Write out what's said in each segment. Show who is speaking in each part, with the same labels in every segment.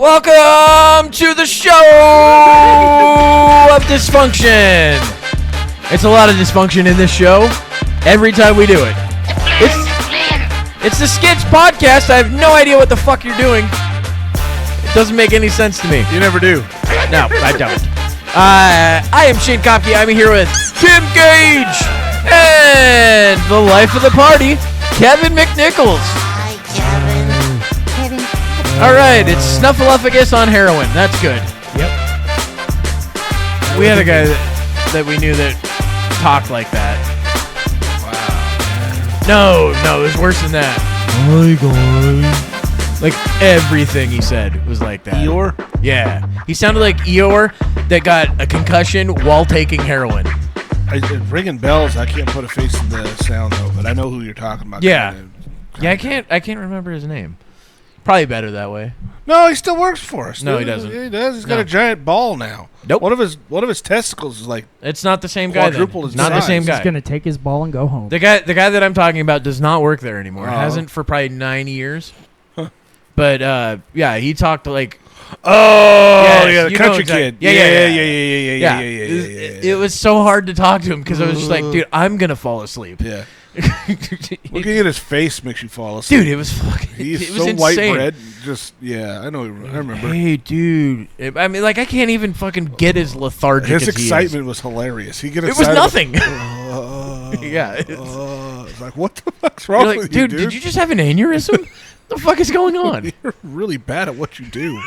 Speaker 1: Welcome to the show of dysfunction. It's a lot of dysfunction in this show every time we do it. It's the Skids podcast. I have no idea what the fuck you're doing. It doesn't make any sense to me.
Speaker 2: You never do.
Speaker 1: No, I don't. I am Shane Kopke. I'm here with Tim Gage and the life of the party, Kevin McNichols.
Speaker 3: Hi, Kevin.
Speaker 1: All right, it's Snuffleupagus on heroin. That's good.
Speaker 2: Yep.
Speaker 1: We had a guy that we knew that talked like that.
Speaker 2: Wow.
Speaker 1: No, it was worse than that.
Speaker 2: Hi, guys.
Speaker 1: Like everything he said was like that.
Speaker 2: Eeyore?
Speaker 1: Yeah. He sounded like Eeyore that got a concussion while taking heroin.
Speaker 2: It's ringing bells. I can't put a face in the sound though, but I know who you're talking about.
Speaker 1: Yeah. I can't remember his name. Probably better that way.
Speaker 2: No, he still works for us.
Speaker 1: No,
Speaker 2: dude.
Speaker 1: he doesn't.
Speaker 2: He does. He's got a giant ball now.
Speaker 1: Nope.
Speaker 2: One of his testicles is like
Speaker 1: It's not the same guy.
Speaker 2: quadruple his
Speaker 1: Not the
Speaker 2: size.
Speaker 1: same guy.
Speaker 4: He's gonna take his ball and go home.
Speaker 1: The guy that I'm talking about does not work there anymore.
Speaker 2: Oh.
Speaker 1: Hasn't for probably 9 years. But yeah, he talked like
Speaker 2: the
Speaker 1: you know
Speaker 2: country
Speaker 1: exactly.
Speaker 2: kid.
Speaker 1: Yeah.
Speaker 2: Yeah.
Speaker 1: It was so hard to talk to him because I was just like, dude, I'm gonna fall asleep.
Speaker 2: Yeah. Looking at his face makes you fall asleep.
Speaker 1: Dude, it was fucking.
Speaker 2: He's
Speaker 1: it was
Speaker 2: so
Speaker 1: insane.
Speaker 2: white bread. Just I know. I remember.
Speaker 1: Hey, dude. I mean, like, I can't even fucking get as lethargic
Speaker 2: His
Speaker 1: as he is.
Speaker 2: excitement was hilarious. He get
Speaker 1: It was
Speaker 2: excited.
Speaker 1: nothing.
Speaker 2: Yeah.
Speaker 1: It's-
Speaker 2: It's like, what the fuck's wrong
Speaker 1: You're like,
Speaker 2: with you,
Speaker 1: dude, did you just have an aneurysm? The fuck is going on?
Speaker 2: You're really bad at what you do.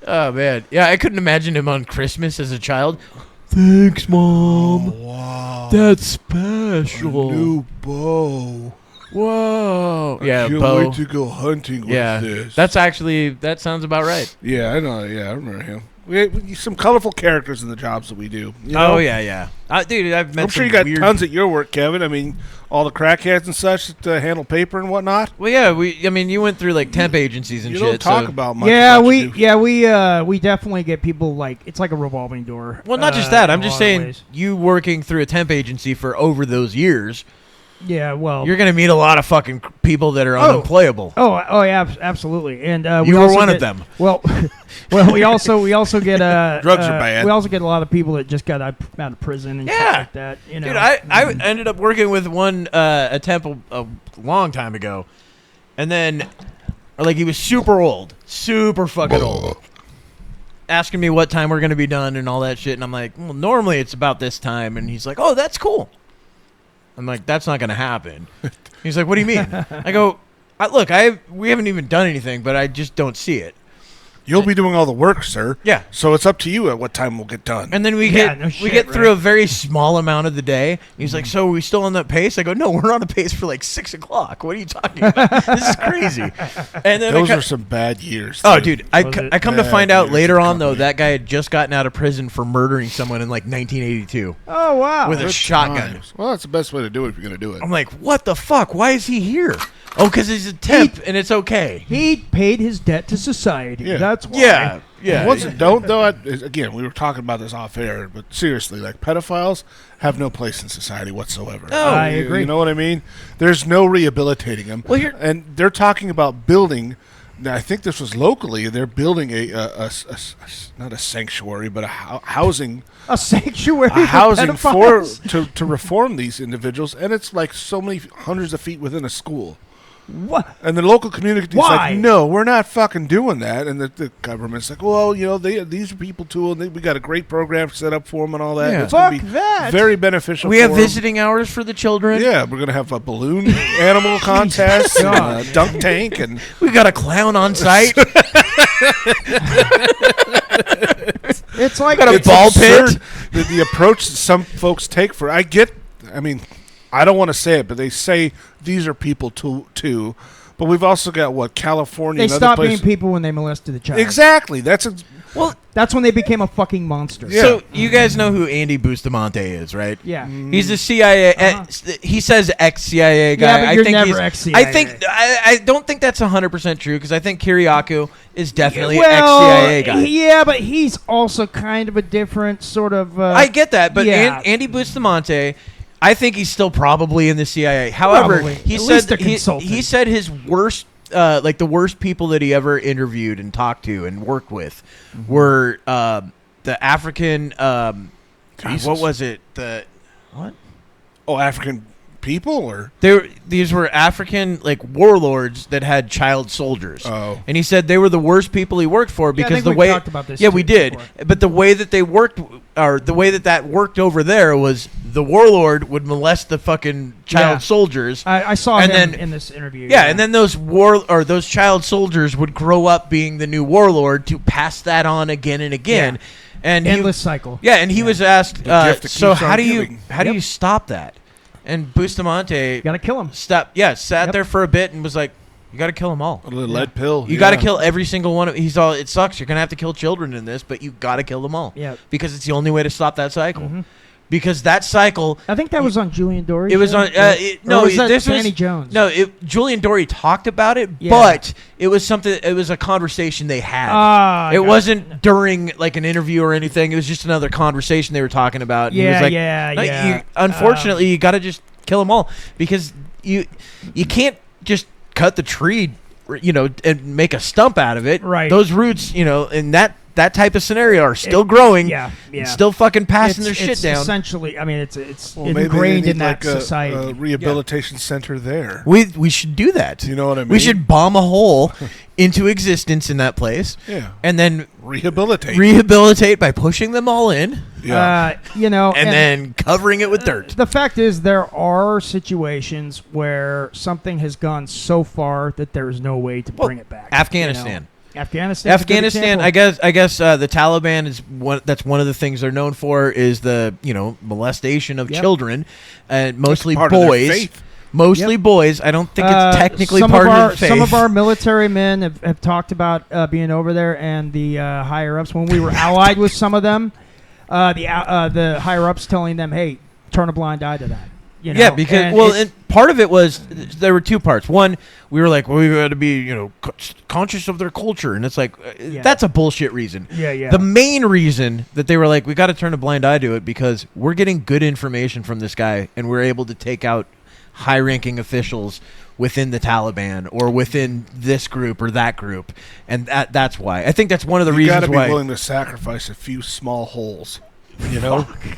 Speaker 1: Oh man, yeah, I couldn't imagine him on Christmas as a child. Thanks, Mom.
Speaker 2: Wow.
Speaker 1: That's special.
Speaker 2: New bow.
Speaker 1: Whoa. Yeah,
Speaker 2: Can't
Speaker 1: Bo.
Speaker 2: wait to go hunting with
Speaker 1: Yeah,
Speaker 2: this.
Speaker 1: that sounds about right.
Speaker 2: Yeah, I know. Yeah, I remember him. We some colorful characters in the jobs that we do. You know?
Speaker 1: Oh yeah. Dude, I've met
Speaker 2: I'm sure
Speaker 1: some
Speaker 2: you got
Speaker 1: weird...
Speaker 2: tons at your work, Kevin. I mean, all the crackheads and such that handle paper and whatnot.
Speaker 1: Well, yeah, you went through like temp agencies and
Speaker 2: You
Speaker 1: shit.
Speaker 2: don't talk
Speaker 1: so...
Speaker 2: about much.
Speaker 4: Yeah,
Speaker 2: of what you do.
Speaker 4: we definitely get people like it's like a revolving door.
Speaker 1: Well, not just that. I'm
Speaker 4: in a
Speaker 1: just
Speaker 4: lot of
Speaker 1: saying,
Speaker 4: ways.
Speaker 1: you working through a temp agency for over those years,
Speaker 4: Yeah, well,
Speaker 1: you're gonna meet a lot of fucking people that are
Speaker 4: Oh.
Speaker 1: unemployable.
Speaker 4: oh yeah, absolutely. And
Speaker 1: You
Speaker 4: we
Speaker 1: were
Speaker 4: also
Speaker 1: one of
Speaker 4: get-
Speaker 1: them.
Speaker 4: Well, we also get
Speaker 2: Drugs are bad.
Speaker 4: We also get a lot of people that just got out of prison and
Speaker 1: Yeah.
Speaker 4: shit like that. You know,
Speaker 1: Dude, I ended up working with one a temp a long time ago, and then like he was super old, super fucking old, asking me what time we're gonna be done and all that shit, and I'm like, well, normally it's about this time, and he's like, oh, that's cool. I'm like, that's not gonna happen. He's like, what do you mean? I go, look, we haven't even done anything, but I just don't see it.
Speaker 2: You'll be doing all the work, sir.
Speaker 1: Yeah.
Speaker 2: So it's up to you at what time we'll get done.
Speaker 1: And then we
Speaker 4: Yeah,
Speaker 1: get
Speaker 4: no shit,
Speaker 1: get through
Speaker 4: right?
Speaker 1: a very small amount of the day. He's like, "So are we still on that pace?" I go, "No, we're on a pace for like 6 o'clock. What are you talking about? This is crazy." And then
Speaker 2: Those are some bad years.
Speaker 1: oh,
Speaker 2: dude.
Speaker 1: dude, I come to
Speaker 2: Bad
Speaker 1: find out
Speaker 2: years
Speaker 1: later
Speaker 2: of
Speaker 1: on though
Speaker 2: company.
Speaker 1: that guy had just gotten out of prison for murdering someone in like 1982
Speaker 4: Oh wow.
Speaker 1: with a
Speaker 2: Good
Speaker 1: shotgun.
Speaker 2: times. Well, that's the best way to do it if you're going to do it.
Speaker 1: I'm like, "What the fuck? Why is he here?" Oh, because he's a temp and it's okay.
Speaker 4: He paid his debt to society.
Speaker 2: Yeah.
Speaker 4: That's why.
Speaker 1: Yeah.
Speaker 2: Don't though. Again, we were talking about this off air, but seriously, like pedophiles have no place in society whatsoever.
Speaker 1: No.
Speaker 4: I
Speaker 2: You-
Speaker 4: agree.
Speaker 2: You know what I mean? There's no rehabilitating them.
Speaker 1: Well, here-
Speaker 2: and they're talking about building. Now, I think this was locally. They're building a not a sanctuary, but a housing.
Speaker 4: A sanctuary.
Speaker 2: A housing for
Speaker 4: pedophiles?
Speaker 2: to reform these individuals, and it's like so many hundreds of feet within a school.
Speaker 4: What?
Speaker 2: And the local community is
Speaker 4: Why?
Speaker 2: like, no, we're not fucking doing that. And the government's like, well, you know, these are people too, and we got a great program set up for them and all that.
Speaker 1: Yeah.
Speaker 2: And it's gonna
Speaker 4: Fuck
Speaker 2: be
Speaker 4: that.
Speaker 2: very beneficial.
Speaker 1: We have
Speaker 2: for 'em.
Speaker 1: visiting hours for the children.
Speaker 2: Yeah, we're gonna have a balloon animal contest, and a dunk tank, and
Speaker 1: We got a clown on site.
Speaker 4: It's like
Speaker 1: Got a
Speaker 2: it's
Speaker 1: ball pit.
Speaker 2: absurd the approach that some folks take for. I mean, I don't want to say it, but they say these are people too. But we've also got what California.
Speaker 4: they
Speaker 2: and other
Speaker 4: stopped being
Speaker 2: places.
Speaker 4: people when they molested a child.
Speaker 2: Exactly. That's
Speaker 1: Well,
Speaker 4: That's when they became a fucking monster.
Speaker 2: Yeah.
Speaker 1: so you guys know who Andy Bustamante is, right?
Speaker 4: Yeah.
Speaker 1: He's the CIA. He says ex-CIA guy.
Speaker 4: Yeah, but you're
Speaker 1: I think
Speaker 4: never
Speaker 1: he's,
Speaker 4: ex-CIA.
Speaker 1: I don't think that's 100% true because I think Kiriakou is definitely
Speaker 4: well,
Speaker 1: ex-CIA guy.
Speaker 4: Yeah, but he's also kind of a different sort of.
Speaker 1: I get that, but
Speaker 4: yeah.
Speaker 1: Andy Bustamante, I think he's still probably in the CIA. However,
Speaker 4: Probably.
Speaker 1: he
Speaker 4: At
Speaker 1: said
Speaker 4: least a
Speaker 1: he
Speaker 4: consultant.
Speaker 1: said his worst like the worst people that he ever interviewed and talked to and worked with were the African. God, what was it? The what?
Speaker 2: Oh, African people or
Speaker 1: these were African like warlords that had child soldiers.
Speaker 2: Oh.
Speaker 1: And he said they were the worst people he worked for because
Speaker 4: I think
Speaker 1: the
Speaker 4: we
Speaker 1: way
Speaker 4: talked about this
Speaker 1: we
Speaker 4: too
Speaker 1: did.
Speaker 4: before.
Speaker 1: But the way that they worked or the way that worked over there was the warlord would molest the fucking child soldiers.
Speaker 4: I saw
Speaker 1: And
Speaker 4: him
Speaker 1: then-
Speaker 4: in this interview.
Speaker 1: Yeah, and then those child soldiers would grow up being the new warlord to pass that on again and again.
Speaker 4: Yeah.
Speaker 1: And
Speaker 4: endless cycle.
Speaker 1: Yeah, and he was asked,
Speaker 2: The gift that
Speaker 1: so
Speaker 2: keeps
Speaker 1: how
Speaker 2: on
Speaker 1: do you
Speaker 2: giving.
Speaker 1: how do you stop that? And Bustamante
Speaker 4: You gotta kill him.
Speaker 1: sat there for a bit and was like, you got to kill them all.
Speaker 2: a little lead pill.
Speaker 1: You got to kill every single one of. He's all. It sucks. You're gonna have to kill children in this, but you got to kill them all.
Speaker 4: Yeah.
Speaker 1: Because it's the only way to stop that cycle. Because that cycle.
Speaker 4: I think that was on Julian Dory.
Speaker 1: It was on. No,
Speaker 4: was that
Speaker 1: this
Speaker 4: Danny
Speaker 1: was
Speaker 4: Jones?
Speaker 1: No, Julian Dory talked about it,
Speaker 4: Yeah.
Speaker 1: but it was something. It was a conversation they had.
Speaker 4: Ah,
Speaker 1: It wasn't during like an interview or anything. It was just another conversation they were talking about. And he was
Speaker 4: Yeah,
Speaker 1: like,
Speaker 4: yeah,
Speaker 1: "No,
Speaker 4: yeah.
Speaker 1: unfortunately, you got to just kill them all because you can't just cut the tree, and make a stump out of it.
Speaker 4: Right.
Speaker 1: Those roots, in that type of scenario are still growing.
Speaker 4: Yeah, yeah.
Speaker 1: and still fucking passing their
Speaker 4: It's
Speaker 1: shit down.
Speaker 4: Essentially, I mean, it's
Speaker 2: Well, maybe they
Speaker 4: ingrained
Speaker 2: need
Speaker 4: in that
Speaker 2: like
Speaker 4: society.
Speaker 2: a rehabilitation center there.
Speaker 1: We should do that.
Speaker 2: You know what I mean?
Speaker 1: We should bomb a hole into existence in that place.
Speaker 2: Yeah.
Speaker 1: And then
Speaker 2: Rehabilitate.
Speaker 1: by pushing them all in.
Speaker 2: Yeah.
Speaker 1: And then covering it with dirt.
Speaker 4: The fact is, there are situations where something has gone so far that there is no way to bring it back.
Speaker 1: Afghanistan.
Speaker 4: Afghanistan.
Speaker 1: I guess the Taliban is that's one of the things they're known for is the molestation of children, and mostly
Speaker 2: Part of their
Speaker 1: boys.
Speaker 2: faith.
Speaker 1: Mostly boys. I don't think it's technically part of their faith.
Speaker 4: Some of our military men have talked about being over there, and the higher ups when we were allied with some of them, the higher ups telling them, "Hey, turn a blind eye to that."
Speaker 1: Yeah, because and part of it was there were two parts. One, we were like, well, we got to be conscious of their culture, and it's like that's a bullshit reason.
Speaker 4: Yeah.
Speaker 1: The main reason that they were like, we got to turn a blind eye to it because we're getting good information from this guy, and we're able to take out high-ranking officials within the Taliban or within this group or that group, and that's why. I think that's one of the reasons
Speaker 2: You
Speaker 1: why.
Speaker 2: got to be willing to sacrifice a few small holes.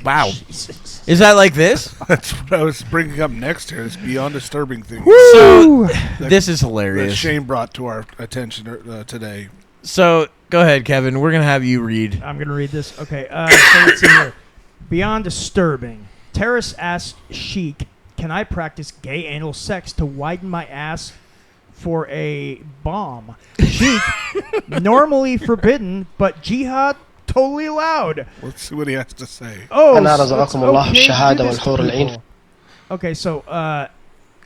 Speaker 1: Wow. Is that like this?
Speaker 2: That's what I was bringing up next here. This beyond disturbing thing.
Speaker 1: So this is
Speaker 2: That
Speaker 1: hilarious.
Speaker 2: Shane brought to our attention today.
Speaker 1: So go ahead, Kevin. We're gonna have you read.
Speaker 4: I'm gonna read this. Okay. So let's see here. Beyond disturbing, terrorist asked Sheik, "Can I practice gay anal sex to widen my ass for a bomb?" Sheik, normally forbidden, but Jihad totally allowed.
Speaker 2: Let's see what he has to say.
Speaker 4: Oh,
Speaker 3: أنا
Speaker 4: so
Speaker 3: رزقكم
Speaker 4: it's
Speaker 3: الله
Speaker 4: okay to do
Speaker 3: الشهادة
Speaker 4: this to
Speaker 3: والحور العين.
Speaker 4: people.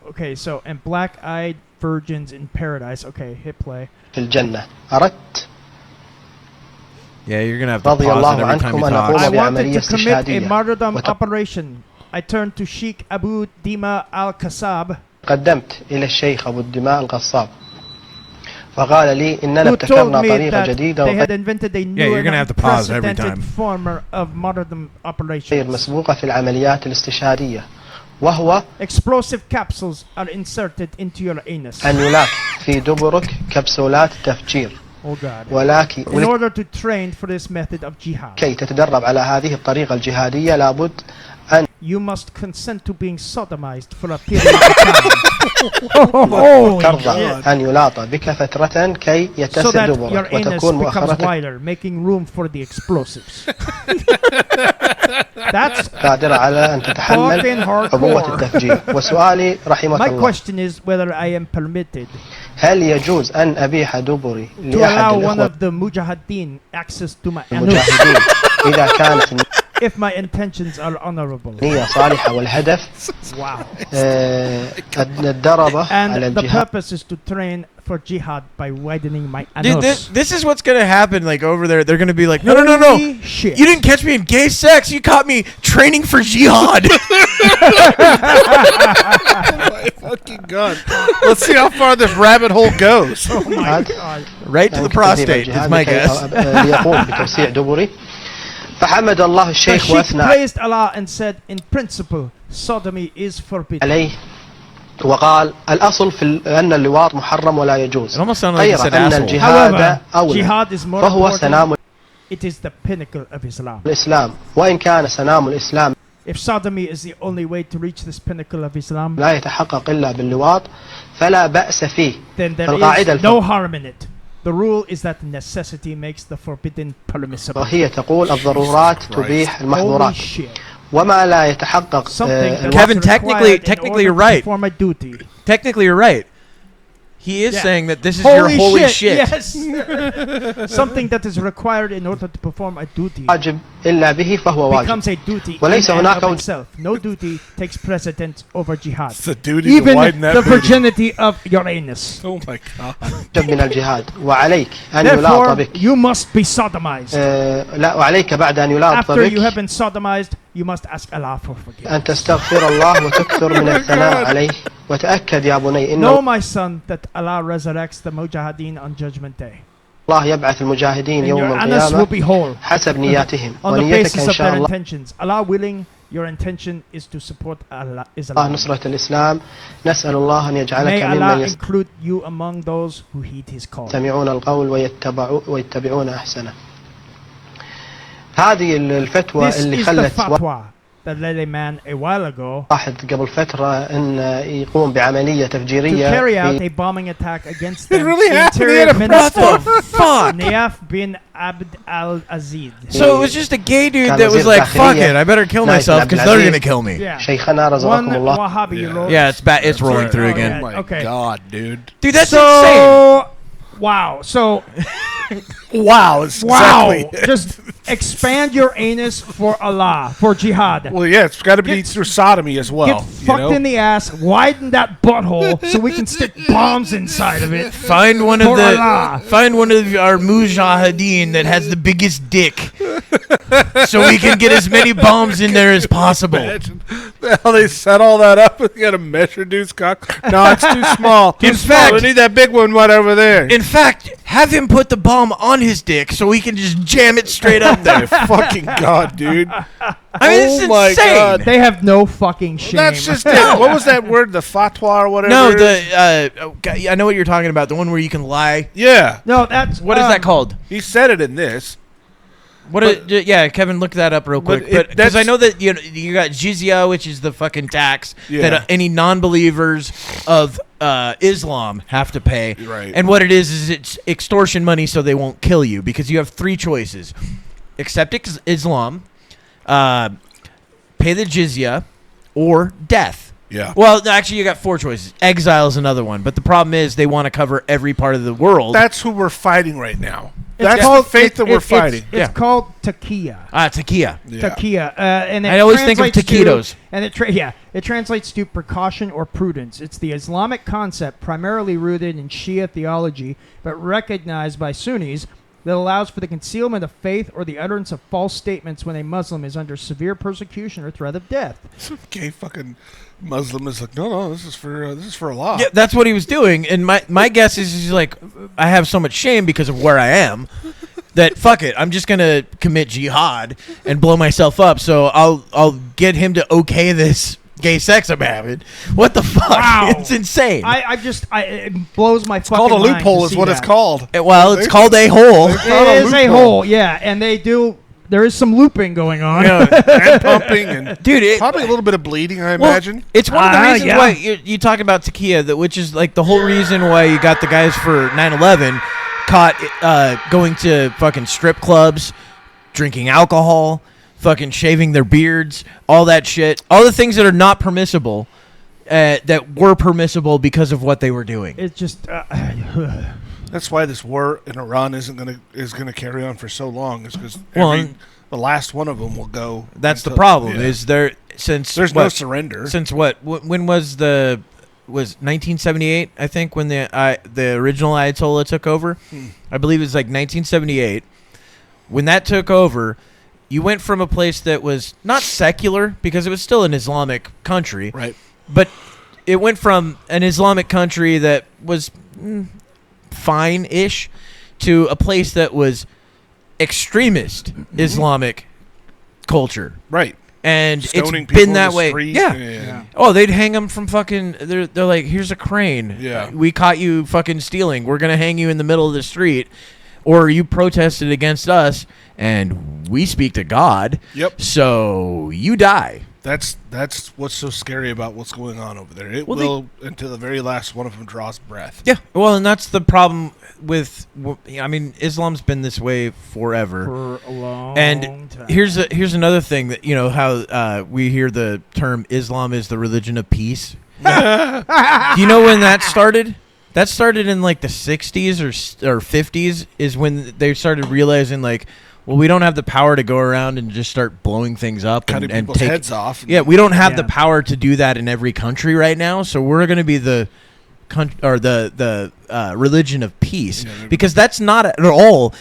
Speaker 4: Okay, so and black-eyed virgins in paradise. Okay, hit play.
Speaker 3: في الجنة. أردت
Speaker 1: Yeah, you're gonna have to
Speaker 3: رضي
Speaker 1: pause it
Speaker 3: الله
Speaker 1: every time you
Speaker 3: عنكم أن
Speaker 1: talk.
Speaker 3: أقوم
Speaker 4: I wanted
Speaker 3: بعملية
Speaker 4: to commit a
Speaker 3: استشهادية
Speaker 4: martyrdom
Speaker 3: وت-
Speaker 4: operation. I turned to Sheikh Abu Dima al-Kasab,
Speaker 3: قدمت إلى الشيخ أبو الدماء الغصاب فقال لي إننا
Speaker 4: who told
Speaker 3: ابتكرنا
Speaker 4: me
Speaker 3: طريقة
Speaker 4: that
Speaker 3: جديدة
Speaker 4: they had
Speaker 3: وغير
Speaker 4: invented a
Speaker 1: Yeah,
Speaker 4: new
Speaker 1: you're gonna have to pause every
Speaker 4: unprecedented
Speaker 1: time.
Speaker 4: form of martyrdom operations.
Speaker 3: مسبوقة في العمليات الاستشهادية وهو
Speaker 4: Explosive capsules are inserted into your anus.
Speaker 3: أن يلاك في دبرك كبسولات تفجير
Speaker 4: Oh God.
Speaker 3: ولكن
Speaker 4: In order to train for this method of jihad,
Speaker 3: كي تتدرب على هذه الطريقة الجهادية لابد أن
Speaker 4: you must consent to being sodomized for a period of time. Holy
Speaker 3: ترضى
Speaker 4: shit.
Speaker 3: أن يلاط بك فترة كي
Speaker 4: So
Speaker 3: يتسع
Speaker 4: that your
Speaker 3: دبرك
Speaker 4: anus
Speaker 3: وتكون
Speaker 4: becomes
Speaker 3: مؤخرتك
Speaker 4: wider, making room for the explosives. That's
Speaker 3: قادرة على أن
Speaker 4: fucking
Speaker 3: تتحمل عبوة
Speaker 4: hardcore.
Speaker 3: التفجير. وسؤالي رحمك
Speaker 4: My
Speaker 3: الله
Speaker 4: question is whether I am permitted
Speaker 3: هل يجوز أن أبيح دبري
Speaker 4: to allow
Speaker 3: لأحد
Speaker 4: one
Speaker 3: الإخوة
Speaker 4: of the mujahideen access to my anus
Speaker 3: المجاهدين إذا كانت
Speaker 4: if my intentions are honorable.
Speaker 3: النية صالحة والهدف
Speaker 4: Wow.
Speaker 3: الدربة على
Speaker 4: And the
Speaker 3: الجهاد
Speaker 4: purpose is to train for jihad by widening my
Speaker 1: Dude,
Speaker 4: anus.
Speaker 1: this is what's gonna happen. Like over there, they're gonna be like, no.
Speaker 4: Holy shit.
Speaker 1: You didn't catch me in gay sex. You caught me training for jihad.
Speaker 2: My fucking God. Let's see how far this rabbit hole goes.
Speaker 4: Oh my God.
Speaker 1: Right to the prostate is my guess.
Speaker 3: ليقوم بتوسيع دبري فحمد الله
Speaker 4: The
Speaker 3: الشيخ
Speaker 4: sheikh
Speaker 3: وأثنى
Speaker 4: praised Allah and said, in principle, sodomy is forbidden.
Speaker 3: عليه وقال الأصل في أن اللواط محرم ولا يجوز.
Speaker 1: It almost sounded like he
Speaker 3: غير
Speaker 1: said
Speaker 3: أن
Speaker 1: asshole.
Speaker 3: الجهاد
Speaker 4: However,
Speaker 3: أولى
Speaker 4: jihad is more
Speaker 3: فهو
Speaker 4: important.
Speaker 3: سنام
Speaker 4: It is the pinnacle of Islam.
Speaker 3: الإسلام وإن كان سنام الإسلام
Speaker 4: If sodomy is the only way to reach this pinnacle of Islam,
Speaker 3: لا يتحقق إلا باللواط فلا بأس فيه.
Speaker 4: then there
Speaker 3: فالقاعدة
Speaker 4: is no harm in it. The rule is that necessity makes the forbidden permissible.
Speaker 3: وهي تقول الضرورات تبيح
Speaker 4: Holy
Speaker 3: المحظورات
Speaker 4: shit.
Speaker 3: وما لا يتحقق
Speaker 4: Something that
Speaker 1: Kevin,
Speaker 4: was required
Speaker 1: technically
Speaker 4: in
Speaker 1: you're
Speaker 4: order to
Speaker 1: right.
Speaker 4: perform a duty.
Speaker 1: Technically, you're right. He is
Speaker 4: Yeah.
Speaker 1: saying that this is your holy shit.
Speaker 4: Yes. Something that is required in order to perform a duty
Speaker 3: واجب إلا به فهو واجب.
Speaker 4: becomes a duty in
Speaker 3: وليس
Speaker 4: and
Speaker 3: هناك
Speaker 4: of
Speaker 3: وجه.
Speaker 4: itself. No duty takes precedence over jihad.
Speaker 2: It's the duty
Speaker 4: Even
Speaker 2: to widen that
Speaker 4: the
Speaker 2: booty.
Speaker 4: virginity of Uranus.
Speaker 2: Oh my god.
Speaker 3: من الجهاد وعليك أن يلاط
Speaker 4: Therefore,
Speaker 3: بك.
Speaker 4: you must be sodomized.
Speaker 3: لا وعليك بعد أن يلاط
Speaker 4: After you have
Speaker 3: بك
Speaker 4: been sodomized, you must ask Allah for forgiveness.
Speaker 3: أن تستغفر الله وتكثر من الثناء عليه وتأكد يا بني
Speaker 4: Know,
Speaker 3: إن
Speaker 4: my son, that Allah resurrects the mujahideen on Judgment Day.
Speaker 3: الله يبعث المجاهدين
Speaker 4: And
Speaker 3: يوم
Speaker 4: your anus will
Speaker 3: القيامة
Speaker 4: be whole
Speaker 3: حسب نياتهم
Speaker 4: on the
Speaker 3: ونيتك
Speaker 4: basis
Speaker 3: إن
Speaker 4: of
Speaker 3: شاء
Speaker 4: their
Speaker 3: الله
Speaker 4: intentions. Allah willing, your intention is to support Allah.
Speaker 3: نصرة الإسلام نسأل الله أن يجعلك
Speaker 4: May Allah
Speaker 3: ممن
Speaker 4: include you among those who heed His call.
Speaker 3: يستمعون القول ويتبعون أحسنه. هذه الفتوى
Speaker 4: This
Speaker 3: اللي
Speaker 4: is the
Speaker 3: خلت
Speaker 4: fatwa that led a man a while ago
Speaker 3: واحد قبل فترة أن يقوم بعملية
Speaker 4: to
Speaker 3: تفجيرية
Speaker 4: carry out
Speaker 3: في
Speaker 4: a bombing attack against
Speaker 2: It
Speaker 4: the
Speaker 2: really happened. He
Speaker 4: interior
Speaker 2: had a
Speaker 4: minister
Speaker 1: What the fuck?
Speaker 4: Nayaf bin Abd al-Aziz.
Speaker 1: So it was just a gay dude
Speaker 3: كان
Speaker 1: that was
Speaker 3: وزير
Speaker 1: like, fuck
Speaker 3: داخلية
Speaker 1: it, I better kill
Speaker 3: نايف
Speaker 1: myself because they're
Speaker 3: العبد
Speaker 1: gonna kill me.
Speaker 4: Yeah.
Speaker 3: شيخنا
Speaker 4: One
Speaker 3: رزقكم الله.
Speaker 4: Wahhabi
Speaker 2: Yeah.
Speaker 4: wrote.
Speaker 1: Yeah, it's rolling through
Speaker 4: Oh,
Speaker 1: again.
Speaker 4: yeah.
Speaker 2: Oh my
Speaker 4: Okay.
Speaker 2: god, dude.
Speaker 1: Dude, that's insane.
Speaker 4: So, wow. So,
Speaker 2: Wow, it's
Speaker 4: wow.
Speaker 2: exactly.
Speaker 4: Just expand your anus for Allah, for jihad.
Speaker 2: Well, yeah, it's got to be
Speaker 4: Get-
Speaker 2: through sodomy as well.
Speaker 4: Get fucked in the ass, widen that butthole so we can stick bombs inside of it.
Speaker 1: Find one of
Speaker 4: For Allah.
Speaker 1: our mujahideen that has the biggest dick, so we can get as many bombs in there as possible.
Speaker 2: Imagine how they set all that up. You got to measure dude's cock. No, it's too small. Too
Speaker 1: In
Speaker 2: small.
Speaker 1: fact-
Speaker 2: We need that big one right over there.
Speaker 1: In fact, have him put the bomb on his dick so he can just jam it straight up there.
Speaker 2: Fucking god, dude.
Speaker 1: I mean, this is
Speaker 2: Oh my
Speaker 1: insane.
Speaker 2: God.
Speaker 4: They have no fucking shame.
Speaker 2: That's just it. What was that word? The fatwa or whatever?
Speaker 1: No,
Speaker 2: it is?
Speaker 1: I know what you're talking about. The one where you can lie.
Speaker 2: Yeah.
Speaker 4: No, that's
Speaker 1: What is that called?
Speaker 2: He said it in this.
Speaker 1: Yeah, Kevin, look that up real
Speaker 2: But
Speaker 1: quick.
Speaker 2: it-
Speaker 1: But because I
Speaker 2: that's-
Speaker 1: know that you got jizya, which is the fucking tax
Speaker 2: Yeah.
Speaker 1: that any non-believers of Islam have to pay.
Speaker 2: Right.
Speaker 1: And what it is it's extortion money, so they won't kill you because you have three choices: accept Islam, pay the jizya, or death.
Speaker 2: Yeah.
Speaker 1: Well, actually, you got four choices. Exile is another one, but the problem is they want to cover every part of the world.
Speaker 2: That's who we're fighting right now.
Speaker 4: It's
Speaker 2: That's
Speaker 4: called-
Speaker 2: the faith
Speaker 4: it-
Speaker 2: that
Speaker 4: it-
Speaker 2: we're
Speaker 4: it's-
Speaker 2: fighting.
Speaker 4: It's called taqiyya.
Speaker 1: Takia.
Speaker 2: Yeah.
Speaker 4: Taqiyya. And it
Speaker 1: I always think of
Speaker 4: translates to-
Speaker 1: taquitos.
Speaker 4: And it translates to precaution or prudence. It's the Islamic concept primarily rooted in Shia theology, but recognized by Sunnis, that allows for the concealment of faith or the utterance of false statements when a Muslim is under severe persecution or threat of death.
Speaker 2: Gay fucking Muslim is like, no, this is for Allah.
Speaker 1: Yeah, that's what he was doing. And my guess is he's like, I have so much shame because of where I am that fuck it, I'm just gonna commit jihad and blow myself up. So I'll get him to okay this gay sex I'm having. What the fuck?
Speaker 4: Wow.
Speaker 1: It's insane.
Speaker 4: It blows my
Speaker 2: It's
Speaker 4: fucking
Speaker 2: called a
Speaker 4: mind
Speaker 2: loophole,
Speaker 4: to
Speaker 2: is
Speaker 4: see
Speaker 2: what it's
Speaker 4: that.
Speaker 2: called.
Speaker 1: Well, it's called a hole.
Speaker 2: Not
Speaker 4: It is a
Speaker 2: loophole.
Speaker 4: hole, yeah, and there is some looping going on.
Speaker 2: And pumping and
Speaker 1: Dude,
Speaker 2: probably a little bit of bleeding, I
Speaker 1: well,
Speaker 2: imagine.
Speaker 1: it's one of the reasons
Speaker 4: yeah.
Speaker 1: why you talk about Takia, that which is like the whole reason why you got the guys for 9/11 caught going to fucking strip clubs, drinking alcohol, fucking shaving their beards, all that shit, all the things that are not permissible, that were permissible because of what they were doing.
Speaker 4: It's just
Speaker 2: That's why this war in Iran is gonna carry on for so long. Is because
Speaker 1: Well,
Speaker 2: the last one of them will go.
Speaker 1: That's the
Speaker 2: until-
Speaker 1: problem.
Speaker 2: yeah.
Speaker 1: Is there since
Speaker 2: There's
Speaker 1: what,
Speaker 2: no surrender.
Speaker 1: Since what? When was 1978? I think when the original Ayatollah took over. I believe it was like 1978. When that took over, you went from a place that was not secular because it was still an Islamic country,
Speaker 2: Right.
Speaker 1: but it went from an Islamic country that was fine-ish to a place that was extremist Islamic culture.
Speaker 2: Right. Stoning
Speaker 1: it's
Speaker 2: people
Speaker 1: been
Speaker 2: in
Speaker 1: that
Speaker 2: the
Speaker 1: way.
Speaker 2: street.
Speaker 1: Yeah.
Speaker 2: Yeah.
Speaker 1: Oh, they'd hang them from fucking. They're like, here's a crane.
Speaker 2: Yeah.
Speaker 1: We caught you fucking stealing. We're gonna hang you in the middle of the street, or you protested against us, and we speak to God.
Speaker 2: Yep.
Speaker 1: So you die.
Speaker 2: That's what's so scary about what's going on over there. It
Speaker 1: Well,
Speaker 2: will until the very last one of them draws breath.
Speaker 1: Yeah. Well, and that's the problem with. I mean, Islam's been this way forever.
Speaker 4: For a long
Speaker 1: And
Speaker 4: time.
Speaker 1: here's another thing that how we hear the term Islam is the religion of peace. Do you know when that started? That started in like the 60s or 50s is when they started realizing like, well, we don't have the power to go around and just start blowing things up
Speaker 2: Cutting
Speaker 1: and
Speaker 2: people's
Speaker 1: take
Speaker 2: heads off.
Speaker 1: Yeah, we don't have the
Speaker 4: Yeah.
Speaker 1: power to do that in every country right now. So we're going to be the religion of peace,
Speaker 2: Yeah,
Speaker 1: because that's not at all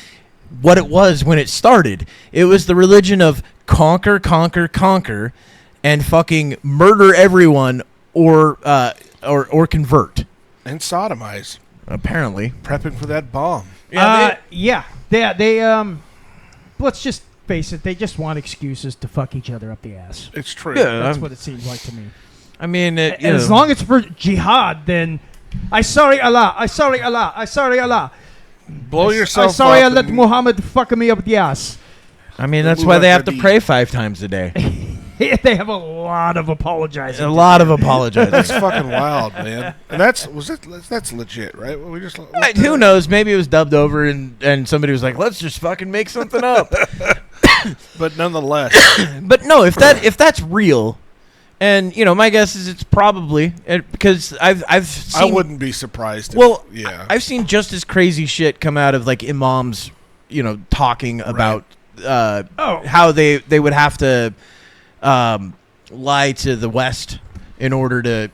Speaker 1: what it was when it started. It was the religion of conquer, conquer, conquer, and fucking murder everyone or convert.
Speaker 2: And sodomize.
Speaker 1: Apparently,
Speaker 2: Prepping for that bomb.
Speaker 4: They let's just face it, they just want excuses to fuck each other up the ass.
Speaker 2: It's true.
Speaker 1: Yeah.
Speaker 4: That's what it seems like to me.
Speaker 1: I mean,
Speaker 4: And as long as it's for jihad, then I sorry Allah.
Speaker 2: Blow yourself
Speaker 4: I sorry I
Speaker 2: up
Speaker 4: let
Speaker 2: and-
Speaker 4: Muhammad fuck me up the ass.
Speaker 1: I mean, that's
Speaker 2: Move
Speaker 1: why
Speaker 2: on
Speaker 1: they
Speaker 2: to
Speaker 1: have to
Speaker 2: the-
Speaker 1: pray 5 times a day.
Speaker 4: They have a lot of apologizing.
Speaker 1: A lot of apologizing.
Speaker 2: That's fucking wild, man. And that's legit, right? We just
Speaker 1: Who knows? Maybe it was dubbed over, and somebody was like, "Let's just fucking make something up."
Speaker 2: But nonetheless,
Speaker 1: But no, if that's real, and my guess is it's probably because I've seen,
Speaker 2: I wouldn't be surprised.
Speaker 1: Well,
Speaker 2: yeah,
Speaker 1: I've seen just as crazy shit come out of like imams, talking about how they would have to lie to the West in order to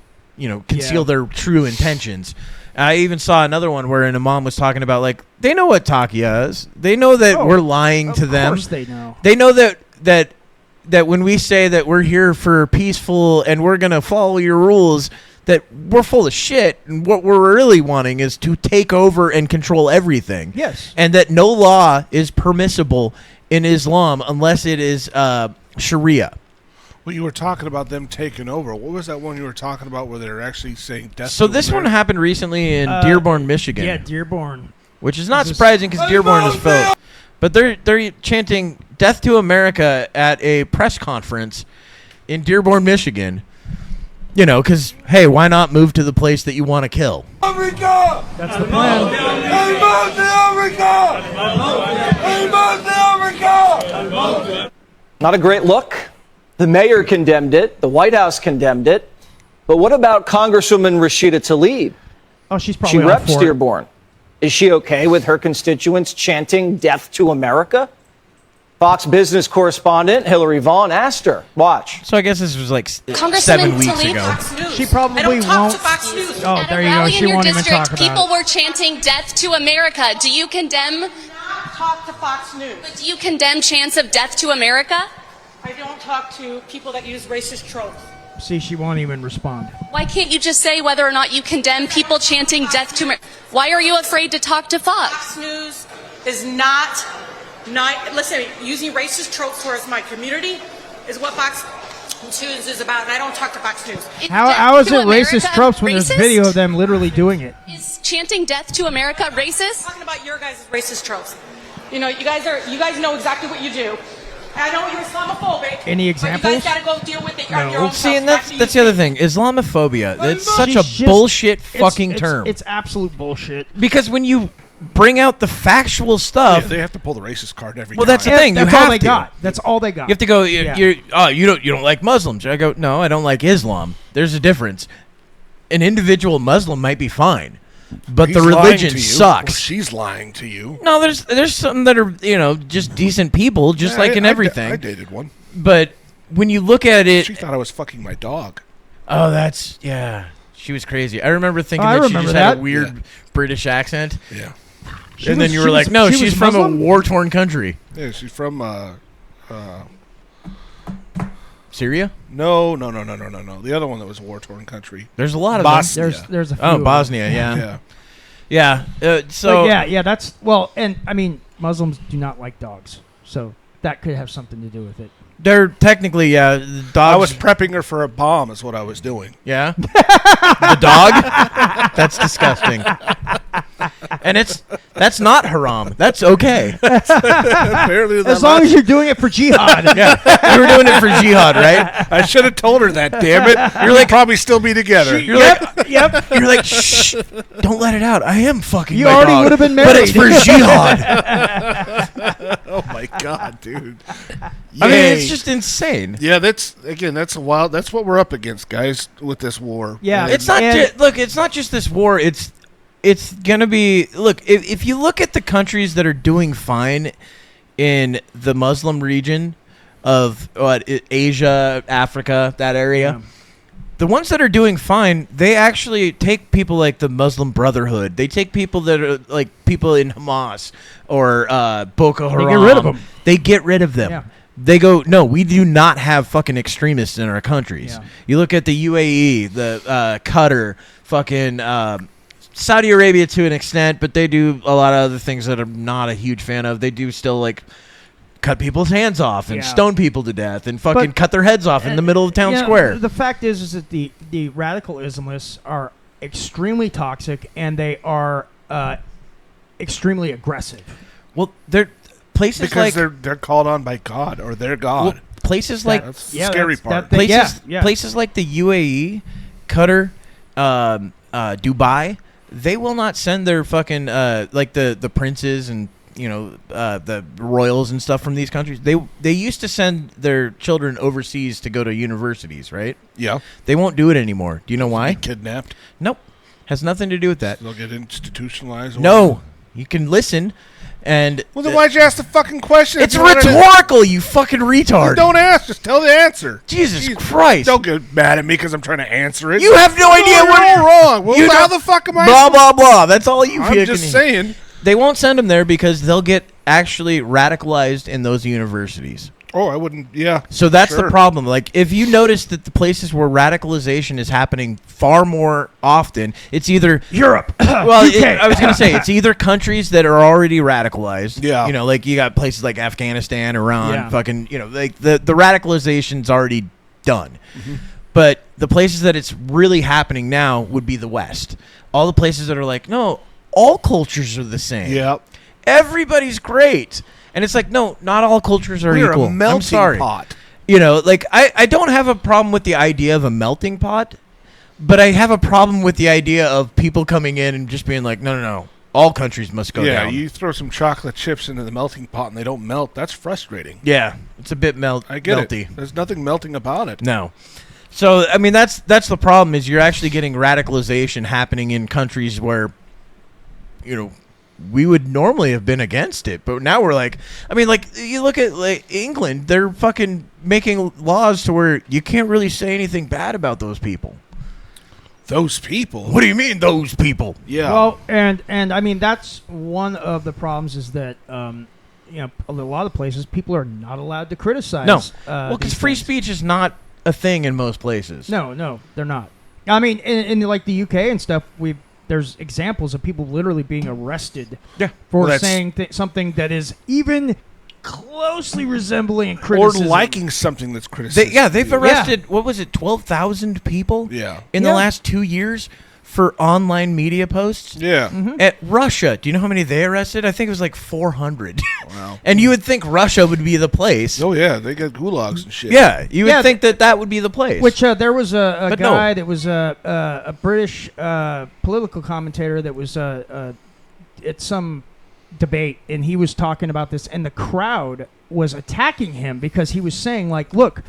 Speaker 1: conceal their true intentions. I even saw another one where an imam was talking about like they know what taqiyya is. They know that we're lying to them.
Speaker 4: Of course they know.
Speaker 1: They know that when we say that we're here for peaceful and we're going to follow your rules, that we're full of shit. And what we're really wanting is to take over and control everything.
Speaker 4: Yes.
Speaker 1: And that no law is permissible in Islam unless it is Sharia.
Speaker 2: well, you were talking about them taking over. What was that one you were talking about where they're actually saying death?
Speaker 1: So
Speaker 2: to
Speaker 1: this one
Speaker 2: America?
Speaker 1: happened recently in Dearborn, Michigan.
Speaker 4: Yeah, Dearborn.
Speaker 1: Which is not
Speaker 4: Is this-
Speaker 1: surprising because Dearborn is filled. But they're chanting "Death to America" at a press conference in Dearborn, Michigan. Because hey, why not move to the place that you want to kill?
Speaker 5: Africa!
Speaker 4: That's the plan.
Speaker 5: Amen to Africa! Amen to Africa!
Speaker 6: Not a great look. The mayor condemned it. The White House condemned it. But what about Congresswoman Rashida Tlaib?
Speaker 4: Oh, she's
Speaker 6: She
Speaker 4: probably on
Speaker 6: reps
Speaker 4: for it.
Speaker 6: Dearborn. Is she okay with her constituents chanting "Death to America"? Fox Business correspondent Hillary Vaughn asked her. Watch.
Speaker 1: So I guess this was like
Speaker 7: Congresswoman
Speaker 1: 7 weeks
Speaker 7: Tlaib
Speaker 1: ago.
Speaker 7: Fox News.
Speaker 4: She probably
Speaker 7: I don't talk
Speaker 4: won't.
Speaker 7: to Fox News.
Speaker 4: Oh,
Speaker 7: At
Speaker 4: there
Speaker 7: a
Speaker 4: you go.
Speaker 7: rally
Speaker 4: She
Speaker 7: in your
Speaker 4: won't even
Speaker 7: district,
Speaker 4: talk about
Speaker 7: people
Speaker 4: it.
Speaker 7: were chanting "Death to America." Do you condemn?
Speaker 8: Talk to Fox News.
Speaker 7: Do you condemn chants of "Death to America"?
Speaker 8: I don't talk to people that use racist tropes.
Speaker 4: See, she won't even respond.
Speaker 7: Why can't you just say whether or not you condemn people chanting "Death to America"? Why are you afraid to talk to Fox?
Speaker 8: Fox News is not listen, using racist tropes towards my community is what Fox News is about, and I don't talk to Fox News.
Speaker 4: How is it
Speaker 7: Death to
Speaker 4: racist
Speaker 7: America
Speaker 4: tropes when there's
Speaker 7: racist?
Speaker 4: video of them literally doing it?
Speaker 7: Is chanting "Death to America" racist?
Speaker 8: I'm talking about your guys' racist tropes. You guys know exactly what you do. And I know you're Islamophobic.
Speaker 4: Any
Speaker 8: but
Speaker 4: examples?
Speaker 8: you guys gotta go deal with it
Speaker 4: No.
Speaker 8: on your own
Speaker 1: See, and
Speaker 8: self.
Speaker 1: that's the other thing. Islamophobia. That's such a
Speaker 4: She's just-
Speaker 1: bullshit
Speaker 4: it's-
Speaker 1: fucking
Speaker 4: it's-
Speaker 1: term.
Speaker 4: It's absolute bullshit.
Speaker 1: Because when you bring out the factual
Speaker 2: Yeah,
Speaker 1: stuff,
Speaker 2: they have to pull the racist card every
Speaker 1: Well,
Speaker 2: time.
Speaker 1: that's the thing.
Speaker 4: That's
Speaker 1: you
Speaker 4: all
Speaker 1: have
Speaker 4: they
Speaker 1: to.
Speaker 4: got. That's all they got.
Speaker 1: You have to go.
Speaker 4: Yeah.
Speaker 1: You don't like Muslims. I go, no, I don't like Islam. There's a difference. An individual Muslim might be fine, but
Speaker 2: He's
Speaker 1: the
Speaker 2: lying
Speaker 1: religion
Speaker 2: to you.
Speaker 1: sucks.
Speaker 2: Or she's lying to you.
Speaker 1: No, there's some that are just decent people, just
Speaker 2: Yeah,
Speaker 1: like in
Speaker 2: I
Speaker 1: everything.
Speaker 2: dated one.
Speaker 1: But when you look at it,
Speaker 2: She thought I was fucking my dog.
Speaker 1: oh, that's yeah. She was crazy. I remember thinking
Speaker 4: I
Speaker 1: that she
Speaker 4: remember
Speaker 1: just had
Speaker 4: that.
Speaker 1: a weird
Speaker 2: Yeah.
Speaker 1: British accent,
Speaker 2: Yeah.
Speaker 1: and then you were like, no, she's from a
Speaker 4: Muslim?
Speaker 1: war-torn country,
Speaker 2: Yeah, she's from
Speaker 1: Syria.
Speaker 2: no. The other one that was a war-torn country.
Speaker 1: There's a lot of
Speaker 2: Bosnia.
Speaker 1: them.
Speaker 4: There's a few.
Speaker 1: Oh,
Speaker 4: of them.
Speaker 1: Bosnia, yeah. So
Speaker 4: But yeah, that's well, and I mean, Muslims do not like dogs, so that could have something to do with it.
Speaker 1: They're technically, the dogs.
Speaker 2: I was prepping her for a bomb is what I was doing.
Speaker 1: Yeah? The dog? That's disgusting. And that's not haram. That's okay.
Speaker 2: Apparently
Speaker 4: As long as you're doing it for jihad.
Speaker 1: Yeah. You were doing it for jihad, right?
Speaker 2: I should have told her that, damn it. You're like, probably still be together.
Speaker 1: You're like, You're like, shh, don't let it out. I am fucking
Speaker 4: You
Speaker 1: my
Speaker 4: already
Speaker 1: dog,
Speaker 4: would have been
Speaker 1: but it's
Speaker 4: married.
Speaker 1: for jihad.
Speaker 2: Oh my god, dude.
Speaker 1: I mean,
Speaker 2: Yay.
Speaker 1: it's just insane.
Speaker 2: Yeah, that's a wild. That's what we're up against, guys, with this war.
Speaker 4: Yeah.
Speaker 2: And
Speaker 1: It's not look. It's not just this war. It's gonna be look. If you look at the countries that are doing fine in the Muslim region of Asia, Africa, that area.
Speaker 4: Yeah.
Speaker 1: The ones that are doing fine, they actually take people like the Muslim Brotherhood. They take people that are like people in Hamas or Boko Haram.
Speaker 4: They get rid of them.
Speaker 1: They get rid of them.
Speaker 4: Yeah.
Speaker 1: They go, no, we do not have fucking extremists in our countries.
Speaker 4: Yeah.
Speaker 1: You look at the UAE, the Qatar, fucking Saudi Arabia to an extent, but they do a lot of other things that I'm not a huge fan of. They do still like cut people's hands off and
Speaker 4: Yeah.
Speaker 1: stone people to death and fucking
Speaker 4: But-
Speaker 1: cut their heads off in the middle of town square.
Speaker 4: The fact is that the radical Islamists are extremely toxic and they are extremely aggressive.
Speaker 1: Well, they're places
Speaker 2: because
Speaker 1: like
Speaker 2: they're called on by God or their God.
Speaker 1: well, places like
Speaker 2: That's the scary part.
Speaker 1: places like the UAE, Qatar, Dubai. They will not send their fucking like the princes and the royals and stuff from these countries. They used to send their children overseas to go to universities, right?
Speaker 2: Yeah.
Speaker 1: They won't do it anymore. Do you know why?
Speaker 2: Kidnapped.
Speaker 1: Nope. Has nothing to do with that.
Speaker 2: They'll get institutionalized. or
Speaker 1: No.
Speaker 2: whatever.
Speaker 1: You can listen and
Speaker 2: Well, then why'd you ask the fucking question?
Speaker 1: it's
Speaker 2: if you wanted to-
Speaker 1: rhetorical, you fucking retard.
Speaker 2: Don't ask. Just tell the answer.
Speaker 1: Jesus
Speaker 2: Jeez.
Speaker 1: Christ.
Speaker 2: Don't get mad at me because I'm trying to answer it.
Speaker 1: You have no idea
Speaker 2: you're
Speaker 1: what
Speaker 2: all wrong. Well,
Speaker 1: you
Speaker 2: how
Speaker 1: don't-
Speaker 2: the fuck am I?
Speaker 1: Blah blah blah. That's all you.
Speaker 2: I'm just saying.
Speaker 1: They won't send them there because they'll get actually radicalized in those universities.
Speaker 2: Oh, I wouldn't. Yeah.
Speaker 1: So that's
Speaker 2: Sure.
Speaker 1: the problem. Like, if you notice that the places where radicalization is happening far more often, it's either
Speaker 4: Europe.
Speaker 1: well, I was going to say it's either countries that are already radicalized.
Speaker 2: Yeah.
Speaker 1: Like you got places like Afghanistan, Iran,
Speaker 4: Yeah.
Speaker 1: fucking, like the radicalization's already done.
Speaker 2: Mm-hmm.
Speaker 1: But the places that it's really happening now would be the West. All the places that are like, no, all cultures are the same.
Speaker 2: Yeah.
Speaker 1: Everybody's great. And it's like, no, not all cultures are
Speaker 2: We're
Speaker 1: equal.
Speaker 2: a melting
Speaker 1: I'm sorry.
Speaker 2: pot.
Speaker 1: Like, I don't have a problem with the idea of a melting pot, but I have a problem with the idea of people coming in and just being like, no, all countries must go
Speaker 2: Yeah,
Speaker 1: down.
Speaker 2: you throw some chocolate chips into the melting pot and they don't melt. That's frustrating.
Speaker 1: Yeah, it's a bit
Speaker 2: I get
Speaker 1: melty.
Speaker 2: it. There's nothing melting about it.
Speaker 1: No. So, I mean, that's the problem is you're actually getting radicalization happening in countries where, we would normally have been against it, but now we're like, I mean, like, you look at like England, they're fucking making laws to where you can't really say anything bad about those people.
Speaker 2: Those people.
Speaker 1: What do you mean, those people?
Speaker 2: Yeah.
Speaker 4: Well, and I mean that's one of the problems is that a lot of places people are not allowed to criticize.
Speaker 1: No, well, because
Speaker 4: these
Speaker 1: free
Speaker 4: things.
Speaker 1: speech is not a thing in most places.
Speaker 4: No, they're not. I mean, in like the UK and stuff, there's examples of people literally being arrested for
Speaker 2: Well,
Speaker 4: saying something that is even closely resembling
Speaker 2: or
Speaker 4: criticism.
Speaker 2: liking something that's criticized.
Speaker 1: They've arrested, what was it, 12,000 people
Speaker 2: Yeah.
Speaker 1: in the last 2 years for online media posts?
Speaker 2: Yeah.
Speaker 1: At Russia, do you know how many they arrested? I think it was like 400.
Speaker 2: Wow.
Speaker 1: And you would think Russia would be the place.
Speaker 2: Oh yeah, they got gulags and shit.
Speaker 1: Yeah, you would
Speaker 4: Yeah,
Speaker 1: think that would be the place.
Speaker 4: Which there was a
Speaker 1: But no.
Speaker 4: guy that was a British political commentator that was at some debate, and he was talking about this, and the crowd was attacking him because he was saying, like, look,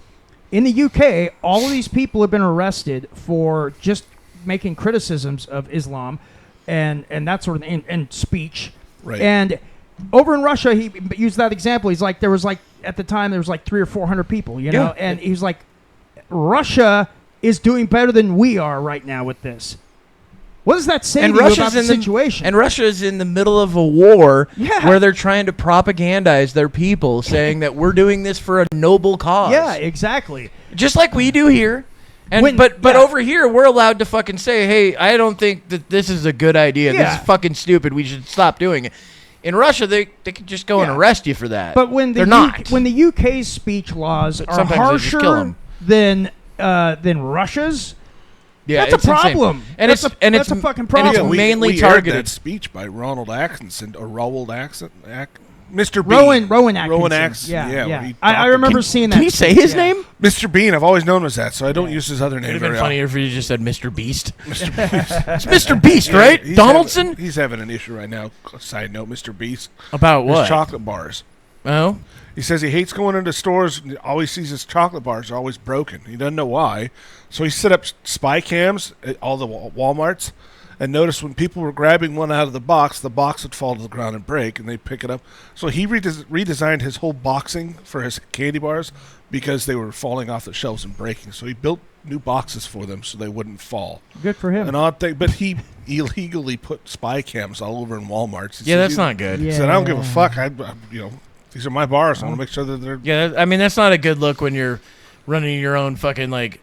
Speaker 4: in the UK, all of these people have been arrested for just making criticisms of Islam and that sort of thing, and speech.
Speaker 2: Right.
Speaker 4: And over in Russia, he used that example. He's like, there was like, at the time, there was like 300 or 400 people, know? And he was like, Russia is doing better than we are right now with this. What does that say to you about the situation?
Speaker 1: And Russia is in the middle of a war
Speaker 4: Yeah.
Speaker 1: where they're trying to propagandize their people, saying that we're doing this for a noble cause.
Speaker 4: Yeah, exactly.
Speaker 1: Just like we do here. And
Speaker 4: When-
Speaker 1: but
Speaker 4: yeah.
Speaker 1: over here we're allowed to fucking say, hey, I don't think that this is a good idea. This
Speaker 4: Yeah.
Speaker 1: is fucking stupid. We should stop doing it. In Russia, they could just go and
Speaker 4: Yeah.
Speaker 1: arrest you for that.
Speaker 4: But when
Speaker 1: they're not.
Speaker 4: when the UK's speech laws are
Speaker 1: sometimes they just kill 'em.
Speaker 4: harsher than Russia's,
Speaker 1: yeah,
Speaker 4: that's a
Speaker 1: it's insane.
Speaker 4: problem.
Speaker 1: And
Speaker 4: that's
Speaker 1: it's
Speaker 4: a,
Speaker 1: and
Speaker 4: that's
Speaker 1: it's
Speaker 4: a fucking
Speaker 1: and
Speaker 4: problem.
Speaker 1: it's mainly
Speaker 2: we aired
Speaker 1: targeted.
Speaker 2: that speech by Ronald Atkinson or Rowold Accent, Mr. Bean.
Speaker 4: Rowan Atkinson.
Speaker 2: Rowan Atkinson.
Speaker 4: Yeah.
Speaker 2: where he
Speaker 4: I
Speaker 2: talked
Speaker 4: remember
Speaker 2: to
Speaker 4: seeing that.
Speaker 1: Can you say
Speaker 4: speech,
Speaker 1: his
Speaker 4: yeah.
Speaker 1: name?
Speaker 2: Mr. Bean. I've always known him as that, so I don't use his other name.
Speaker 1: It'd have been
Speaker 2: very
Speaker 1: funnier if you just said Mr. Beast.
Speaker 2: Mr. Beast.
Speaker 1: It's Mr. Beast, right?
Speaker 2: He's
Speaker 1: Donaldson?
Speaker 2: he's having an issue right now. Side note, Mr. Beast.
Speaker 1: About
Speaker 2: His
Speaker 1: what?
Speaker 2: chocolate bars.
Speaker 1: Oh,
Speaker 2: He says he hates going into stores. And all he sees his chocolate bars are always broken. He doesn't know why. So he set up spy cams at all the Walmarts and noticed when people were grabbing one out of the box would fall to the ground and break, and they'd pick it up. So he redesigned his whole boxing for his candy bars because they were falling off the shelves and breaking. So he built new boxes for them so they wouldn't fall.
Speaker 4: Good for him.
Speaker 2: An odd thing, but he illegally put spy cams all over in Walmarts. He
Speaker 1: yeah,
Speaker 2: said
Speaker 1: that's not good.
Speaker 2: He said, "I don't give a fuck. These are my bars. I want to make sure that they're."
Speaker 1: Yeah, I mean that's not a good look when you're running your own fucking like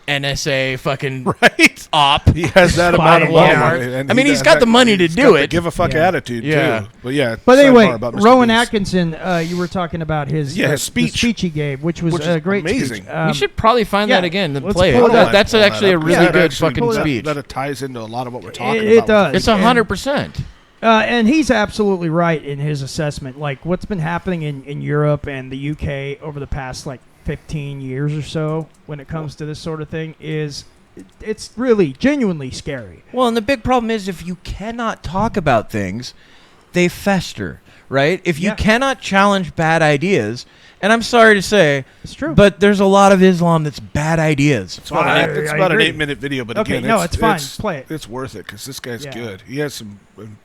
Speaker 1: NSA fucking
Speaker 2: Right.
Speaker 1: op.
Speaker 2: He has that
Speaker 1: Spy
Speaker 2: amount of
Speaker 1: Walmart.
Speaker 2: money. And
Speaker 1: I mean,
Speaker 2: he
Speaker 1: he's
Speaker 2: does
Speaker 1: got
Speaker 2: that-
Speaker 1: the money to
Speaker 2: he's
Speaker 1: do
Speaker 2: got the
Speaker 1: it.
Speaker 2: give a fuck
Speaker 4: Yeah.
Speaker 2: attitude
Speaker 1: Yeah.
Speaker 2: too. But yeah.
Speaker 4: But anyway,
Speaker 2: sidebar about Mr.
Speaker 4: Rowan
Speaker 2: Beast.
Speaker 4: Atkinson, you were talking about his
Speaker 2: Yeah, his
Speaker 4: the
Speaker 2: speech.
Speaker 4: speech he gave, which was
Speaker 2: Which
Speaker 4: a
Speaker 2: is
Speaker 4: great
Speaker 2: amazing.
Speaker 4: speech.
Speaker 1: We should probably find
Speaker 4: yeah,
Speaker 1: that again and
Speaker 4: let's
Speaker 1: play
Speaker 4: pull
Speaker 1: it.
Speaker 4: it up.
Speaker 1: That's actually a really
Speaker 2: That
Speaker 1: good
Speaker 2: actually-
Speaker 1: fucking
Speaker 2: that-
Speaker 1: speech.
Speaker 2: That ties into a lot of what we're talking
Speaker 4: It
Speaker 2: about.
Speaker 4: does.
Speaker 1: It's 100%.
Speaker 4: And he's absolutely right in his assessment. Like what's been happening in Europe and the UK over the past like 15 years or so when it comes to this sort of thing is it's really genuinely scary.
Speaker 1: Well, and the big problem is if you cannot talk about things, they fester, right? If you
Speaker 4: Yeah.
Speaker 1: cannot challenge bad ideas, and I'm sorry to say,
Speaker 4: It's true.
Speaker 1: but there's a lot of Islam that's bad ideas.
Speaker 2: It's about,
Speaker 4: I
Speaker 2: an
Speaker 4: agree.
Speaker 2: 8-minute video, but
Speaker 4: Okay,
Speaker 2: again,
Speaker 4: no, it's fine. Play it.
Speaker 2: It's worth it because this guy's
Speaker 4: Yeah.
Speaker 2: good. He has some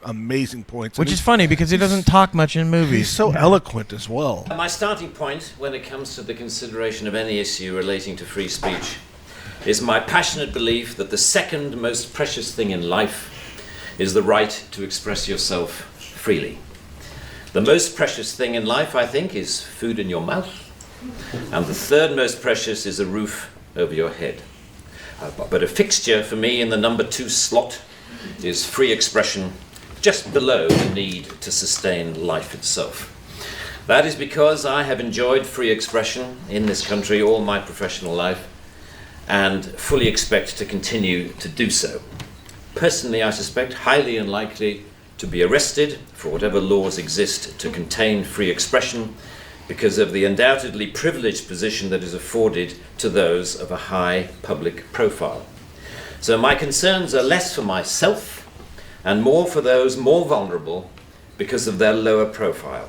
Speaker 2: amazing points,
Speaker 1: Which
Speaker 2: and
Speaker 1: is funny because he doesn't talk much in
Speaker 2: he's
Speaker 1: movies.
Speaker 2: so eloquent as well.
Speaker 9: My starting point when it comes to the consideration of any issue relating to free speech is my passionate belief that the second most precious thing in life is the right to express yourself freely. The most precious thing in life, I think, is food in your mouth. And the third most precious is a roof over your head. But a fixture for me in the number 2 slot is free expression, just below the need to sustain life itself. That is because I have enjoyed free expression in this country all my professional life and fully expect to continue to do so. Personally, I suspect highly unlikely to be arrested for whatever laws exist to contain free expression because of the undoubtedly privileged position that is afforded to those of a high public profile. So my concerns are less for myself and more for those more vulnerable because of their lower profile.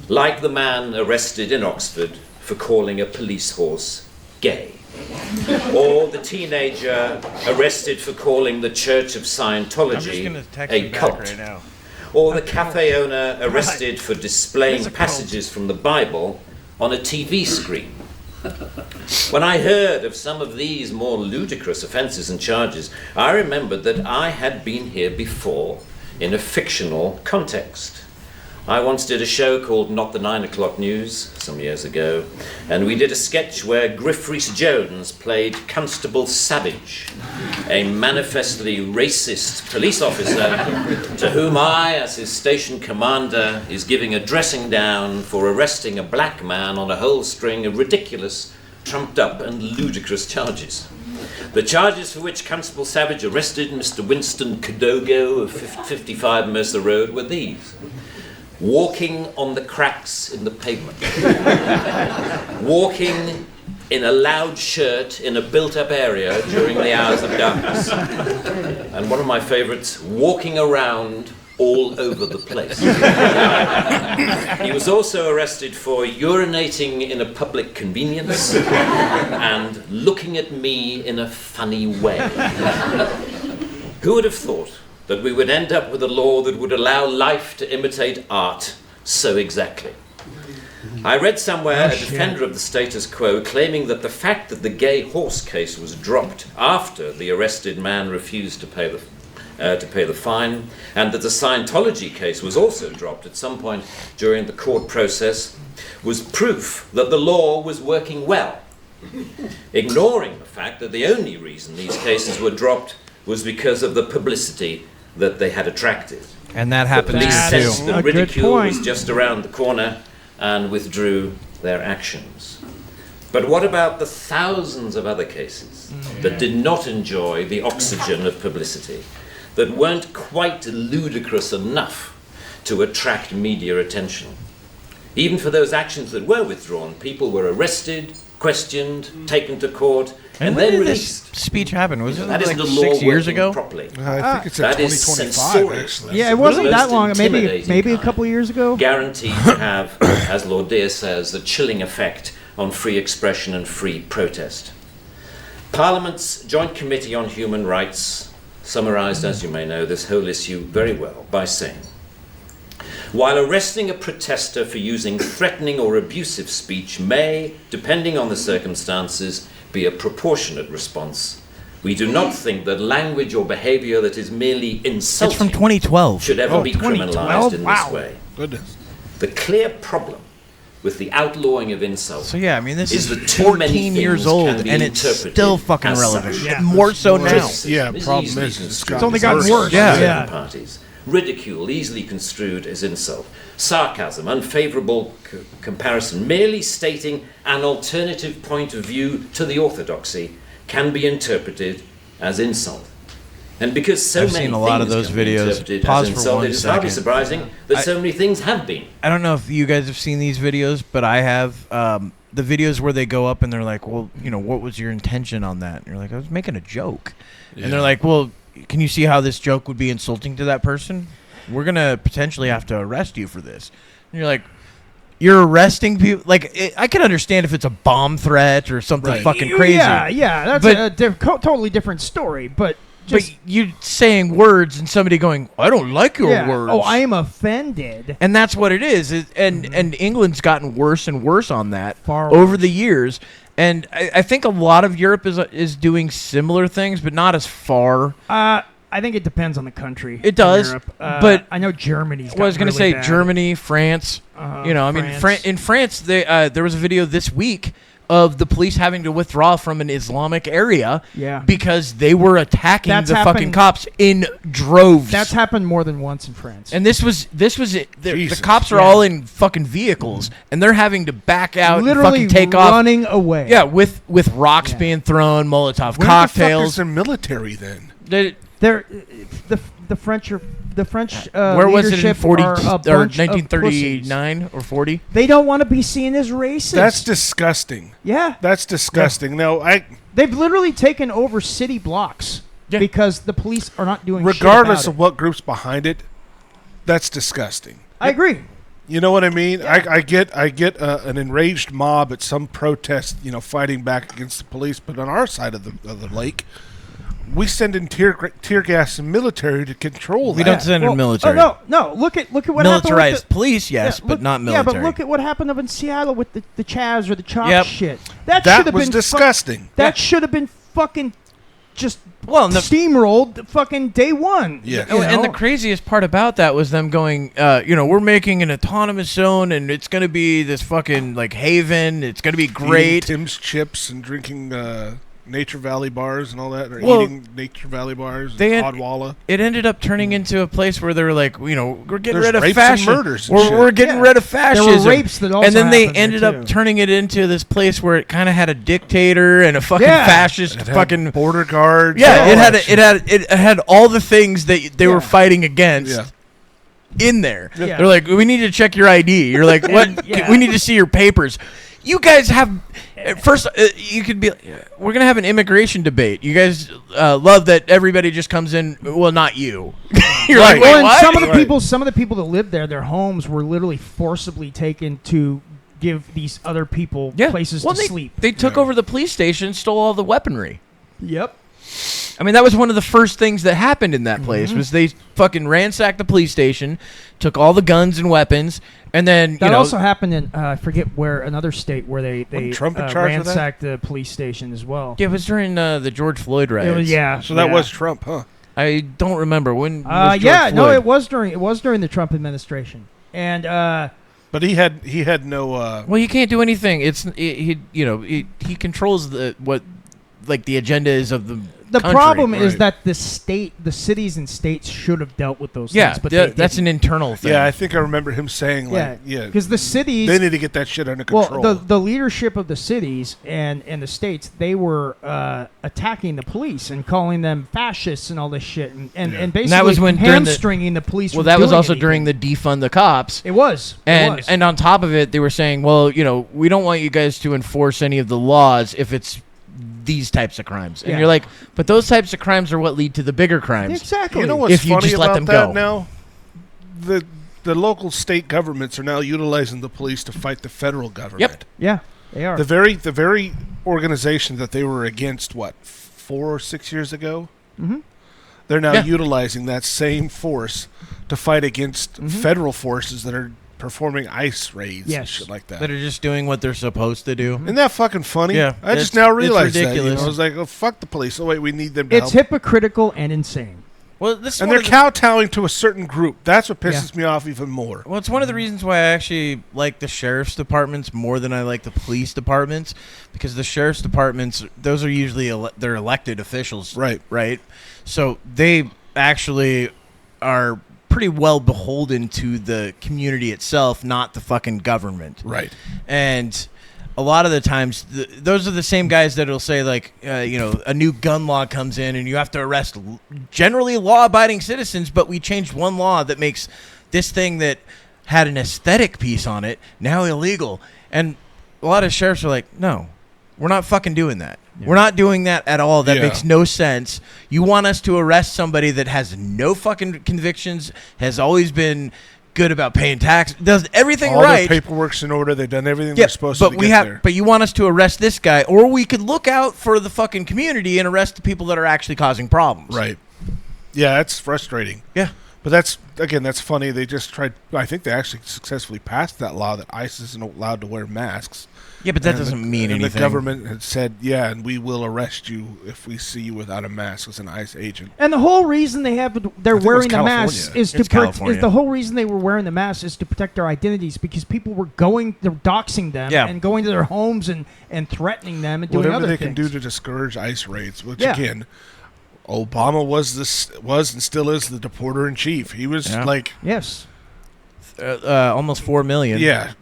Speaker 9: Like the man arrested in Oxford for calling a police horse gay. Or the teenager arrested for calling the Church of Scientology a cult. Or the cafe owner arrested for displaying passages from the Bible on a TV screen. When I heard of some of these more ludicrous offences and charges, I remembered that I had been here before in a fictional context. I once did a show called Not the 9 O'Clock News some years ago, and we did a sketch where Griff Rhys-Jones played Constable Savage, a manifestly racist police officer to whom I, as his station commander, is giving a dressing down for arresting a black man on a whole string of ridiculous, trumped-up and ludicrous charges. The charges for which Constable Savage arrested Mr. Winston Kadogo of 55 Mercer Road were these: walking on the cracks in the pavement, walking in a loud shirt in a built-up area during the hours of darkness, and one of my favourites, walking around all over the place. He was also arrested for urinating in a public convenience and looking at me in a funny way. Who would have thought that we would end up with a law that would allow life to imitate art so exactly? I read somewhere a defender of the status quo claiming that the fact that the gay horse case was dropped after the arrested man refused to pay the fine, and that the Scientology case was also dropped at some point during the court process, was proof that the law was working well, ignoring the fact that the only reason these cases were dropped was because of the publicity that they had attracted.
Speaker 1: And that
Speaker 9: The
Speaker 1: happens
Speaker 9: police
Speaker 1: here
Speaker 9: sensed
Speaker 1: too.
Speaker 9: that
Speaker 4: A good
Speaker 9: ridicule was
Speaker 4: point.
Speaker 9: just around the corner and withdrew their actions. But what about the thousands of other cases that did not enjoy the oxygen of publicity, that weren't quite ludicrous enough to attract media attention? Even for those actions that were withdrawn, people were arrested, questioned, taken to court, and
Speaker 1: when
Speaker 9: then
Speaker 1: did
Speaker 9: released.
Speaker 1: this speech happen? Was it
Speaker 9: That
Speaker 1: like
Speaker 9: isn't a law
Speaker 1: 6 years
Speaker 9: working
Speaker 1: ago?
Speaker 9: properly.
Speaker 2: I think it's at
Speaker 9: That is
Speaker 2: 2025,
Speaker 9: censorious.
Speaker 2: actually.
Speaker 4: Yeah, it
Speaker 9: The
Speaker 4: wasn't
Speaker 9: most
Speaker 4: that long. Maybe
Speaker 9: intimidating
Speaker 4: a
Speaker 9: kind.
Speaker 4: couple of years ago.
Speaker 9: Guaranteed to have, as Lord Deer says, a chilling effect on free expression and free protest. Parliament's Joint Committee on Human Rights summarised, as you may know, this whole issue very well by saying, while arresting a protester for using threatening or abusive speech may, depending on the circumstances, be a proportionate response, we do not think that language or behaviour that is merely insulting
Speaker 1: It's from 2012.
Speaker 9: should ever be
Speaker 4: 2012?
Speaker 9: criminalised in
Speaker 4: Wow.
Speaker 9: this way.
Speaker 2: Goodness.
Speaker 9: The clear problem with the outlawing of insult
Speaker 1: So yeah, I mean, this
Speaker 9: is
Speaker 1: is
Speaker 9: that too many
Speaker 1: 14 years
Speaker 9: things
Speaker 1: old,
Speaker 9: can be
Speaker 1: and it's
Speaker 9: interpreted
Speaker 1: still fucking
Speaker 9: as
Speaker 1: relevant.
Speaker 9: such.
Speaker 4: Yeah.
Speaker 1: More so now.
Speaker 9: Criticism
Speaker 2: Yeah,
Speaker 9: is
Speaker 2: problem
Speaker 9: easily
Speaker 2: is it's
Speaker 9: construed
Speaker 2: gotten
Speaker 4: only
Speaker 9: as
Speaker 4: gotten
Speaker 9: insult
Speaker 4: worse.
Speaker 9: by
Speaker 1: Yeah.
Speaker 9: certain
Speaker 4: Yeah.
Speaker 9: parties. Ridicule easily construed as insult. Sarcasm, unfavourable comparison, merely stating an alternative point of view to the orthodoxy can be interpreted as insult. And because so
Speaker 1: I've
Speaker 9: many
Speaker 1: seen a lot of
Speaker 9: things
Speaker 1: those
Speaker 9: can be
Speaker 1: videos.
Speaker 9: interpreted
Speaker 1: Pause
Speaker 9: as
Speaker 1: for
Speaker 9: insult,
Speaker 1: one
Speaker 9: it is hardly
Speaker 1: second.
Speaker 9: surprising that so many things have been.
Speaker 1: I don't know if you guys have seen these videos, but I have. The videos where they go up and they're like, well, you know, what was your intention on that? And you're like, I was making a joke. And they're like, well, can you see how this joke would be insulting to that person? We're going to potentially have to arrest you for this. And you're like, you're arresting people? Like, I can understand if it's a bomb threat or something
Speaker 2: Right.
Speaker 1: fucking crazy.
Speaker 4: Yeah, that's
Speaker 1: But-
Speaker 4: a totally different story. But
Speaker 1: But
Speaker 4: just
Speaker 1: you saying words and somebody going, I don't like your
Speaker 4: yeah.
Speaker 1: words.
Speaker 4: Oh, I am offended.
Speaker 1: And that's what it is. And England's gotten worse and worse on that
Speaker 4: Far
Speaker 1: over
Speaker 4: worse.
Speaker 1: the years. And I think a lot of Europe is doing similar things, but not as far.
Speaker 4: I think it depends on the country.
Speaker 1: It
Speaker 4: in
Speaker 1: does,
Speaker 4: Europe.
Speaker 1: but
Speaker 4: I know Germany's.
Speaker 1: Well, I was going to
Speaker 4: really
Speaker 1: say
Speaker 4: bad.
Speaker 1: Germany, France. You know, I mean,
Speaker 4: France.
Speaker 1: in France, there was a video this week of the police having to withdraw from an Islamic area
Speaker 4: Yeah.
Speaker 1: because they were attacking
Speaker 4: That's
Speaker 1: the fucking
Speaker 4: happened-
Speaker 1: cops in droves.
Speaker 4: That's happened more than once in France.
Speaker 1: And this was it. The
Speaker 2: Jesus.
Speaker 1: cops are
Speaker 4: Yeah.
Speaker 1: all in fucking vehicles, and they're having to back out,
Speaker 4: literally
Speaker 1: and fucking take off.
Speaker 4: running away.
Speaker 1: Yeah, with rocks
Speaker 4: Yeah.
Speaker 1: being thrown, Molotov
Speaker 2: Where
Speaker 1: cocktails.
Speaker 2: the fuck is the military then?
Speaker 4: They're the French are the French.
Speaker 1: Where was it in
Speaker 4: leadership
Speaker 1: 40
Speaker 4: are a
Speaker 1: or
Speaker 4: bunch of pussies.
Speaker 1: 1939 or 40?
Speaker 4: They don't want to be seen as racist.
Speaker 2: That's disgusting.
Speaker 4: yeah.
Speaker 2: That's disgusting. No,
Speaker 4: They've literally taken over city blocks
Speaker 1: Yeah.
Speaker 4: because the police are not doing.
Speaker 2: regardless
Speaker 4: shit
Speaker 2: of what group's behind it, that's disgusting.
Speaker 4: I agree.
Speaker 2: You know what I mean? I get an enraged mob at some protest, you know, fighting back against the police. But on our side of the lake, we send in tear gas and military to control
Speaker 1: We
Speaker 2: that.
Speaker 1: don't send in military.
Speaker 4: Oh no! Look at what happened.
Speaker 1: Militarized
Speaker 4: With the,
Speaker 1: police, yes,
Speaker 4: yeah,
Speaker 1: but
Speaker 4: look-
Speaker 1: not military.
Speaker 4: Yeah, but look at what happened up in Seattle with the Chaz or the Chop
Speaker 1: Yep.
Speaker 4: shit. That should
Speaker 2: That
Speaker 4: have
Speaker 2: was
Speaker 4: been
Speaker 2: disgusting.
Speaker 4: That should have been fucking just
Speaker 1: Well, and the-
Speaker 4: steamrolled fucking day one.
Speaker 2: Yeah.
Speaker 1: Oh,
Speaker 4: You
Speaker 1: and the
Speaker 4: know?
Speaker 1: craziest part about that was them going, we're making an autonomous zone, and it's going to be this fucking like haven. It's going to be
Speaker 2: Eating
Speaker 1: great.
Speaker 2: Tim's chips and drinking Nature Valley bars and all that, or
Speaker 1: Well,
Speaker 2: eating Nature Valley bars.
Speaker 1: they
Speaker 2: and
Speaker 1: had-
Speaker 2: Odwalla.
Speaker 1: It ended up turning into a place where they were like, we're getting
Speaker 2: There's
Speaker 1: rid of
Speaker 2: rapes and
Speaker 1: fascism.
Speaker 2: murders and shit.
Speaker 1: We're getting
Speaker 4: Yeah.
Speaker 1: rid of
Speaker 4: There
Speaker 1: fascism.
Speaker 4: were rapes that also
Speaker 1: and then they
Speaker 4: happened there,
Speaker 1: ended up
Speaker 4: too.
Speaker 1: turning it into this place where it kind of had a dictator and a fucking
Speaker 4: Yeah.
Speaker 1: fascist
Speaker 2: It had
Speaker 1: fucking.
Speaker 2: border guards.
Speaker 1: Yeah,
Speaker 2: all
Speaker 1: it had
Speaker 2: that
Speaker 1: it had all the things that they were
Speaker 4: Yeah.
Speaker 1: fighting against.
Speaker 2: Yeah.
Speaker 1: In there,
Speaker 4: Yeah.
Speaker 1: they're like, we need to check your ID. You're like, what?
Speaker 4: Yeah.
Speaker 1: We need to see your papers. You guys have at first. You could be. We're gonna have an immigration debate. You guys love that everybody just comes in. Well, not you. You're
Speaker 2: Right.
Speaker 1: like,
Speaker 4: Well,
Speaker 1: wait,
Speaker 4: and
Speaker 1: what?
Speaker 4: some of the
Speaker 2: Right.
Speaker 4: people that lived there, their homes were literally forcibly taken to give these other people places
Speaker 1: well,
Speaker 4: to sleep.
Speaker 1: They took over the police station, stole all the weaponry.
Speaker 4: Yep.
Speaker 1: I mean, that was one of the first things that happened in that place
Speaker 4: Mm-hmm.
Speaker 1: was they fucking ransacked the police station, took all the guns and weapons, and then
Speaker 4: That also happened in I forget where another state where they
Speaker 2: Wasn't Trump in charge of that?
Speaker 4: ransacked the police station as well.
Speaker 1: yeah, it was during the George Floyd riots.
Speaker 4: It was, yeah.
Speaker 2: So that
Speaker 4: yeah.
Speaker 2: was Trump, huh?
Speaker 1: I don't remember when. Was George
Speaker 4: Yeah, no,
Speaker 1: Floyd?
Speaker 4: it was during the Trump administration, and
Speaker 2: But he had no.
Speaker 1: Well, he can't do anything. He controls like the agenda is of the country.
Speaker 4: problem is
Speaker 2: Right.
Speaker 4: that the cities and states should have dealt with those
Speaker 1: Yeah,
Speaker 4: things, but
Speaker 1: that's an internal thing.
Speaker 2: Yeah, I think I remember him saying, like, yeah,
Speaker 4: because the cities,
Speaker 2: they need to get that shit under control.
Speaker 4: well, the leadership of the cities and the states, they were attacking the police and calling them fascists and all this shit, and basically
Speaker 1: that was when during the-
Speaker 4: hamstringing the police.
Speaker 1: Well,
Speaker 4: from
Speaker 1: that was
Speaker 4: doing
Speaker 1: also
Speaker 4: anything.
Speaker 1: during the defund the cops.
Speaker 4: It was.
Speaker 1: And on top of it, they were saying, well, you know, we don't want you guys to enforce any of the laws if it's these types of crimes. And
Speaker 4: Yeah.
Speaker 1: you're like, but those types of crimes are what lead to the bigger crimes.
Speaker 4: Exactly.
Speaker 2: You know what's
Speaker 1: If you
Speaker 2: funny
Speaker 1: just let
Speaker 2: about
Speaker 1: them
Speaker 2: that
Speaker 1: go.
Speaker 2: now? The local state governments are now utilizing the police to fight the federal government.
Speaker 4: Yeah, they are.
Speaker 2: The very organization that they were against, 4 or 6 years ago?
Speaker 4: Mm-hmm.
Speaker 2: They're now
Speaker 1: Yeah.
Speaker 2: utilizing that same force to fight against federal forces that are performing ICE raids and
Speaker 4: Yes.
Speaker 2: shit like that.
Speaker 1: That are just doing what they're supposed to do.
Speaker 2: Isn't that fucking funny?
Speaker 1: Yeah,
Speaker 2: I just
Speaker 1: it's-
Speaker 2: now
Speaker 1: it's
Speaker 2: realized that. You
Speaker 1: ridiculous.
Speaker 2: know? I was like, oh, fuck the police. Oh, wait, we need them to
Speaker 4: It's
Speaker 2: help.
Speaker 4: hypocritical and insane.
Speaker 1: Well, this is
Speaker 2: And
Speaker 1: one
Speaker 2: they're
Speaker 1: of the-
Speaker 2: kowtowing to a certain group. That's what pisses me off even more.
Speaker 1: Well, it's one of the reasons why I actually like the sheriff's departments more than I like the police departments, because the sheriff's departments, those are usually they're elected officials, right? So they actually are pretty well beholden to the community itself, not the fucking government,
Speaker 2: Right.
Speaker 1: And a lot of the times, those are the same guys that'll say, like, you know, a new gun law comes in and you have to arrest generally law-abiding citizens, but we changed one law that makes this thing that had an aesthetic piece on it now illegal. And a lot of sheriffs are like, no, we're not fucking doing that. Yeah. We're not doing that at all. That makes no sense. You want us to arrest somebody that has no fucking convictions, has always been good about paying tax, does everything
Speaker 2: All
Speaker 1: right.
Speaker 2: their paperwork's in order. They've done everything they're supposed to get there.
Speaker 1: But you want us to arrest this guy, or we could look out for the fucking community and arrest the people that are actually causing problems.
Speaker 2: Right. Yeah, that's frustrating.
Speaker 1: Yeah.
Speaker 2: But that's funny. They just tried. I think they actually successfully passed that law that ICE isn't allowed to wear masks.
Speaker 1: Yeah, but that doesn't mean
Speaker 2: and
Speaker 1: anything.
Speaker 2: The government had said, yeah, and we will arrest you if we see you without a mask as an ICE agent.
Speaker 4: And the whole reason they're wearing the masks is
Speaker 2: It's California.
Speaker 4: the whole reason they were wearing the masks is to protect their identities, because people were they're doxing them and going to their homes and threatening them and doing
Speaker 2: Whatever
Speaker 4: other
Speaker 2: they
Speaker 4: things.
Speaker 2: can do to discourage ICE raids, which
Speaker 4: Yeah.
Speaker 2: again, Obama was and still is the deporter in chief. He was like
Speaker 4: yes,
Speaker 1: almost 4 million.
Speaker 2: Yeah.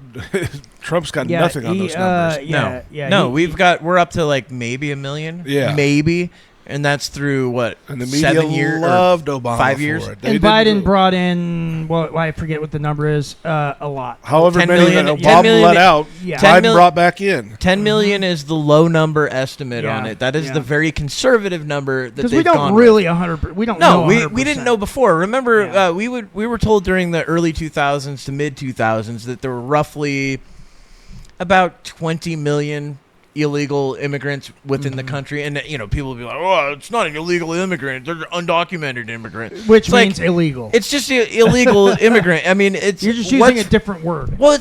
Speaker 2: Trump's got nothing on those numbers.
Speaker 1: We're up to like maybe 1 million.
Speaker 2: Yeah.
Speaker 1: Maybe. And that's through what?
Speaker 2: And the media
Speaker 1: 7 years?
Speaker 2: loved Obama
Speaker 1: 5 years?
Speaker 2: for it.
Speaker 4: And Biden brought in, well, I forget what the number is, a lot.
Speaker 2: However
Speaker 1: 10
Speaker 2: many
Speaker 1: million,
Speaker 2: that
Speaker 1: 10
Speaker 2: Obama
Speaker 1: million,
Speaker 2: let out,
Speaker 4: yeah.
Speaker 2: Biden brought back in.
Speaker 1: 10 million is the low number estimate on it. That is the very conservative number that
Speaker 4: Because
Speaker 1: they've
Speaker 4: we don't
Speaker 1: gone
Speaker 4: really 100%. We don't know.
Speaker 1: we didn't know before. Remember, we were told during the early 2000s to mid 2000s that there were roughly about 20 million illegal immigrants within the country, and you know, people will be like, "Oh, it's not an illegal immigrant; they're undocumented immigrant,"
Speaker 4: Which
Speaker 1: it's
Speaker 4: means illegal.
Speaker 1: It's just illegal immigrant. I mean, it's
Speaker 4: you're just using a different word.
Speaker 1: Well,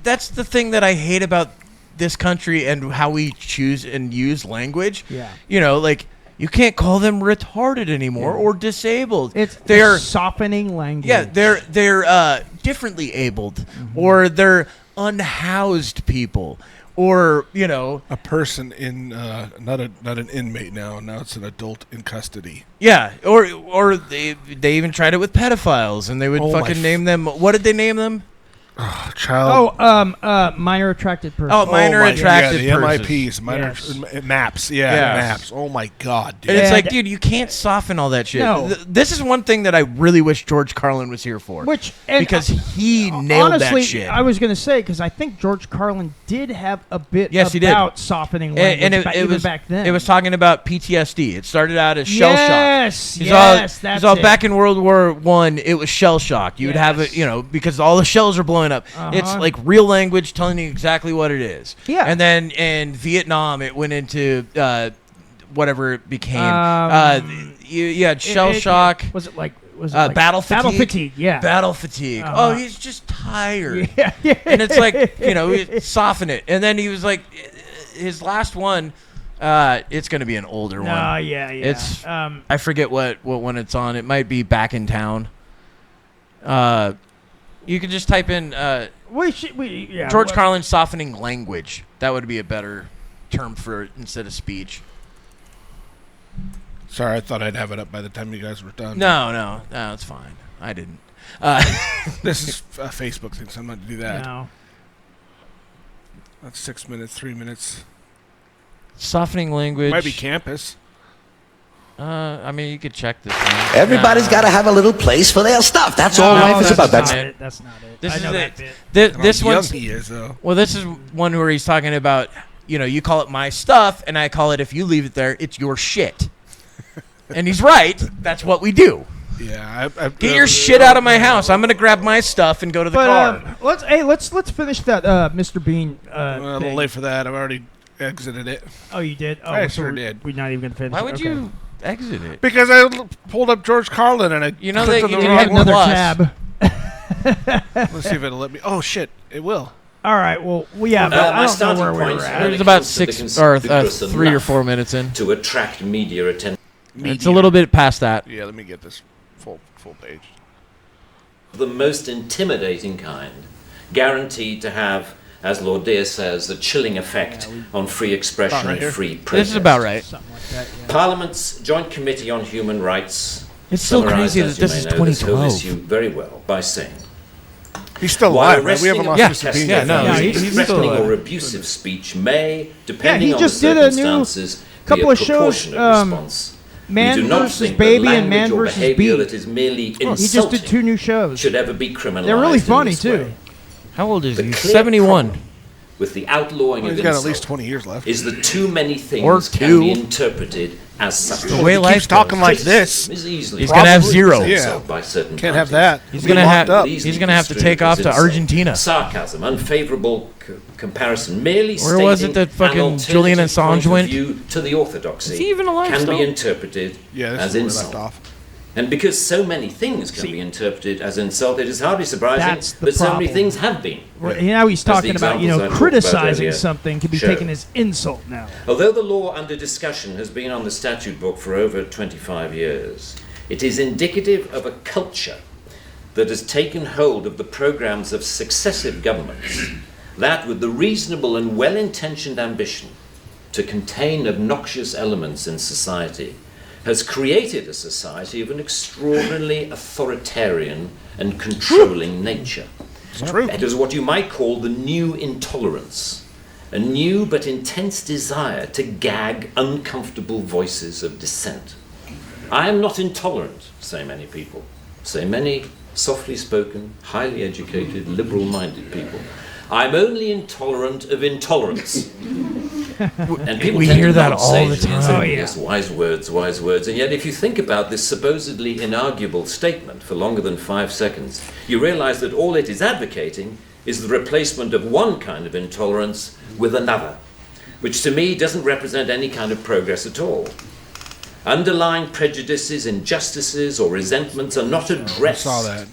Speaker 1: that's the thing that I hate about this country and how we choose and use language.
Speaker 4: Yeah,
Speaker 1: you know, like. You can't call them retarded anymore or disabled.
Speaker 4: They're softening language.
Speaker 1: Yeah, they're differently abled, or they're unhoused people, or you know,
Speaker 2: a person in not an inmate now. Now it's an adult in custody.
Speaker 1: Yeah, or they even tried it with pedophiles, and they would fucking name them. What did they name them?
Speaker 2: Child.
Speaker 4: Minor attracted person.
Speaker 1: Oh, minor attracted
Speaker 2: the
Speaker 1: persons.
Speaker 2: MIPs, minor maps. Yeah,
Speaker 1: Yes.
Speaker 2: maps. Oh my God, dude.
Speaker 1: And it's like, dude, you can't soften all that shit.
Speaker 4: No.
Speaker 1: This is one thing that I really wish George Carlin was here for. Because he nailed
Speaker 4: honestly,
Speaker 1: that shit.
Speaker 4: I was going to say, because I think George Carlin did have a bit
Speaker 1: he did.
Speaker 4: about softening language
Speaker 1: and it
Speaker 4: even
Speaker 1: was
Speaker 4: back then.
Speaker 1: It was talking about PTSD. It started out as shell
Speaker 4: Yes,
Speaker 1: shock.
Speaker 4: yes,
Speaker 1: It's all
Speaker 4: that's
Speaker 1: back in World War I. It was shell shock. You would have it, you know, because all the shells are blowing up. It's like real language telling you exactly what it is.
Speaker 4: Yeah.
Speaker 1: And then in Vietnam, it went into whatever it became. You had shell shock.
Speaker 4: Was it like?
Speaker 1: Battle fatigue?
Speaker 4: Battle fatigue, yeah.
Speaker 1: Battle fatigue.
Speaker 4: Uh-huh.
Speaker 1: Oh, he's just tired.
Speaker 4: Yeah.
Speaker 1: And it's like, you know, soften it. And then he was like, his last one, it's going to be an older one.
Speaker 4: Oh, yeah.
Speaker 1: It's, I forget what one it's on. It might be Back in Town. You could just type in George Carlin softening language. That would be a better term for it instead of speech.
Speaker 2: Sorry, I thought I'd have it up by the time you guys were done.
Speaker 1: No, it's fine. I didn't.
Speaker 2: This is a Facebook thing, so I'm not to do that.
Speaker 4: No.
Speaker 2: That's 6 minutes, 3 minutes.
Speaker 1: Softening language.
Speaker 2: Might be campus.
Speaker 1: I mean, you could check this.
Speaker 10: Everybody's got to have a little place for their stuff. That's all life is about.
Speaker 4: That's not it. That's not it.
Speaker 1: This
Speaker 4: I
Speaker 1: is
Speaker 4: know
Speaker 1: it.
Speaker 4: that bit.
Speaker 1: This
Speaker 2: How young
Speaker 1: one's.
Speaker 2: he is, though.
Speaker 1: Well, this is one where he's talking about, you call it my stuff, and I call it, if you leave it there, it's your shit. And he's right. That's what we do.
Speaker 2: Yeah,
Speaker 1: Get your shit out of my house. I'm gonna grab my stuff and go to the car.
Speaker 4: Let's finish that Mr. Bean
Speaker 2: a little
Speaker 4: thing.
Speaker 2: late for that. I've already exited it.
Speaker 4: Oh, you did? Oh,
Speaker 2: I
Speaker 4: so
Speaker 2: sure did.
Speaker 4: We're not even gonna finish.
Speaker 1: Why
Speaker 4: it?
Speaker 1: would
Speaker 4: Okay.
Speaker 1: you exit it?
Speaker 2: Because I pulled up George Carlin and I
Speaker 1: You know
Speaker 2: clicked
Speaker 1: that
Speaker 2: on
Speaker 1: you
Speaker 2: the
Speaker 1: have
Speaker 2: wrong
Speaker 4: Another
Speaker 2: one.
Speaker 4: tab.
Speaker 2: Let's see if it'll let me. Oh shit, it will.
Speaker 4: All right. Well, yeah, but
Speaker 9: my
Speaker 4: I don't know
Speaker 9: starting
Speaker 4: where we
Speaker 9: point
Speaker 4: were
Speaker 9: is
Speaker 4: at.
Speaker 1: It's about
Speaker 9: comes to the
Speaker 1: 6 or
Speaker 9: conspicuous
Speaker 1: 3 or
Speaker 9: enough
Speaker 1: 4 minutes in.
Speaker 9: to attract media attention.
Speaker 1: It's a little bit past that.
Speaker 2: Yeah, let me get this full page.
Speaker 9: The most intimidating kind, guaranteed to have, as Lord Deere says, a chilling effect on free expression
Speaker 2: right
Speaker 9: and
Speaker 2: here.
Speaker 9: free protest.
Speaker 1: This is about right.
Speaker 4: Something like that. Yeah.
Speaker 9: Parliament's Joint Committee on Human Rights
Speaker 1: It's so
Speaker 9: summarised,
Speaker 1: crazy
Speaker 9: as
Speaker 1: that this
Speaker 9: you
Speaker 1: is
Speaker 9: may know, this whole
Speaker 1: 2012.
Speaker 9: issue very well by saying,
Speaker 2: He's still
Speaker 9: while
Speaker 2: alive, right? We haven't
Speaker 9: arresting
Speaker 2: lost
Speaker 9: or
Speaker 2: Mr. Bean
Speaker 1: Yeah,
Speaker 2: yet.
Speaker 1: no,
Speaker 4: Yeah,
Speaker 1: he's still
Speaker 9: threatening
Speaker 1: alive.
Speaker 9: or abusive speech may, depending on
Speaker 4: just
Speaker 9: the
Speaker 4: did a new
Speaker 9: circumstances,
Speaker 4: couple
Speaker 9: be a
Speaker 4: of shows,
Speaker 9: proportionate response.
Speaker 4: Man
Speaker 9: we do not
Speaker 4: versus
Speaker 9: think
Speaker 4: Baby
Speaker 9: that
Speaker 4: and Man
Speaker 9: language or
Speaker 4: versus
Speaker 9: behavior
Speaker 4: Bee.
Speaker 9: that is merely
Speaker 4: He just
Speaker 9: insulting
Speaker 4: did 2 new shows.
Speaker 9: should ever be criminalized.
Speaker 4: They're really
Speaker 9: in
Speaker 4: funny
Speaker 9: this
Speaker 4: too.
Speaker 9: way.
Speaker 1: How old is
Speaker 9: The
Speaker 1: he?
Speaker 9: clear
Speaker 1: 71.
Speaker 9: problem with the outlawing
Speaker 2: Well,
Speaker 9: of
Speaker 2: he's got at
Speaker 9: insult
Speaker 2: least 20 years left.
Speaker 9: is that too many
Speaker 1: Or
Speaker 9: things can
Speaker 1: 2.
Speaker 9: be interpreted as such.
Speaker 1: The way
Speaker 2: He
Speaker 1: life
Speaker 2: keeps talking
Speaker 1: goes.
Speaker 2: like this.
Speaker 9: Is easily
Speaker 1: He's gonna have
Speaker 2: Probably.
Speaker 1: 0.
Speaker 2: Yeah.
Speaker 9: by certain
Speaker 2: Can't have
Speaker 9: parties.
Speaker 2: that.
Speaker 1: He's
Speaker 2: Be
Speaker 1: gonna
Speaker 2: locked
Speaker 1: have.
Speaker 2: up.
Speaker 1: He's gonna have to take off to Argentina.
Speaker 9: Sarcasm, unfavorable comparison, merely
Speaker 1: Where was it
Speaker 9: stating
Speaker 1: that fucking
Speaker 9: an alternative
Speaker 1: Julian Assange
Speaker 9: point of
Speaker 1: went?
Speaker 9: view to the orthodoxy
Speaker 1: Is he even alive
Speaker 9: can
Speaker 1: still?
Speaker 9: be interpreted
Speaker 2: Yeah, this
Speaker 9: as
Speaker 2: is where we
Speaker 9: insult.
Speaker 2: left off.
Speaker 9: And because so many things can be interpreted as insult, it is hardly surprising
Speaker 4: That's the
Speaker 9: that so many
Speaker 4: problem.
Speaker 9: things have been.
Speaker 4: Now he's talking about,
Speaker 9: examples I talked about
Speaker 4: criticizing
Speaker 9: earlier
Speaker 4: something can be
Speaker 9: show.
Speaker 4: taken as insult now.
Speaker 9: Although the law under discussion has been on the statute book for over 25 years, it is indicative of a culture that has taken hold of the programs of successive governments, that with the reasonable and well-intentioned ambition to contain obnoxious elements in society, has created a society of an extraordinarily authoritarian and controlling nature.
Speaker 2: It's true.
Speaker 9: It is what you might call the new intolerance, a new but intense desire to gag uncomfortable voices of dissent. I am not intolerant, say many people, say many softly spoken, highly educated, liberal-minded people. I'm only intolerant of intolerance. And people
Speaker 1: We
Speaker 9: tend
Speaker 1: hear
Speaker 9: to
Speaker 1: that
Speaker 9: nod
Speaker 1: all the
Speaker 9: sagely and
Speaker 1: time.
Speaker 9: say,
Speaker 1: Oh,
Speaker 4: yeah.
Speaker 9: yes, wise words. And yet if you think about this supposedly inarguable statement for longer than 5 seconds, you realize that all it is advocating is the replacement of one kind of intolerance with another, which to me doesn't represent any kind of progress at all. Underlying prejudices, injustices, or resentments are not addressed
Speaker 2: saw that.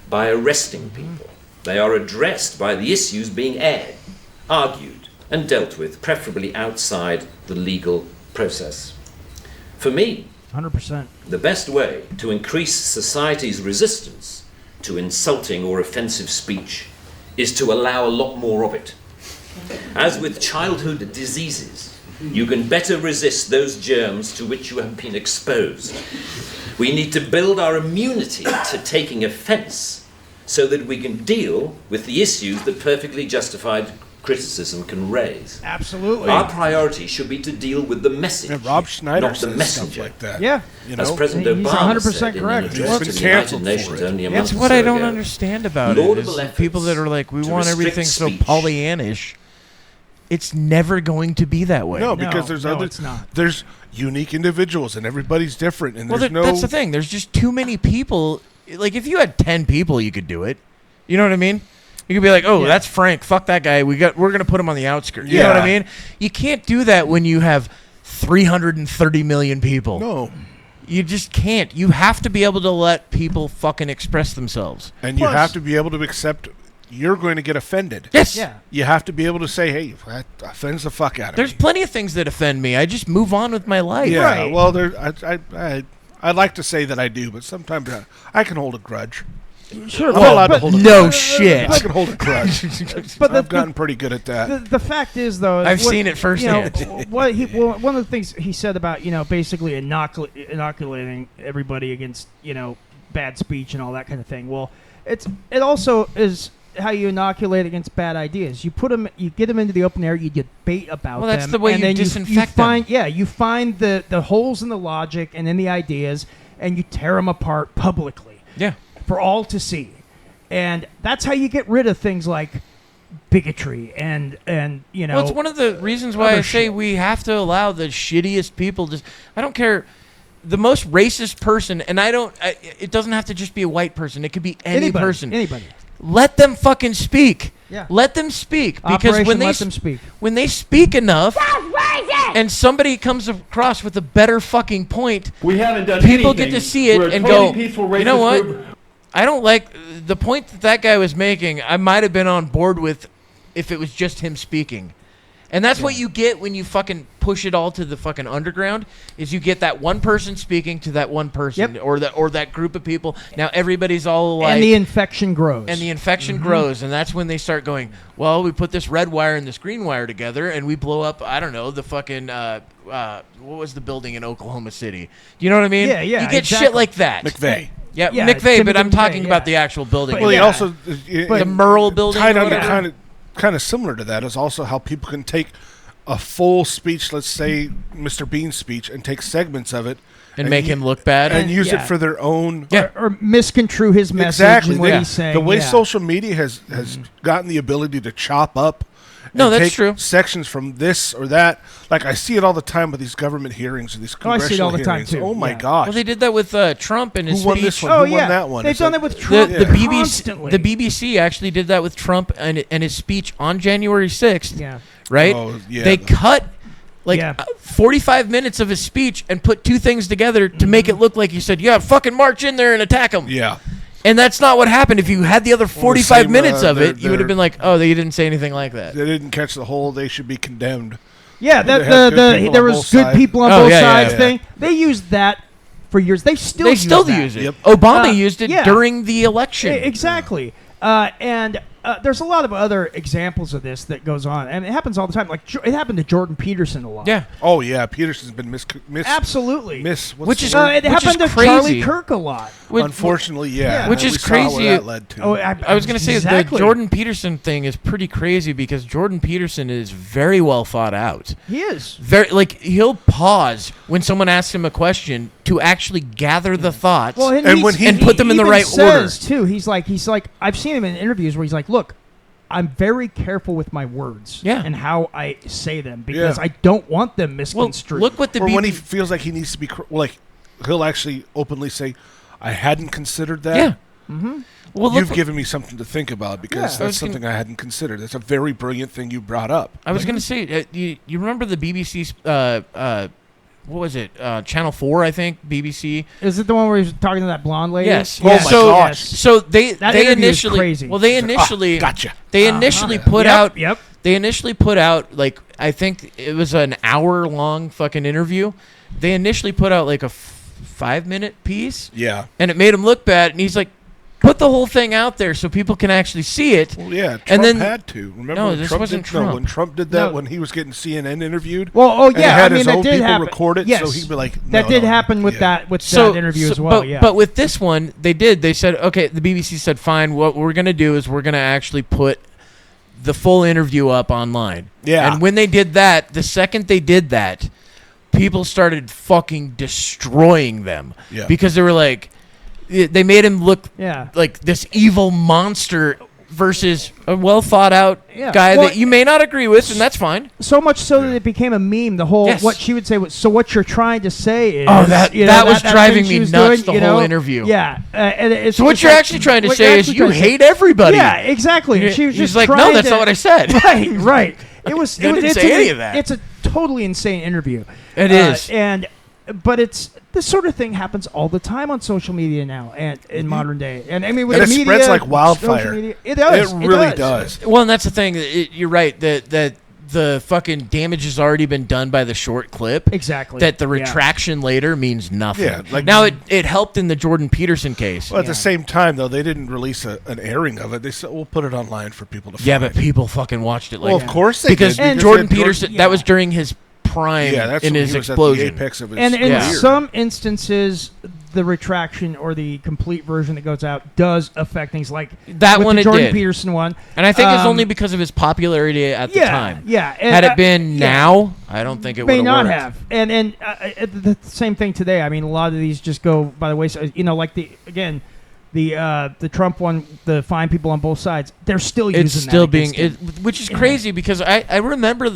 Speaker 9: by arresting people. They are addressed by the issues being aired, argued, and dealt with, preferably outside the legal process. For me,
Speaker 4: 100%.
Speaker 9: the best way to increase society's resistance to insulting or offensive speech is to allow a lot more of it. As with childhood diseases, you can better resist those germs to which you have been exposed. We need to build our immunity to taking offense so that we can deal with the issues that perfectly justified criticism can raise.
Speaker 4: Absolutely.
Speaker 9: Our priority should be to deal with the message,
Speaker 2: And Rob Schneider
Speaker 9: not the
Speaker 2: says
Speaker 9: messenger.
Speaker 2: stuff like that.
Speaker 4: Yeah.
Speaker 2: You
Speaker 9: As
Speaker 2: know?
Speaker 9: President
Speaker 4: He's
Speaker 9: Obama
Speaker 4: 100%
Speaker 9: said in
Speaker 4: correct.
Speaker 9: an
Speaker 2: He's
Speaker 9: address
Speaker 2: been
Speaker 9: to the United
Speaker 2: canceled for
Speaker 9: Nations
Speaker 2: it.
Speaker 9: only a
Speaker 1: That's
Speaker 9: month or
Speaker 1: what
Speaker 9: so
Speaker 1: I don't
Speaker 9: ago.
Speaker 1: understand about it.
Speaker 9: Laudable
Speaker 1: Is
Speaker 9: efforts
Speaker 1: people that are like, we
Speaker 9: to
Speaker 1: want
Speaker 9: restrict
Speaker 1: everything so
Speaker 9: speech.
Speaker 1: Pollyannish. It's never going to be that way.
Speaker 2: No, because there's
Speaker 4: no,
Speaker 2: other.
Speaker 4: it's not.
Speaker 2: There's unique individuals, and everybody's different. And
Speaker 1: Well,
Speaker 2: there's no.
Speaker 1: that's the thing. There's just too many people. Like, if you had 10 people, you could do it. You know what I mean? You could be like, oh,
Speaker 4: Yeah.
Speaker 1: that's Frank. Fuck that guy. We're gonna put him on the outskirts. You know what I
Speaker 2: Yeah.
Speaker 1: mean? You can't do that when you have 330 million people.
Speaker 2: No.
Speaker 1: You just can't. You have to be able to let people fucking express themselves.
Speaker 2: And you
Speaker 4: Plus-
Speaker 2: have to be able to accept you're going to get offended.
Speaker 1: Yes.
Speaker 4: Yeah.
Speaker 2: You have to be able to say, hey, that offends the fuck out of
Speaker 1: There's
Speaker 2: me.
Speaker 1: plenty of things that offend me. I just move on with my life.
Speaker 2: Yeah,
Speaker 4: Right.
Speaker 2: well, I'd like to say that I do, but sometimes I can hold a grudge.
Speaker 4: Sure,
Speaker 2: I'm allowed to hold a
Speaker 1: no
Speaker 2: grudge.
Speaker 1: shit.
Speaker 2: I can hold a grudge.
Speaker 4: But
Speaker 2: I've gotten pretty good at that.
Speaker 4: The fact is, though,
Speaker 1: I've seen it firsthand.
Speaker 4: One of the things he said about basically inoculating everybody against bad speech and all that kind of thing. Well, it also is how you inoculate against bad ideas. You get them into the open air. You debate about them.
Speaker 1: Well, that's the way
Speaker 4: and
Speaker 1: you
Speaker 4: then
Speaker 1: disinfect
Speaker 4: them.
Speaker 1: them.
Speaker 4: Yeah, you find the holes in the logic and in the ideas, and you tear them apart publicly.
Speaker 1: Yeah.
Speaker 4: For all to see. And that's how you get rid of things like bigotry and
Speaker 1: Well, it's one of the reasons why I say we have to allow the shittiest people to. I don't care. The most racist person, and it doesn't have to just be a white person. It could be
Speaker 4: anybody,
Speaker 1: person.
Speaker 4: Anybody.
Speaker 1: Let them fucking speak.
Speaker 4: Yeah.
Speaker 1: Let them speak. Because
Speaker 4: Operation
Speaker 1: when
Speaker 4: let them speak.
Speaker 1: When they speak enough, and somebody comes across with a better fucking point,
Speaker 11: we haven't done
Speaker 1: people
Speaker 11: anything.
Speaker 1: get to see it
Speaker 11: We're a
Speaker 1: and
Speaker 11: totally
Speaker 1: go,
Speaker 11: peaceful
Speaker 1: you know
Speaker 11: racist
Speaker 1: what?
Speaker 11: group.
Speaker 1: I don't like the point that guy was making. I might have been on board with if it was just him speaking. And that's what you get when you fucking push it all to the fucking underground, is you get that one person speaking to that one person, or that group of people. Now everybody's all alike.
Speaker 4: And the infection grows.
Speaker 1: And that's when they start going, well, we put this red wire and this green wire together and we blow up, I don't know, the fucking, what was the building in Oklahoma City? Do you know what I mean?
Speaker 4: Yeah,
Speaker 1: You get
Speaker 4: exactly.
Speaker 1: shit like that.
Speaker 2: McVeigh.
Speaker 1: Yeah,
Speaker 4: Yeah,
Speaker 1: McVeigh, but
Speaker 4: Timothy
Speaker 1: I'm talking
Speaker 4: McVeigh,
Speaker 1: about the actual building.
Speaker 2: Well, he also
Speaker 1: the Merle building.
Speaker 2: tied
Speaker 1: or
Speaker 2: under
Speaker 1: whatever.
Speaker 2: kind of similar to that is also how people can take a full speech, let's say Mr. Bean's speech, and take segments of it
Speaker 1: and make him look bad
Speaker 2: and use it for their own.
Speaker 4: Or misconstrue his message
Speaker 2: Exactly.
Speaker 4: and what he's saying.
Speaker 2: The way
Speaker 4: yeah.
Speaker 2: social media has gotten the ability to chop up.
Speaker 1: No,
Speaker 2: and
Speaker 1: that's
Speaker 2: take
Speaker 1: true.
Speaker 2: Sections from this or that. Like I see it all the time with these government hearings or these
Speaker 4: Oh, I see it
Speaker 2: congressional
Speaker 4: all the time,
Speaker 2: hearings.
Speaker 4: too.
Speaker 2: Oh my
Speaker 4: Yeah.
Speaker 2: gosh!
Speaker 1: Well, they did that with Trump and his
Speaker 2: Who won
Speaker 1: speech.
Speaker 2: this one?
Speaker 4: Oh,
Speaker 2: Who
Speaker 4: yeah.
Speaker 2: won that one?
Speaker 4: They've
Speaker 2: It's
Speaker 4: done
Speaker 2: like-
Speaker 4: that with Trump
Speaker 1: The BBC,
Speaker 4: constantly.
Speaker 1: the BBC actually did that with Trump and his speech on January 6th.
Speaker 4: Yeah.
Speaker 1: Right?
Speaker 2: Oh, yeah.
Speaker 1: They cut 45 minutes of his speech and put two things together to make it look like you said, yeah, fucking march in there and attack them.
Speaker 2: Yeah.
Speaker 1: And that's not what happened. If you had the other 45
Speaker 2: same,
Speaker 1: minutes of it, you
Speaker 2: they're-
Speaker 1: would have been like, oh, they didn't say anything like that.
Speaker 2: They didn't catch the whole. They should be condemned.
Speaker 4: Yeah,
Speaker 2: They had good people
Speaker 4: there
Speaker 2: on
Speaker 4: was
Speaker 2: both
Speaker 4: good
Speaker 2: sides.
Speaker 4: people on
Speaker 1: Oh,
Speaker 4: both
Speaker 1: yeah, yeah,
Speaker 4: sides
Speaker 1: yeah.
Speaker 4: thing. They used that for years. They still
Speaker 1: They
Speaker 4: use
Speaker 1: still
Speaker 4: that.
Speaker 1: use it.
Speaker 2: Yep.
Speaker 1: Obama used it
Speaker 4: yeah.
Speaker 1: during the election.
Speaker 4: Exactly. And there's a lot of other examples of this that goes on, and it happens all the time. Like it happened to Jordan Peterson a lot.
Speaker 1: Yeah.
Speaker 2: Oh yeah, Peterson's been
Speaker 4: Absolutely.
Speaker 2: what's
Speaker 1: Which
Speaker 2: the
Speaker 1: is-
Speaker 2: word?
Speaker 4: It
Speaker 1: Which
Speaker 4: happened to
Speaker 1: crazy.
Speaker 4: Charlie Kirk a lot.
Speaker 2: Unfortunately, yeah.
Speaker 1: Which
Speaker 2: And
Speaker 1: is
Speaker 2: we saw where
Speaker 1: crazy.
Speaker 2: that led to.
Speaker 4: Oh,
Speaker 1: I was going to say
Speaker 4: exactly.
Speaker 1: the Jordan Peterson thing is pretty crazy because Jordan Peterson is very well thought out.
Speaker 4: He is.
Speaker 1: He'll pause when someone asks him a question to actually gather the thoughts
Speaker 4: Well,
Speaker 1: and put them in the
Speaker 4: even
Speaker 1: right order.
Speaker 4: says, too. He's like I've seen him in interviews where he's like, look, I'm very careful with my words and how I say them because I don't want them misconstrued.
Speaker 1: Look what the
Speaker 2: or when he feels like he needs to be he'll actually openly say, "I hadn't considered that."
Speaker 1: Yeah. Mm-hmm. Well,
Speaker 2: You've given me something to think about because that's something I hadn't considered. That's a very brilliant thing you brought up.
Speaker 1: I was going to say, you remember the BBC's what was it? Channel 4, I think. BBC.
Speaker 4: Is it the one where he's talking to that blonde lady?
Speaker 1: Yes.
Speaker 2: Oh my gosh.
Speaker 1: So they
Speaker 4: interview is
Speaker 1: initially
Speaker 4: crazy.
Speaker 1: well they initially
Speaker 2: gotcha.
Speaker 1: They initially put out
Speaker 4: Yep.
Speaker 1: They initially put out like I think it was an hour-long fucking interview. They initially put out like a 5-minute piece.
Speaker 2: Yeah.
Speaker 1: And it made him look bad. And he's like, put the whole thing out there so people can actually see it.
Speaker 2: Well, yeah, Trump
Speaker 1: and then
Speaker 2: had to. Remember
Speaker 1: no,
Speaker 2: when
Speaker 1: this
Speaker 2: Trump
Speaker 1: wasn't
Speaker 2: did,
Speaker 1: Trump.
Speaker 2: No, when Trump did that,
Speaker 4: No.
Speaker 2: when he was getting CNN interviewed.
Speaker 4: Well, oh
Speaker 2: and
Speaker 4: yeah,
Speaker 2: he had
Speaker 4: I mean
Speaker 2: his
Speaker 4: that
Speaker 2: own
Speaker 4: did
Speaker 2: people
Speaker 4: happen.
Speaker 2: record it,
Speaker 4: Yes,
Speaker 2: so he'd be like,
Speaker 4: that
Speaker 2: no,
Speaker 4: did
Speaker 2: no.
Speaker 4: happen with
Speaker 2: Yeah.
Speaker 4: that interview as well.
Speaker 1: But with this one, they said, okay, the BBC said, fine, what we're going to do is we're going to actually put the full interview up online.
Speaker 2: Yeah.
Speaker 1: And when they did that, the second they did that, people started fucking destroying them.
Speaker 2: Yeah.
Speaker 1: Because they were like, they made him look
Speaker 4: Yeah.
Speaker 1: like this evil monster versus a well thought out
Speaker 4: Yeah.
Speaker 1: guy
Speaker 4: Well,
Speaker 1: that you may not agree with, and that's fine.
Speaker 4: So much so that it became a meme. The whole
Speaker 1: Yes.
Speaker 4: what she would say was, so what you're trying to say is,
Speaker 1: Oh, that was
Speaker 4: that
Speaker 1: driving
Speaker 4: thing
Speaker 1: me
Speaker 4: she was
Speaker 1: nuts
Speaker 4: doing,
Speaker 1: the
Speaker 4: you
Speaker 1: whole
Speaker 4: know?
Speaker 1: interview.
Speaker 4: Yeah, and it's
Speaker 1: So what
Speaker 4: it's
Speaker 1: you're
Speaker 4: like-
Speaker 1: actually trying to
Speaker 4: what
Speaker 1: say
Speaker 4: you're
Speaker 1: is
Speaker 4: actually
Speaker 1: you
Speaker 4: trying to say-
Speaker 1: hate everybody.
Speaker 4: Yeah, exactly. And she was
Speaker 1: He's
Speaker 4: just
Speaker 1: like, no,
Speaker 4: trying
Speaker 1: that's
Speaker 4: to-
Speaker 1: not what I said.
Speaker 4: Right. It was.
Speaker 1: I didn't
Speaker 4: it's
Speaker 1: say
Speaker 4: a-
Speaker 1: any of that.
Speaker 4: It's a totally insane interview.
Speaker 1: It is.
Speaker 4: But it's this sort of thing happens all the time on social media now and in modern day. And I mean, with
Speaker 2: And
Speaker 4: the
Speaker 2: it
Speaker 4: media,
Speaker 2: spreads like
Speaker 4: social
Speaker 2: wildfire.
Speaker 4: media, it does.
Speaker 2: It really does.
Speaker 1: Well, and that's the thing. You're right that the fucking damage has already been done by the short clip.
Speaker 4: Exactly.
Speaker 1: That the
Speaker 4: Yeah.
Speaker 1: retraction later means nothing.
Speaker 2: Yeah, like-
Speaker 1: now it helped in the Jordan Peterson case.
Speaker 2: Well, at the same time, though, they didn't release an airing of it. They said, we'll put it online for people to find.
Speaker 1: Yeah, but people fucking watched it. Like,
Speaker 2: Well, of course they
Speaker 1: because
Speaker 2: did, because
Speaker 1: Jordan
Speaker 2: they had
Speaker 1: Peterson, that was during his prime
Speaker 2: that's
Speaker 1: in
Speaker 2: when
Speaker 1: his
Speaker 2: he was
Speaker 1: explosion.
Speaker 2: At the apex of his
Speaker 4: And in
Speaker 2: career.
Speaker 4: some instances, the retraction or the complete version that goes out does affect things like
Speaker 1: That
Speaker 4: with
Speaker 1: one
Speaker 4: the
Speaker 1: it
Speaker 4: Jordan
Speaker 1: did.
Speaker 4: Peterson one.
Speaker 1: And I think it's only because of his popularity at the time.
Speaker 4: Yeah. And,
Speaker 1: Had it been
Speaker 4: yeah.
Speaker 1: now, I don't think it would
Speaker 4: may
Speaker 1: have
Speaker 4: not
Speaker 1: worked.
Speaker 4: have. And the same thing today. I mean, a lot of these just go by the wayside. You know, like the Trump one, the fine people on both sides. They're still using
Speaker 1: It's
Speaker 4: that
Speaker 1: still being,
Speaker 4: against him.
Speaker 1: which is crazy because I remember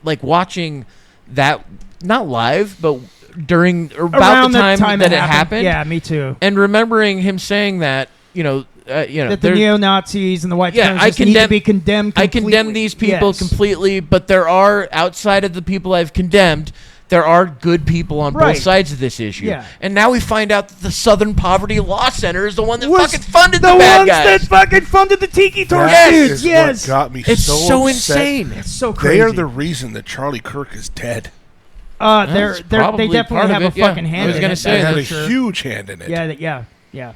Speaker 1: like watching that, not live, but during or about
Speaker 4: Around
Speaker 1: the time that it happened.
Speaker 4: Yeah, me too.
Speaker 1: And remembering him saying that, that
Speaker 4: the
Speaker 1: there-
Speaker 4: neo-Nazis and the white
Speaker 1: Yeah,
Speaker 4: supremacists need to be condemned
Speaker 1: I
Speaker 4: completely.
Speaker 1: condemn these people
Speaker 4: Yes.
Speaker 1: completely, but there are, outside of the people I've condemned, there are good people on
Speaker 4: Right.
Speaker 1: both sides of this issue.
Speaker 4: Yeah.
Speaker 1: And now we find out that the Southern Poverty Law Center is the one that
Speaker 4: Was
Speaker 1: fucking funded
Speaker 4: the
Speaker 1: the bad
Speaker 4: ones
Speaker 1: guys.
Speaker 4: that fucking funded the Tiki Torch
Speaker 2: That
Speaker 4: dudes.
Speaker 2: is
Speaker 4: Yes,
Speaker 2: what got me
Speaker 1: It's so
Speaker 2: upset.
Speaker 1: insane.
Speaker 4: it's so
Speaker 2: They
Speaker 4: crazy.
Speaker 2: are the reason that Charlie Kirk is dead.
Speaker 1: That's
Speaker 4: they
Speaker 1: probably
Speaker 4: definitely
Speaker 1: part of
Speaker 4: have
Speaker 1: it,
Speaker 4: a
Speaker 1: yeah.
Speaker 4: fucking hand.
Speaker 1: I was
Speaker 4: in
Speaker 1: gonna
Speaker 4: it,
Speaker 1: say,
Speaker 2: They
Speaker 4: that's
Speaker 2: had
Speaker 4: for
Speaker 2: a
Speaker 4: sure.
Speaker 2: huge hand in it.
Speaker 4: Yeah.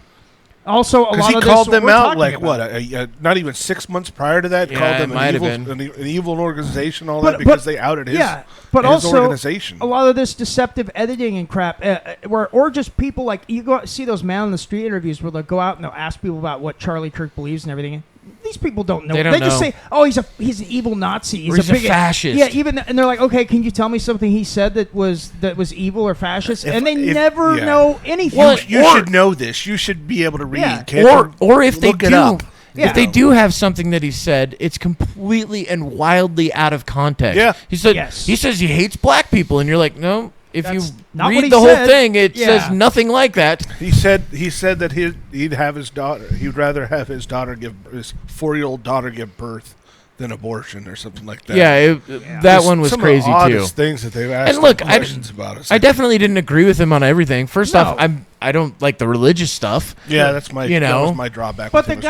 Speaker 4: Also, a
Speaker 2: Because
Speaker 4: lot
Speaker 2: he
Speaker 4: of
Speaker 2: called
Speaker 4: this,
Speaker 2: them
Speaker 4: we're
Speaker 2: out
Speaker 4: talking
Speaker 2: like
Speaker 4: about.
Speaker 2: what? Not even 6 months prior to that.
Speaker 1: Yeah,
Speaker 2: Called
Speaker 1: it
Speaker 2: them
Speaker 1: might have
Speaker 2: an evil organization, all
Speaker 4: But-
Speaker 2: that because
Speaker 4: but-
Speaker 2: they outed his.
Speaker 4: Yeah, but
Speaker 2: his
Speaker 4: also
Speaker 2: organization.
Speaker 4: a lot of this deceptive editing and crap, or just people like you go see those man on the street interviews where they'll go out and they'll ask people about what Charlie Kirk believes and everything. These people don't know.
Speaker 1: They don't
Speaker 4: just
Speaker 1: know.
Speaker 4: say, "Oh, he's an evil Nazi.
Speaker 1: Or he's a
Speaker 4: bigot."
Speaker 1: fascist.
Speaker 4: Yeah, and they're like, "Okay, can you tell me something he said that was evil or fascist?" And they never know anything.
Speaker 1: Well,
Speaker 2: You
Speaker 1: or-
Speaker 2: should know this. You should be able to read.
Speaker 4: Yeah.
Speaker 2: Can't
Speaker 1: or if they
Speaker 2: look it
Speaker 1: do,
Speaker 2: up.
Speaker 4: Yeah.
Speaker 1: if they do have something that he said, it's completely and wildly out of context.
Speaker 2: Yeah.
Speaker 1: He said
Speaker 4: Yes.
Speaker 1: he says he hates black people, and you're like, no. If
Speaker 4: That's
Speaker 1: you
Speaker 4: not what
Speaker 1: read
Speaker 4: he
Speaker 1: the whole
Speaker 4: said.
Speaker 1: thing, it
Speaker 4: Yeah.
Speaker 1: says nothing like that.
Speaker 2: He said that he'd have his daughter. He'd rather have his 4-year-old daughter give birth than abortion or something like that.
Speaker 1: Yeah, that
Speaker 2: Just
Speaker 1: one was
Speaker 2: some
Speaker 1: crazy
Speaker 2: of the
Speaker 1: too.
Speaker 2: oddest things that they've asked.
Speaker 1: And look,
Speaker 2: questions about us.
Speaker 1: I definitely didn't agree with him on everything. First off,
Speaker 4: No.
Speaker 1: I don't like the religious stuff.
Speaker 2: Yeah, that's my.
Speaker 1: You
Speaker 2: that
Speaker 1: know.
Speaker 2: was my drawback.
Speaker 4: but
Speaker 2: with
Speaker 4: the
Speaker 2: him as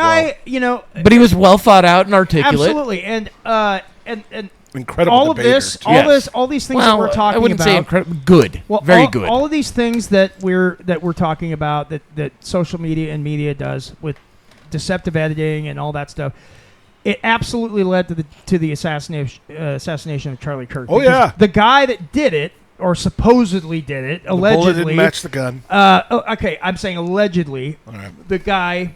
Speaker 2: well.
Speaker 4: guy,
Speaker 1: But he was well thought out and articulate.
Speaker 4: absolutely, and
Speaker 2: Incredible
Speaker 4: all of
Speaker 2: debater,
Speaker 4: this,
Speaker 2: too.
Speaker 4: all these things
Speaker 1: Well,
Speaker 4: that we're talking
Speaker 1: I wouldn't
Speaker 4: about.
Speaker 1: say incredible. Good.
Speaker 4: Well,
Speaker 1: Very good.
Speaker 4: All of these things that we're talking about that social media and media does with deceptive editing and all that stuff, it absolutely led to the assassination of Charlie Kirk.
Speaker 2: Oh,
Speaker 4: Because
Speaker 2: yeah.
Speaker 4: the guy that did it or supposedly did it,
Speaker 2: The bullet
Speaker 4: allegedly
Speaker 2: didn't match the gun.
Speaker 4: Okay, I'm saying allegedly.
Speaker 2: All right.
Speaker 4: The guy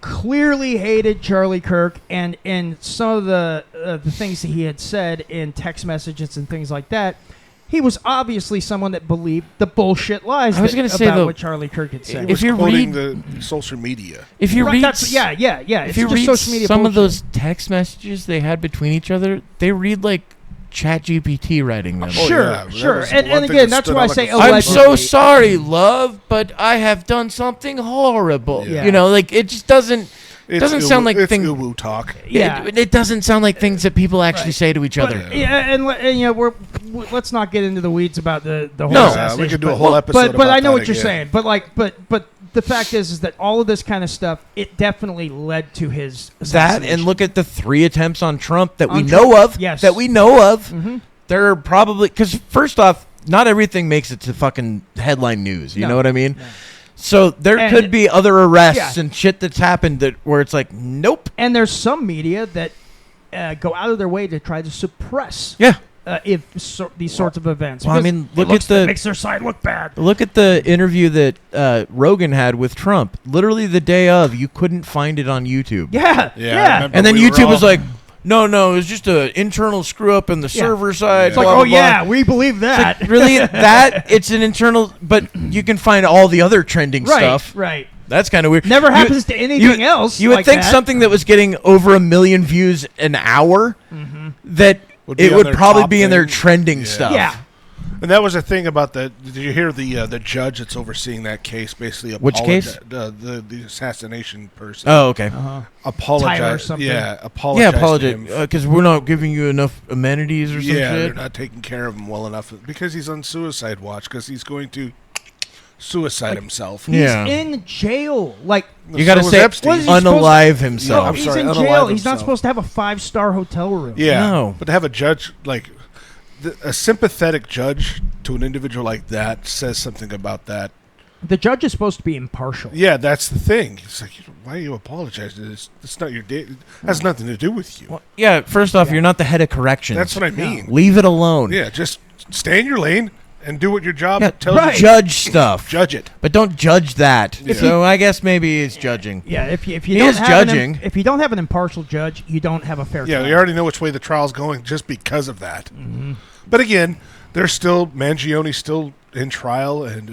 Speaker 4: clearly hated Charlie Kirk, and some of the things that he had said in text messages and things like that, he was obviously someone that believed the bullshit lies
Speaker 1: I was gonna say,
Speaker 4: about
Speaker 1: though,
Speaker 4: what Charlie Kirk had
Speaker 2: He
Speaker 4: said.
Speaker 2: was
Speaker 1: you
Speaker 2: quoting
Speaker 1: read-
Speaker 2: the social media.
Speaker 1: If you
Speaker 4: Right,
Speaker 1: read,
Speaker 4: that's- yeah.
Speaker 1: if
Speaker 4: It's
Speaker 1: you
Speaker 4: just
Speaker 1: read
Speaker 4: social media
Speaker 1: some of
Speaker 4: bullshit.
Speaker 1: those text messages they had between each other, they read like ChatGPT writing them.
Speaker 2: Oh,
Speaker 4: Sure,
Speaker 2: yeah, that
Speaker 4: sure.
Speaker 2: was the
Speaker 4: And
Speaker 2: one thing
Speaker 4: again,
Speaker 2: that
Speaker 4: that's
Speaker 2: stood
Speaker 4: why I
Speaker 2: out like
Speaker 4: say
Speaker 2: a sore
Speaker 1: I'm
Speaker 4: allegedly.
Speaker 1: so sorry, love, but I have done something horrible.
Speaker 4: Yeah.
Speaker 1: You know, like it just doesn't.
Speaker 2: It's
Speaker 1: doesn't sound like
Speaker 2: it's
Speaker 1: thing.
Speaker 2: uwu talk.
Speaker 4: Yeah.
Speaker 1: It doesn't sound like things that people actually
Speaker 4: Right.
Speaker 1: say to each other.
Speaker 4: Yeah, and you know, let's not get into the weeds about the whole
Speaker 1: No.
Speaker 4: assassination.
Speaker 2: We could do a
Speaker 4: but-
Speaker 2: whole episode
Speaker 4: But I
Speaker 2: about
Speaker 4: know
Speaker 2: that
Speaker 4: what you're
Speaker 2: again.
Speaker 4: saying. But the fact is that all of this kind of stuff, it definitely led to his
Speaker 1: That
Speaker 4: assassination.
Speaker 1: and look at the 3 attempts on Trump that we
Speaker 4: On
Speaker 1: know
Speaker 4: Trump,
Speaker 1: of.
Speaker 4: yes.
Speaker 1: That we know of.
Speaker 4: Mhm.
Speaker 1: There are probably because first off, not everything makes it to fucking headline news. You
Speaker 4: No.
Speaker 1: know what I mean? So there
Speaker 4: And-
Speaker 1: could be other arrests
Speaker 4: Yeah.
Speaker 1: and shit that's happened that where it's like, nope.
Speaker 4: And there's some media that go out of their way to try to suppress
Speaker 1: Yeah.
Speaker 4: these sorts of events.
Speaker 1: Well, I
Speaker 4: because
Speaker 1: mean,
Speaker 4: it
Speaker 1: look
Speaker 4: looks-
Speaker 1: at the-
Speaker 4: it makes their side look bad.
Speaker 1: Look at the interview that Rogan had with Trump. Literally the day of, you couldn't find it on YouTube.
Speaker 4: Yeah,
Speaker 2: I
Speaker 4: yeah.
Speaker 2: remember
Speaker 1: And then
Speaker 2: we were
Speaker 1: YouTube was
Speaker 2: all-
Speaker 1: like, no, it was just an internal screw up in the
Speaker 4: Yeah.
Speaker 1: server side.
Speaker 4: It's like,
Speaker 1: blah,
Speaker 4: oh
Speaker 1: blah, blah.
Speaker 4: yeah, we believe
Speaker 1: It's
Speaker 4: that.
Speaker 1: like, really? It's an internal, but you can find all the other trending
Speaker 4: right,
Speaker 1: stuff.
Speaker 4: right.
Speaker 1: That's kind of weird.
Speaker 4: Never happens to anything else
Speaker 1: You would
Speaker 4: like
Speaker 1: think
Speaker 4: that.
Speaker 1: something that was getting over 1 million views an hour, that
Speaker 2: Would be
Speaker 1: it
Speaker 2: on
Speaker 1: would
Speaker 2: their
Speaker 1: probably
Speaker 2: top
Speaker 1: be in their
Speaker 2: thing.
Speaker 1: trending
Speaker 2: Yeah.
Speaker 1: stuff.
Speaker 4: Yeah.
Speaker 2: And that was the thing about the. Did you hear the judge that's overseeing that case basically?
Speaker 1: Which case?
Speaker 2: The assassination person.
Speaker 1: Oh, okay.
Speaker 4: Tyler
Speaker 2: Apologize.
Speaker 4: something.
Speaker 2: Yeah,
Speaker 1: Yeah,
Speaker 2: apologize. to
Speaker 1: apologize
Speaker 2: him.
Speaker 1: because we're not giving you enough amenities or some
Speaker 2: Yeah, they're
Speaker 1: shit.
Speaker 2: not taking care of him well enough because he's on suicide watch because he's going to suicide himself.
Speaker 4: He's
Speaker 1: Yeah.
Speaker 4: in jail. Like,
Speaker 1: You got to
Speaker 2: was
Speaker 1: say
Speaker 2: Epstein.
Speaker 4: What is he supposed
Speaker 1: unalive
Speaker 4: no,
Speaker 1: himself.
Speaker 2: I'm
Speaker 4: he's
Speaker 2: sorry,
Speaker 4: in
Speaker 2: unalive
Speaker 4: jail. He's not
Speaker 2: himself.
Speaker 4: supposed to have a 5-star hotel room.
Speaker 2: Yeah,
Speaker 1: No.
Speaker 2: but to have a judge like a sympathetic judge to an individual like that says something about that.
Speaker 4: The judge is supposed to be impartial.
Speaker 2: Yeah, that's the thing. It's like, why are you apologizing? It's not your day. It has nothing to do with you.
Speaker 1: Well, yeah, first off, you're not the head of corrections.
Speaker 2: That's what I mean.
Speaker 1: Leave it alone.
Speaker 2: Yeah, just stay in your lane and do what your job
Speaker 1: Yeah,
Speaker 2: tells you.
Speaker 1: judge stuff.
Speaker 2: Judge it.
Speaker 1: But don't judge that.
Speaker 2: Yeah.
Speaker 1: So I guess maybe he's judging.
Speaker 4: Yeah, if you
Speaker 1: He
Speaker 4: don't
Speaker 1: is
Speaker 4: have
Speaker 1: judging.
Speaker 4: if you don't have an impartial judge, you don't have a fair
Speaker 2: Yeah,
Speaker 4: trial.
Speaker 2: we already know which way the trial's going just because of that.
Speaker 4: Mm-hmm.
Speaker 2: But again, there's still Mangione's still in trial, and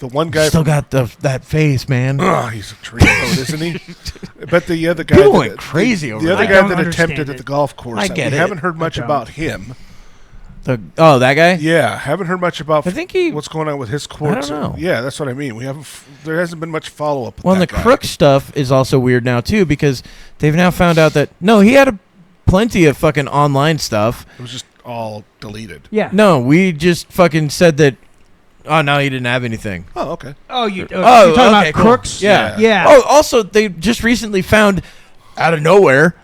Speaker 2: the one guy
Speaker 1: Still got that face, man.
Speaker 2: he's a dreamboat, isn't he? But the other guy,
Speaker 1: People went crazy over
Speaker 2: the other
Speaker 4: that. I
Speaker 2: guy
Speaker 4: don't
Speaker 2: that
Speaker 4: understand
Speaker 2: attempted at
Speaker 4: it.
Speaker 2: the golf course.
Speaker 1: I get
Speaker 2: we
Speaker 1: it.
Speaker 2: haven't heard much
Speaker 4: don't.
Speaker 2: about him.
Speaker 1: That guy?
Speaker 2: Yeah, haven't heard much about.
Speaker 1: I think he-
Speaker 2: what's going on with his courts.
Speaker 1: know.
Speaker 2: Yeah, that's what I mean. We haven't. There hasn't been much follow up.
Speaker 1: Well, and the
Speaker 2: that guy.
Speaker 1: crook stuff is also weird now, too, because they've now found out that, no, he had plenty of fucking online stuff.
Speaker 2: It was just all deleted.
Speaker 4: Yeah.
Speaker 1: No, we just fucking said that, oh, no, he didn't have anything.
Speaker 2: Oh, okay.
Speaker 4: Oh, you're talking
Speaker 1: okay,
Speaker 4: about
Speaker 1: cool.
Speaker 4: crooks?
Speaker 1: Yeah.
Speaker 4: Yeah.
Speaker 1: Oh, also, they just recently found, out of nowhere,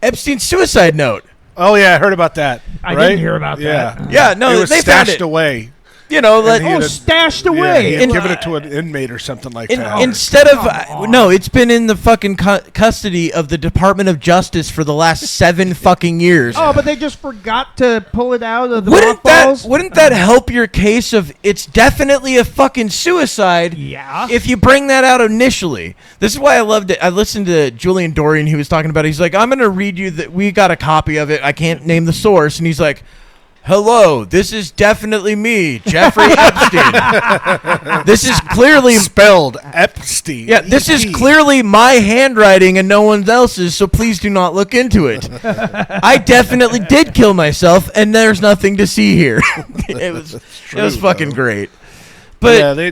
Speaker 1: Epstein's suicide note.
Speaker 2: Oh yeah, I heard about that.
Speaker 4: I
Speaker 2: right?
Speaker 4: didn't hear about
Speaker 2: yeah.
Speaker 4: that.
Speaker 1: Yeah, no,
Speaker 2: it was
Speaker 1: they found
Speaker 2: stashed
Speaker 1: it.
Speaker 2: away.
Speaker 1: You know,
Speaker 2: And
Speaker 1: like,
Speaker 2: he had
Speaker 4: Stashed
Speaker 2: Yeah,
Speaker 4: away.
Speaker 2: he had
Speaker 1: And-
Speaker 2: given it to an inmate or something like that.
Speaker 1: instead of
Speaker 4: Come on.
Speaker 1: no, it's been in the fucking custody of the Department of Justice for the last 7 fucking years.
Speaker 4: Oh, but they just forgot to pull it out of the
Speaker 1: Wouldn't
Speaker 4: mothballs?
Speaker 1: that help your case of it's definitely a fucking suicide?
Speaker 4: Yeah.
Speaker 1: If you bring that out initially. This is why I loved it. I listened to Julian Dorian. He was talking about it. He's like, I'm going to read you that we got a copy of it. I can't name the source. And he's like, hello, this is definitely me, Jeffrey Epstein. This is clearly
Speaker 2: spelled Epstein.
Speaker 1: yeah, this is
Speaker 2: E.P..
Speaker 1: clearly my handwriting and no one else's, so please do not look into it. I definitely did kill myself, and there's nothing to see here. it was fucking great. But
Speaker 2: yeah,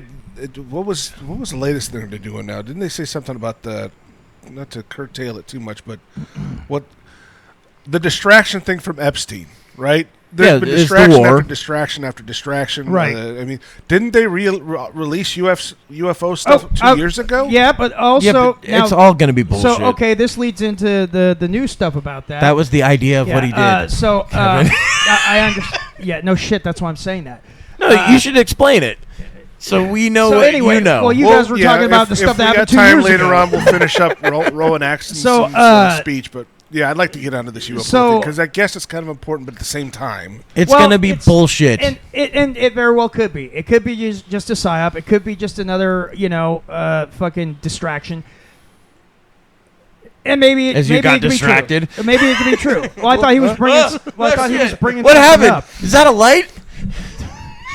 Speaker 2: what was the latest thing they're doing now? Didn't they say something about not to curtail it too much, but what the distraction thing from Epstein, right? There's been
Speaker 1: it's the
Speaker 2: distraction
Speaker 1: war.
Speaker 2: after distraction after distraction.
Speaker 4: Right.
Speaker 2: I mean, didn't they release UFO stuff 2 years ago?
Speaker 4: Yeah, but also
Speaker 1: yeah, but it's
Speaker 4: now-
Speaker 1: all going to be bullshit.
Speaker 4: So okay, this leads into the new stuff about that.
Speaker 1: That was the idea of what he did.
Speaker 4: I understand. Yeah, no shit. That's why I'm saying that.
Speaker 1: No, you should explain it. So we know
Speaker 4: So
Speaker 1: what
Speaker 4: anyway,
Speaker 1: you know.
Speaker 4: well, you guys were talking about the stuff that happened 2 years
Speaker 2: If we got time later
Speaker 4: ago.
Speaker 2: on, we'll finish up Rowan Atkinson's speech. But yeah, I'd like to get onto this UFO thing because I guess it's kind of important, but at the same time,
Speaker 1: it's
Speaker 4: Well,
Speaker 1: going to be
Speaker 4: it's-
Speaker 1: bullshit.
Speaker 4: And it very well could be. It could be just a psyop. It could be just another, fucking distraction. And maybe
Speaker 1: As you
Speaker 4: maybe
Speaker 1: got
Speaker 4: it could be true.
Speaker 1: distracted.
Speaker 4: Maybe it could be true. Well, I thought he was bringing. Something
Speaker 1: What happened?
Speaker 4: up.
Speaker 1: Is that a light?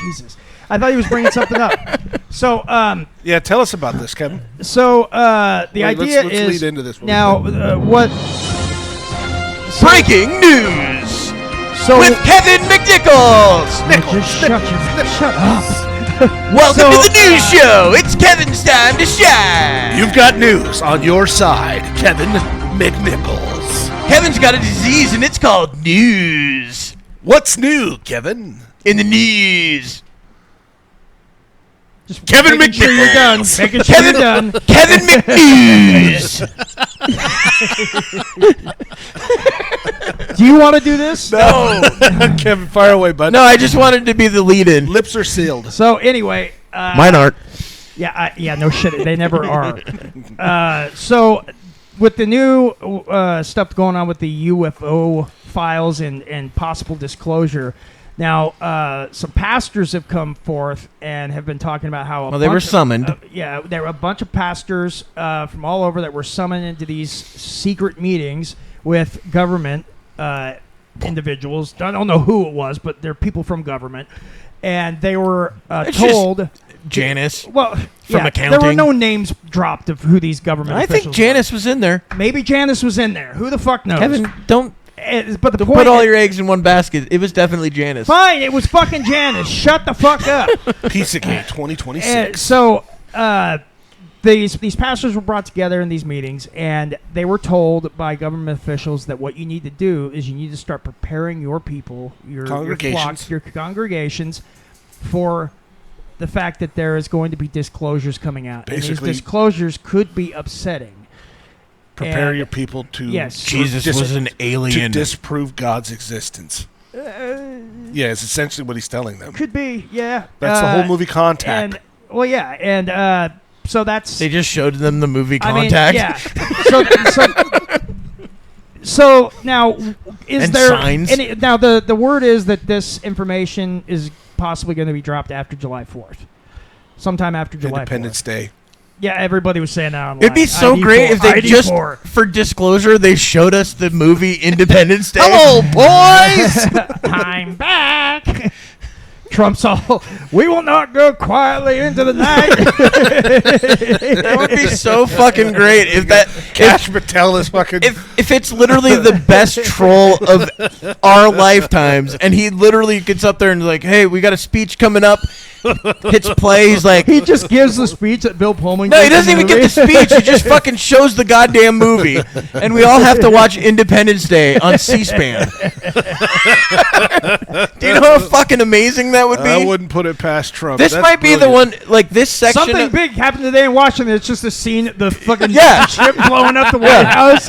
Speaker 4: Jesus, I thought he was bringing something up. So,
Speaker 2: yeah, tell us about this, Kevin.
Speaker 4: the
Speaker 2: Wait,
Speaker 4: idea
Speaker 2: let's
Speaker 4: is
Speaker 2: lead into this one.
Speaker 4: now what.
Speaker 1: Breaking news
Speaker 4: So
Speaker 1: with Kevin McNichols.
Speaker 4: just shut up.
Speaker 1: Welcome to the news show. It's Kevin's time to shine.
Speaker 10: You've got news on your side, Kevin McNichols.
Speaker 1: Kevin's got a disease and it's called news.
Speaker 10: What's new, Kevin?
Speaker 1: In the news.
Speaker 4: Just
Speaker 10: Kevin
Speaker 4: making sure you're done.
Speaker 10: McNichols.
Speaker 4: Making sure you're done.
Speaker 1: Kevin McNews.
Speaker 4: Do you want to do this?
Speaker 1: No.
Speaker 2: Kevin, fire away, bud.
Speaker 1: No, I just wanted to be the lead-in.
Speaker 2: Lips are sealed.
Speaker 4: So anyway,
Speaker 1: Mine aren't.
Speaker 4: yeah, no shit, they never are. So with the new stuff going on with the UFO files and possible disclosure, now some pastors have come forth and have been talking about how
Speaker 1: Well, they were summoned.
Speaker 4: There were a bunch of pastors from all over that were summoned into these secret meetings with government individuals. I don't know who it was, but they're people from government, and they were
Speaker 1: It's
Speaker 4: told.
Speaker 1: Janice.
Speaker 4: Well,
Speaker 1: From
Speaker 4: there were
Speaker 1: accounting.
Speaker 4: no names dropped of who these government
Speaker 1: I
Speaker 4: officials
Speaker 1: think Janice was in there.
Speaker 4: were. Maybe Janice was in there. Who the fuck knows?
Speaker 1: Kevin, don't
Speaker 4: But the point
Speaker 1: put all
Speaker 4: is-
Speaker 1: your eggs in one basket. It was definitely Janice.
Speaker 4: Fine, it was fucking Janice. Shut the fuck up.
Speaker 2: Pizzagate 2026.
Speaker 4: And so these pastors were brought together in these meetings, and they were told by government officials that what you need to do is you need to start preparing your people, your
Speaker 2: Congregations.
Speaker 4: flocks, your congregations, for the fact that there is going to be disclosures coming out. And
Speaker 2: Basically-
Speaker 4: these disclosures could be upsetting.
Speaker 2: Prepare
Speaker 4: And-
Speaker 2: your people to
Speaker 4: Yes.
Speaker 1: Jesus was an alien.
Speaker 2: to disprove God's existence. Yeah, it's essentially what he's telling them.
Speaker 4: Could be, yeah.
Speaker 2: That's the whole movie Contact.
Speaker 4: And, well, yeah, and so that's...
Speaker 1: They just showed them the movie
Speaker 4: I mean,
Speaker 1: Contact.
Speaker 4: yeah. So now, is
Speaker 1: And
Speaker 4: there
Speaker 1: signs.
Speaker 4: any? Now the word is that this information is possibly going to be dropped after July 4th, sometime after July
Speaker 2: Independence
Speaker 4: 4th.
Speaker 2: Day.
Speaker 4: Yeah, everybody was saying that online.
Speaker 1: It'd be so
Speaker 4: ID4,
Speaker 1: great if they
Speaker 4: ID4.
Speaker 1: just, for disclosure, they showed us the movie Independence Day.
Speaker 10: Hello, boys!
Speaker 4: I'm back. Trump's all, we will not go quietly into the night.
Speaker 1: That would be so fucking great if that
Speaker 2: Cash Patel is fucking.
Speaker 1: if it's literally the best troll of our lifetimes, and he literally gets up there and is like, "Hey, we got a speech coming up." Hits play. He's like,
Speaker 4: he just gives the speech that Bill Pullman.
Speaker 1: no, he
Speaker 4: gives
Speaker 1: doesn't
Speaker 4: in
Speaker 1: even get the
Speaker 4: movie.
Speaker 1: speech. He just fucking shows the goddamn movie, and we all have to watch Independence Day on C-SPAN. Do you know how fucking amazing that would be?
Speaker 2: I wouldn't put it past Trump.
Speaker 1: This
Speaker 2: That's
Speaker 1: might be the
Speaker 2: brilliant.
Speaker 1: one, like this section.
Speaker 4: Something big happened today in Washington. It's just a scene, the fucking
Speaker 1: Yeah.
Speaker 4: ship blowing up the White House.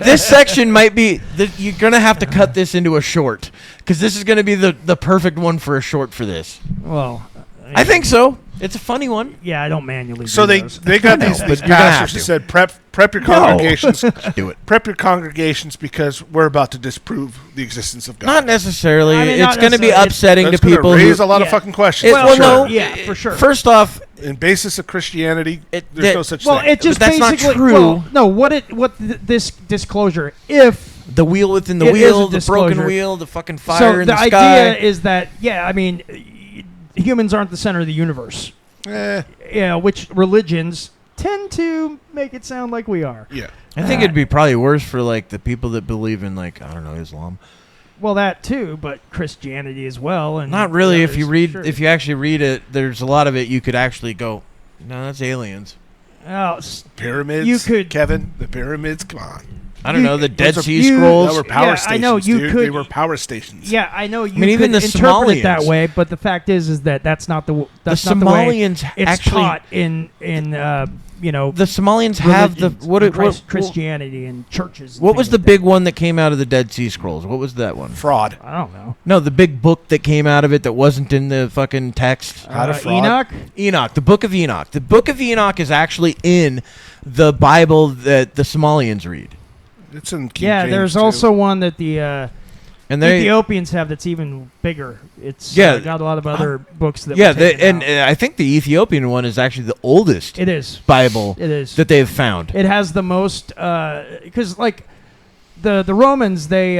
Speaker 1: This section might be you're gonna have to cut this into a short because this is gonna be the perfect one for a short for this.
Speaker 4: Well,
Speaker 1: I think so. It's a funny one.
Speaker 4: yeah, I don't manually.
Speaker 2: So
Speaker 4: do
Speaker 2: they
Speaker 4: those.
Speaker 2: got
Speaker 1: I know,
Speaker 2: these
Speaker 1: but you're gonna have
Speaker 2: pastors
Speaker 1: to.
Speaker 2: that said prep your congregations.
Speaker 1: Do it.
Speaker 2: Prep your congregations because we're about to disprove the existence of God.
Speaker 1: Not necessarily.
Speaker 4: I mean,
Speaker 1: it's
Speaker 4: not
Speaker 1: going to be
Speaker 4: necessarily.
Speaker 1: upsetting to
Speaker 2: That's gonna
Speaker 1: people
Speaker 2: raise
Speaker 1: who.
Speaker 2: a lot of
Speaker 4: Yeah.
Speaker 2: fucking questions.
Speaker 1: Well, no,
Speaker 4: yeah, for sure.
Speaker 1: First off,
Speaker 2: In basis of Christianity, there's
Speaker 1: that-
Speaker 2: no such
Speaker 4: Well,
Speaker 2: thing.
Speaker 4: it just
Speaker 1: But that's not
Speaker 4: basically
Speaker 1: true.
Speaker 4: Well, no, this disclosure, if
Speaker 1: the wheel within the
Speaker 4: It is a
Speaker 1: wheel, the broken
Speaker 4: disclosure.
Speaker 1: wheel, the fucking fire
Speaker 4: so
Speaker 1: in
Speaker 4: the
Speaker 1: the
Speaker 4: idea
Speaker 1: sky.
Speaker 4: is that I mean, humans aren't the center of the universe. Which religions tend to make it sound like we are.
Speaker 2: Yeah.
Speaker 1: I think it'd be probably worse for like the people that believe in like I don't know Islam.
Speaker 4: Well, that too, but Christianity as well, and
Speaker 1: Not really. If
Speaker 4: others,
Speaker 1: you read,
Speaker 4: sure.
Speaker 1: if you actually read it, there's a lot of it you could actually go, no, that's aliens.
Speaker 4: Oh,
Speaker 2: Pyramids.
Speaker 4: You could-
Speaker 2: Kevin, the pyramids. Come on.
Speaker 1: I don't know the Dead
Speaker 2: Those are-
Speaker 1: Sea
Speaker 4: you-
Speaker 1: Scrolls.
Speaker 2: That were power
Speaker 4: Yeah,
Speaker 2: stations.
Speaker 4: I know, you
Speaker 2: dude.
Speaker 4: could-
Speaker 2: They were power stations.
Speaker 4: yeah, I know you
Speaker 1: mean, even
Speaker 4: could
Speaker 1: the
Speaker 4: interpret it that
Speaker 1: Somalians.
Speaker 4: way, but the fact is that that's not the that's
Speaker 1: The
Speaker 4: not the way
Speaker 1: Somalians
Speaker 4: it's
Speaker 1: actually-
Speaker 4: taught in you know
Speaker 1: The Somalians have the
Speaker 4: religions and Christianity and churches. and
Speaker 1: what was
Speaker 4: things
Speaker 1: the
Speaker 4: like
Speaker 1: big one that came out of the Dead Sea Scrolls? What was that one?
Speaker 2: Fraud.
Speaker 4: that. I don't know.
Speaker 1: No, the big book that came out of it that wasn't in the fucking text.
Speaker 2: How to fraud.
Speaker 4: Enoch.
Speaker 1: Enoch, the Book of Enoch. The Book of Enoch is actually in the Bible that the Somalians read.
Speaker 2: It's in King
Speaker 4: Yeah,
Speaker 2: James,
Speaker 4: there's
Speaker 2: too.
Speaker 4: also one that the
Speaker 1: And they
Speaker 4: Ethiopians have that's even bigger. It's
Speaker 1: Yeah.
Speaker 4: got a lot of other books that
Speaker 1: yeah,
Speaker 4: were taken out.
Speaker 1: I think the Ethiopian one is actually the oldest
Speaker 4: It is.
Speaker 1: Bible
Speaker 4: It is.
Speaker 1: that they've found.
Speaker 4: It has the most because like the Romans they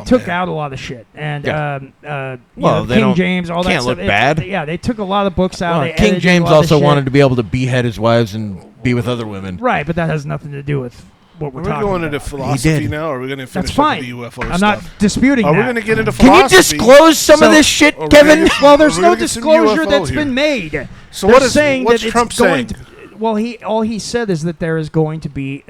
Speaker 4: took
Speaker 2: man.
Speaker 4: out a lot of shit and
Speaker 1: Yeah.
Speaker 4: you
Speaker 1: Well,
Speaker 4: know,
Speaker 1: they
Speaker 4: King
Speaker 1: don't-
Speaker 4: James all that
Speaker 1: can't
Speaker 4: stuff.
Speaker 1: look bad.
Speaker 4: Yeah, they took a lot of books out.
Speaker 1: Well,
Speaker 4: They
Speaker 1: King
Speaker 4: edited
Speaker 1: James
Speaker 4: a lot of
Speaker 1: also
Speaker 4: shit.
Speaker 1: wanted to be able to behead his wives and be with other women.
Speaker 4: Right, but that has nothing to do with what we're
Speaker 2: We're
Speaker 4: talking
Speaker 2: going
Speaker 4: about.
Speaker 2: into philosophy
Speaker 1: did.
Speaker 2: now, or are we going to finish
Speaker 4: That's
Speaker 2: up
Speaker 4: fine.
Speaker 2: with the UFO
Speaker 4: I'm
Speaker 2: stuff?
Speaker 4: not disputing
Speaker 2: Are we
Speaker 4: that.
Speaker 2: going to get into
Speaker 1: Can
Speaker 2: philosophy?
Speaker 1: you disclose some of
Speaker 4: So-
Speaker 1: this shit,
Speaker 2: Are we
Speaker 1: Kevin?
Speaker 2: gonna-
Speaker 4: Well, there's
Speaker 2: We're
Speaker 4: no
Speaker 2: gonna get some
Speaker 4: disclosure
Speaker 2: UFO
Speaker 4: that's
Speaker 2: here.
Speaker 4: been made.
Speaker 2: So
Speaker 4: They're
Speaker 2: what is
Speaker 4: saying
Speaker 2: what's
Speaker 4: that
Speaker 2: Trump
Speaker 4: it's going
Speaker 2: saying?
Speaker 4: to, well, all he said is that there is going to be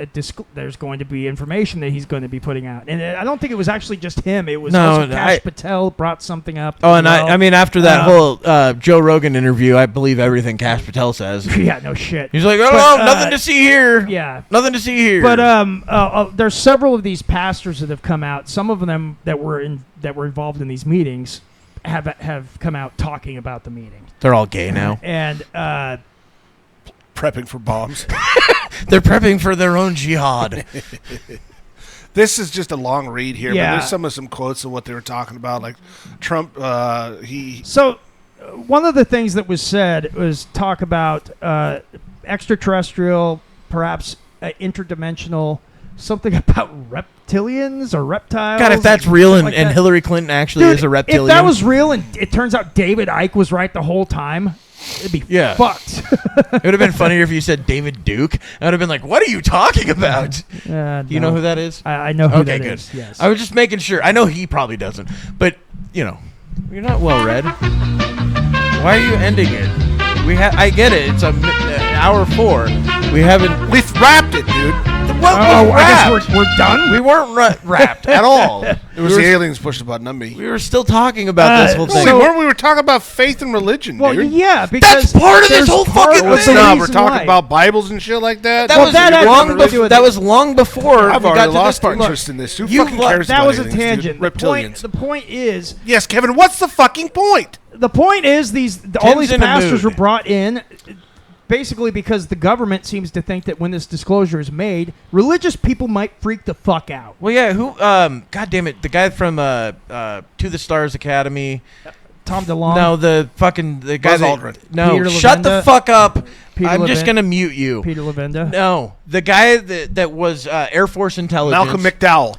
Speaker 4: there's going to be information that he's going to be putting out, and I don't think it was actually just him. It was
Speaker 1: No,
Speaker 4: also Kash Patel brought something up.
Speaker 1: Oh,
Speaker 4: as
Speaker 1: and
Speaker 4: well.
Speaker 1: I mean, after that whole Joe Rogan interview, I believe everything Kash Patel says.
Speaker 4: yeah, no shit.
Speaker 1: He's like, oh,
Speaker 4: But,
Speaker 1: nothing to see here.
Speaker 4: Yeah.
Speaker 1: Nothing to see here.
Speaker 4: But there's several of these pastors that have come out. Some of them that were involved in these meetings have come out talking about the meeting.
Speaker 1: They're all gay now.
Speaker 4: And
Speaker 2: Prepping for bombs.
Speaker 1: They're prepping for their own jihad.
Speaker 2: This is just a long read here,
Speaker 4: Yeah.
Speaker 2: but there's some quotes of what they were talking about. Like Trump, he
Speaker 4: So, one of the things that was said was talk about extraterrestrial, perhaps interdimensional, something about reptilians or reptiles.
Speaker 1: God, if that's real and,
Speaker 4: like
Speaker 1: and
Speaker 4: that.
Speaker 1: Hillary Clinton actually
Speaker 4: Dude,
Speaker 1: is a reptilian.
Speaker 4: If that was real and it turns out David Icke was right the whole time, it'd be
Speaker 1: Yeah.
Speaker 4: fucked.
Speaker 1: It would have been funnier if you said David Duke. I would have been like, what are you talking about? Do you know who that is?
Speaker 4: I know who
Speaker 1: Okay,
Speaker 4: that
Speaker 1: good.
Speaker 4: is, yes.
Speaker 1: I was just making sure. I know he probably doesn't. But, you know, you're not well read. Why are you ending it? I get it. It's hour 4. We haven't...
Speaker 2: We've wrapped it, dude.
Speaker 4: I guess we're done.
Speaker 1: We weren't wrapped at all.
Speaker 2: It was the aliens pushed the button, not me.
Speaker 1: We were still talking about this whole
Speaker 2: No,
Speaker 1: thing.
Speaker 2: we weren't. We were talking about faith and religion,
Speaker 4: Well,
Speaker 2: dude.
Speaker 4: yeah, because
Speaker 1: That's part of this
Speaker 4: there's
Speaker 1: whole
Speaker 4: part
Speaker 1: fucking
Speaker 4: of
Speaker 1: thing.
Speaker 4: the
Speaker 2: No, we're
Speaker 4: reason
Speaker 2: talking
Speaker 4: why.
Speaker 2: about Bibles and shit like that.
Speaker 1: That
Speaker 4: Well,
Speaker 1: was
Speaker 4: that had
Speaker 1: long
Speaker 4: nothing to do with
Speaker 1: that
Speaker 4: it.
Speaker 1: was long before
Speaker 2: I've
Speaker 1: we got
Speaker 2: already
Speaker 1: to
Speaker 2: lost
Speaker 1: this
Speaker 2: my
Speaker 1: part.
Speaker 2: interest in this. Who
Speaker 1: you
Speaker 2: fucking
Speaker 1: lo-
Speaker 2: cares
Speaker 4: That
Speaker 2: about
Speaker 4: was a
Speaker 2: aliens, dude?
Speaker 4: tangent.
Speaker 2: Reptilians.
Speaker 4: The point is,
Speaker 2: Yes, Kevin. What's the fucking point?
Speaker 4: all these
Speaker 1: in a
Speaker 4: pastors
Speaker 1: mood.
Speaker 4: were brought in basically because the government seems to think that when this disclosure is made, religious people might freak the fuck out.
Speaker 1: Well, yeah. Who? God damn it! The guy from To the Stars Academy.
Speaker 4: Tom DeLonge.
Speaker 1: No, the guy.
Speaker 2: Buzz Aldrin.
Speaker 1: No,
Speaker 4: Peter
Speaker 1: shut the
Speaker 4: Levenda.
Speaker 1: fuck up.
Speaker 4: Peter
Speaker 1: I'm just
Speaker 4: Levin-
Speaker 1: gonna mute you.
Speaker 4: Peter Levenda.
Speaker 1: No, the guy that was Air Force Intelligence.
Speaker 2: Malcolm McDowell.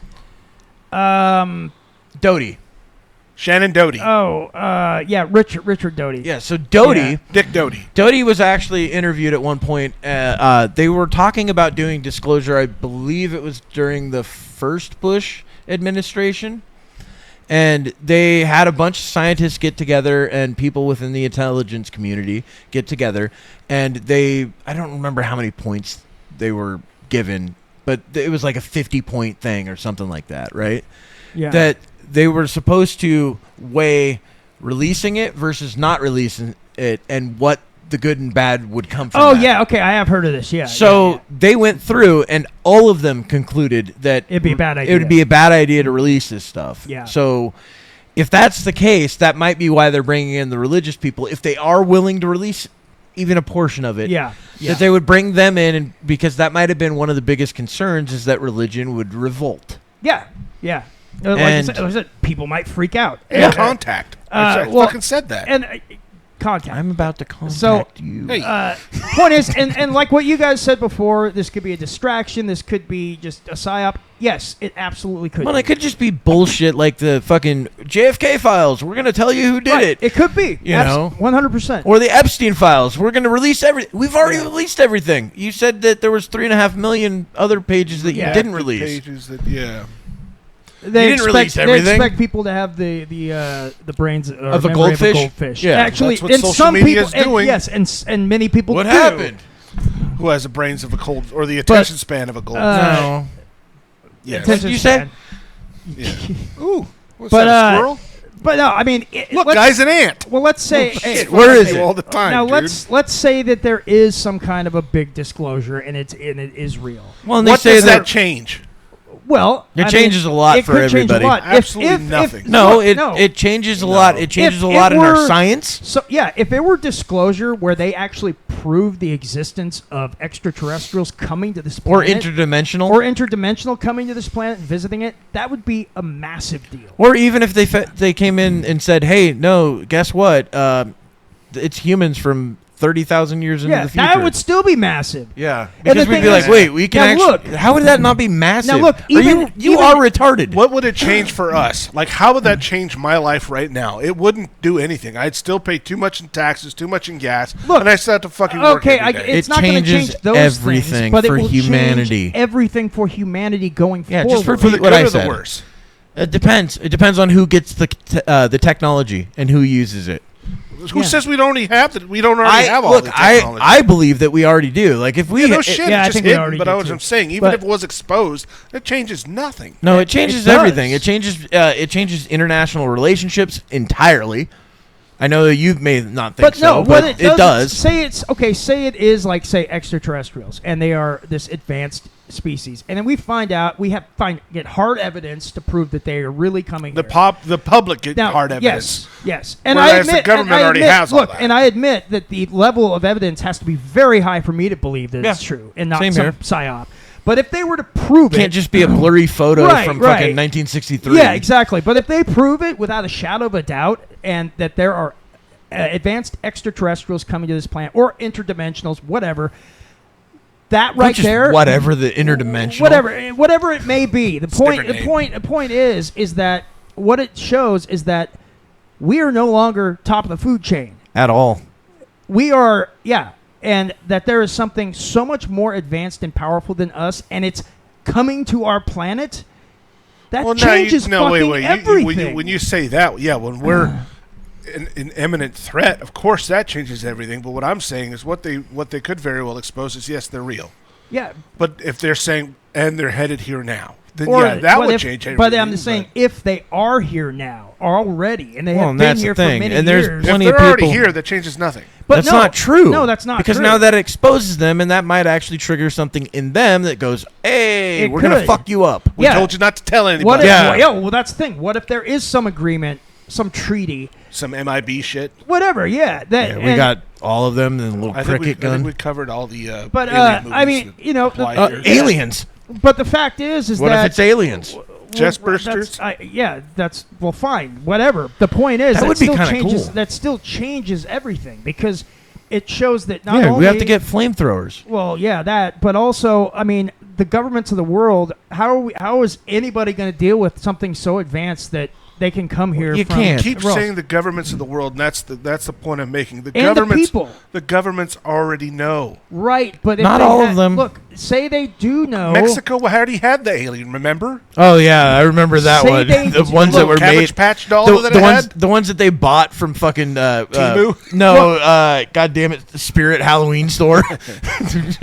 Speaker 1: Doty.
Speaker 2: Shannon Doty.
Speaker 4: Yeah, Richard Doty.
Speaker 1: Yeah. So Doty.
Speaker 4: Yeah.
Speaker 2: Dick Doty.
Speaker 1: Doty was actually interviewed at one point. They were talking about doing disclosure. I believe it was during the first Bush administration. And they had a bunch of scientists get together and people within the intelligence community get together. And I don't remember how many points they were given, but it was like a 50-point thing or something like that, right?
Speaker 4: Yeah.
Speaker 1: That they were supposed to weigh releasing it versus not releasing it and what the good and bad would come from
Speaker 4: Oh
Speaker 1: that.
Speaker 4: yeah, okay, I have heard of this. Yeah.
Speaker 1: So they went through, and all of them concluded that
Speaker 4: It'd be a bad
Speaker 1: It
Speaker 4: idea.
Speaker 1: would be a bad idea to release this stuff.
Speaker 4: Yeah.
Speaker 1: So if that's the case, that might be why they're bringing in the religious people. If they are willing to release even a portion of it,
Speaker 4: Yeah.
Speaker 1: that they would bring them in, and because that might have been one of the biggest concerns is that religion would revolt.
Speaker 4: Yeah. Yeah. Like I said, people might freak out.
Speaker 2: And contact. I
Speaker 4: well,
Speaker 2: fucking said that.
Speaker 4: And contact.
Speaker 1: I'm about to contact you.
Speaker 2: Hey.
Speaker 4: Point is, and like what you guys said before, this could be a distraction. This could be just a psyop. Yes, it absolutely could.
Speaker 1: Well,
Speaker 4: be.
Speaker 1: it could just be bullshit like the fucking JFK files. We're going to tell you who did
Speaker 4: Right,
Speaker 1: it.
Speaker 4: It could be.
Speaker 1: You know?
Speaker 4: 100%.
Speaker 1: Or the Epstein files. We're going to release everything. We've already released everything. You said that there was 3.5 million other pages that you didn't release.
Speaker 2: Pages that, yeah.
Speaker 4: They
Speaker 1: didn't release
Speaker 4: They
Speaker 1: everything.
Speaker 4: expect people to have the brains or
Speaker 1: Of a
Speaker 4: memory
Speaker 1: goldfish?
Speaker 4: Of a goldfish.
Speaker 1: Yeah.
Speaker 4: Actually,
Speaker 2: That's what
Speaker 4: and
Speaker 2: social
Speaker 4: some
Speaker 2: media
Speaker 4: people,
Speaker 2: is doing.
Speaker 4: and many people.
Speaker 1: What
Speaker 4: do.
Speaker 1: happened?
Speaker 2: Who has the brains of a cold or the attention span of a gold?
Speaker 1: No.
Speaker 2: Yes.
Speaker 4: Attention
Speaker 1: you say?
Speaker 4: span.
Speaker 2: Yeah. Ooh. What's
Speaker 4: But
Speaker 2: that, a squirrel?
Speaker 4: but no, I mean,
Speaker 2: Look,
Speaker 4: let's-
Speaker 2: guys, an ant.
Speaker 4: Well, let's say,
Speaker 2: Shit,
Speaker 1: where is
Speaker 2: I do
Speaker 1: it?
Speaker 2: all the time,
Speaker 4: now
Speaker 2: dude.
Speaker 4: let's say that there is some kind of a big disclosure, and it is real.
Speaker 1: Well, and they
Speaker 2: What
Speaker 1: say
Speaker 2: does that change?
Speaker 4: Well,
Speaker 1: It
Speaker 4: I
Speaker 1: changes
Speaker 4: mean,
Speaker 1: a lot
Speaker 4: it
Speaker 1: for
Speaker 4: could change a
Speaker 1: everybody.
Speaker 4: lot.
Speaker 2: Absolutely nothing.
Speaker 1: No,
Speaker 4: no.
Speaker 1: it changes a lot. It changes
Speaker 4: If
Speaker 1: a lot
Speaker 4: it
Speaker 1: in our
Speaker 4: were-
Speaker 1: science.
Speaker 4: So yeah, if it were disclosure where they actually prove the existence of extraterrestrials coming to this
Speaker 1: Or
Speaker 4: planet,
Speaker 1: interdimensional.
Speaker 4: or interdimensional coming to this planet and visiting it, that would be a massive deal.
Speaker 1: Or even if they came in and said, "Hey, no, guess what? It's humans from 30,000 years into
Speaker 4: Yeah,
Speaker 1: the future."
Speaker 4: that would still be massive.
Speaker 1: yeah,
Speaker 4: And the
Speaker 1: because we'd
Speaker 4: thing
Speaker 1: be like,
Speaker 4: is-
Speaker 1: "Wait, we can
Speaker 4: Now
Speaker 1: actually."
Speaker 4: look.
Speaker 1: How would that not be massive?
Speaker 4: look,
Speaker 1: Are
Speaker 4: even-
Speaker 1: you
Speaker 4: even-
Speaker 1: are retarded.
Speaker 2: What would it change for us? Like, how would that change my life right now? It wouldn't do anything. I'd still pay too much in taxes, too much in gas,
Speaker 4: Look,
Speaker 2: and I still have to fucking work
Speaker 4: Okay,
Speaker 2: every day.
Speaker 4: it's
Speaker 1: It
Speaker 4: not going to
Speaker 1: changes
Speaker 4: change those
Speaker 1: everything
Speaker 4: things, but
Speaker 1: for
Speaker 4: it will
Speaker 1: humanity.
Speaker 4: change everything for humanity going
Speaker 1: Yeah,
Speaker 4: forward.
Speaker 1: just for
Speaker 2: For the
Speaker 1: what
Speaker 2: good
Speaker 1: I
Speaker 2: or the
Speaker 1: said.
Speaker 2: worse?
Speaker 1: It depends. It depends on who gets the technology and who uses it.
Speaker 2: Who
Speaker 4: Yeah.
Speaker 2: says we don't already have that? We don't already have all
Speaker 1: look,
Speaker 2: the technology.
Speaker 1: I believe that we already do. Like if we
Speaker 2: no shit,
Speaker 4: yeah, I
Speaker 2: it's just
Speaker 4: think we
Speaker 2: hidden.
Speaker 4: already
Speaker 2: But
Speaker 4: do
Speaker 2: I'm
Speaker 4: too.
Speaker 2: saying, even
Speaker 4: But-
Speaker 2: if it was exposed, it changes nothing.
Speaker 1: No, it changes
Speaker 4: does.
Speaker 1: everything. It changes international relationships entirely. I know that you may not think
Speaker 4: But no,
Speaker 1: so,
Speaker 4: what
Speaker 1: but
Speaker 4: it
Speaker 1: it does.
Speaker 4: Say it's okay. Say it is like say extraterrestrials, and they are this advanced species, and then we find out get hard evidence to prove that they are really coming.
Speaker 2: The
Speaker 4: here.
Speaker 2: the public get
Speaker 4: Now,
Speaker 2: hard evidence.
Speaker 4: Yes, and
Speaker 2: Whereas
Speaker 4: I admit,
Speaker 2: the government
Speaker 4: and I
Speaker 2: already
Speaker 4: admit-
Speaker 2: has all
Speaker 4: look,
Speaker 2: that.
Speaker 4: and I admit that the level of evidence has to be very high for me to believe that it's
Speaker 1: Yeah.
Speaker 4: true and not
Speaker 1: Same
Speaker 4: some
Speaker 1: here.
Speaker 4: psyop. But if they were to prove
Speaker 1: Can't
Speaker 4: it,
Speaker 1: just be a blurry photo
Speaker 4: Right,
Speaker 1: from
Speaker 4: right.
Speaker 1: fucking 1963.
Speaker 4: yeah, exactly. But if they prove it without a shadow of a doubt, and that there are advanced extraterrestrials coming to this planet or interdimensionals, whatever. That
Speaker 1: Not
Speaker 4: right
Speaker 1: just
Speaker 4: there,
Speaker 1: whatever the interdimensional.
Speaker 4: whatever it may be. The point,
Speaker 2: different
Speaker 4: the point is that what it shows is that we are no longer top of the food chain.
Speaker 1: At all.
Speaker 4: We are, and that there is something so much more advanced and powerful than us, and it's coming to our planet. That changes fucking everything.
Speaker 2: When you say that, when we're an imminent threat, of course that changes everything. But what I'm saying is what they could very well expose is yes, they're real.
Speaker 4: Yeah.
Speaker 2: But if they're saying, and they're headed here now, then
Speaker 4: Or,
Speaker 2: yeah, that
Speaker 4: but
Speaker 2: would
Speaker 4: if-
Speaker 2: change everything.
Speaker 4: But I'm just saying, if they are here now already, and they
Speaker 1: Well,
Speaker 4: have
Speaker 1: and
Speaker 4: been
Speaker 1: that's the
Speaker 4: here
Speaker 1: thing,
Speaker 4: for many
Speaker 1: and there's
Speaker 4: years,
Speaker 2: if
Speaker 1: plenty
Speaker 2: they're
Speaker 1: of
Speaker 2: already
Speaker 1: people-
Speaker 2: here, that changes nothing.
Speaker 4: but
Speaker 1: That's
Speaker 4: no,
Speaker 1: not true.
Speaker 4: No, that's not
Speaker 1: because
Speaker 4: true.
Speaker 1: now that exposes them, and that might actually trigger something in them that goes, "Hey,
Speaker 4: It
Speaker 1: we're gonna
Speaker 4: could.
Speaker 1: fuck you up."
Speaker 2: We
Speaker 4: Yeah.
Speaker 2: told you not to tell anybody.
Speaker 4: What if,
Speaker 1: Yeah.
Speaker 4: well, that's the thing. What if there is some agreement, some treaty,
Speaker 2: Some MIB shit.
Speaker 4: whatever? Yeah, that
Speaker 1: Yeah, we
Speaker 4: and-
Speaker 1: got all of them, and the little
Speaker 2: I think,
Speaker 1: cricket
Speaker 2: I think
Speaker 1: gun.
Speaker 2: we covered all the.
Speaker 4: But
Speaker 2: alien
Speaker 4: I
Speaker 2: movies
Speaker 4: mean,
Speaker 2: that
Speaker 4: you know,
Speaker 2: apply here.
Speaker 1: aliens.
Speaker 4: But the fact is
Speaker 1: What
Speaker 4: that
Speaker 1: if it's aliens?
Speaker 2: Chest
Speaker 4: well,
Speaker 2: bursters?
Speaker 4: yeah, that's well, fine, whatever. The point is
Speaker 1: That would be
Speaker 4: still
Speaker 1: kinda
Speaker 4: changes.
Speaker 1: cool.
Speaker 4: That still changes everything because it shows that not
Speaker 1: Yeah,
Speaker 4: only
Speaker 1: we have to get flamethrowers.
Speaker 4: well, yeah, that, but also, I mean, the governments of the world. How is anybody going to deal with something so advanced that they can come here?
Speaker 1: You
Speaker 4: from
Speaker 1: can't.
Speaker 2: Keep
Speaker 4: Well,
Speaker 2: saying the governments of the world, and that's the point I'm making. The
Speaker 4: And the
Speaker 2: governments,
Speaker 4: people.
Speaker 2: the governments already know.
Speaker 4: right, but if
Speaker 1: Not
Speaker 4: they
Speaker 1: all of
Speaker 4: had-
Speaker 1: them.
Speaker 4: Look, say they do know.
Speaker 2: Mexico already had the alien. Remember?
Speaker 1: Oh yeah, I remember that
Speaker 4: Say
Speaker 1: one.
Speaker 4: they-
Speaker 1: The ones that
Speaker 2: Little
Speaker 1: were
Speaker 2: Cabbage
Speaker 1: made.
Speaker 2: Patch doll
Speaker 1: The,
Speaker 2: that
Speaker 1: the
Speaker 2: it
Speaker 1: ones,
Speaker 2: had?
Speaker 1: the ones that they bought from fucking
Speaker 2: Temu?
Speaker 1: no, God damn it, Spirit Halloween store.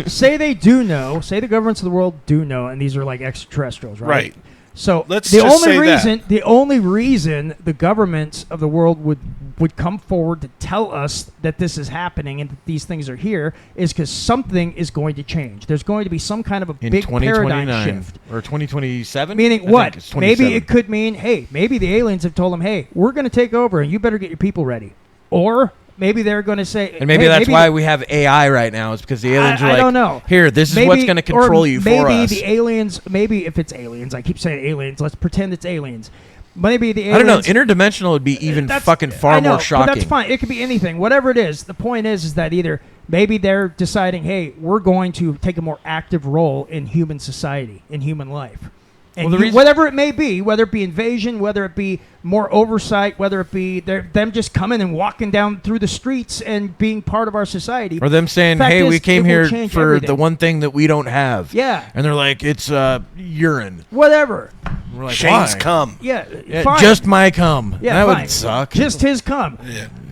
Speaker 4: Say they do know. Say the governments of the world do know, and these are like extraterrestrials, right?
Speaker 2: Right.
Speaker 4: So
Speaker 2: Let's
Speaker 4: the
Speaker 2: just
Speaker 4: only
Speaker 2: say that.
Speaker 4: reason the only reason the governments of the world would come forward to tell us that this is happening and that these things are here is because something is going to change. There's going to be some kind of a
Speaker 1: In
Speaker 4: big paradigm
Speaker 1: 2029
Speaker 4: shift.
Speaker 1: or 2027.
Speaker 4: Meaning
Speaker 1: I
Speaker 4: what?
Speaker 1: think it's
Speaker 4: Maybe
Speaker 1: 27.
Speaker 4: it could mean, hey, maybe the aliens have told them, hey, we're going to take over and you better get your people ready. Or maybe they're going to say,
Speaker 1: And maybe
Speaker 4: hey,
Speaker 1: that's why we have AI right now. Is because the aliens are
Speaker 4: I
Speaker 1: like,
Speaker 4: don't know.
Speaker 1: here, this is
Speaker 4: Maybe-
Speaker 1: what's going to control
Speaker 4: or
Speaker 1: you for
Speaker 4: maybe
Speaker 1: us.
Speaker 4: the aliens. Maybe if it's aliens, I keep saying aliens. Let's pretend it's aliens. Maybe the
Speaker 1: I don't
Speaker 4: aliens.
Speaker 1: know. Interdimensional would be even
Speaker 4: That's-
Speaker 1: fucking far
Speaker 4: I know,
Speaker 1: more shocking.
Speaker 4: But that's fine. It could be anything. Whatever it is. The point is that either maybe they're deciding, hey, we're going to take a more active role in human society, in human life. And
Speaker 1: Well, the reason-
Speaker 4: whatever it may be, whether it be invasion, whether it be more oversight, whether it be them just coming and walking down through the streets and being part of our society.
Speaker 1: Or them saying,
Speaker 4: Fact
Speaker 1: "Hey,
Speaker 4: is,
Speaker 1: we came
Speaker 4: it will
Speaker 1: here
Speaker 4: change
Speaker 1: for
Speaker 4: everything.
Speaker 1: the one thing that we don't have."
Speaker 4: Yeah.
Speaker 1: And they're like, "It's urine."
Speaker 4: Whatever.
Speaker 1: We're like,
Speaker 2: Shane's
Speaker 1: "Why?"
Speaker 2: come.
Speaker 4: Yeah,
Speaker 1: Yeah,
Speaker 4: fine.
Speaker 1: just my cum.
Speaker 4: Yeah,
Speaker 1: that
Speaker 4: fine.
Speaker 1: would suck.
Speaker 4: Just his cum.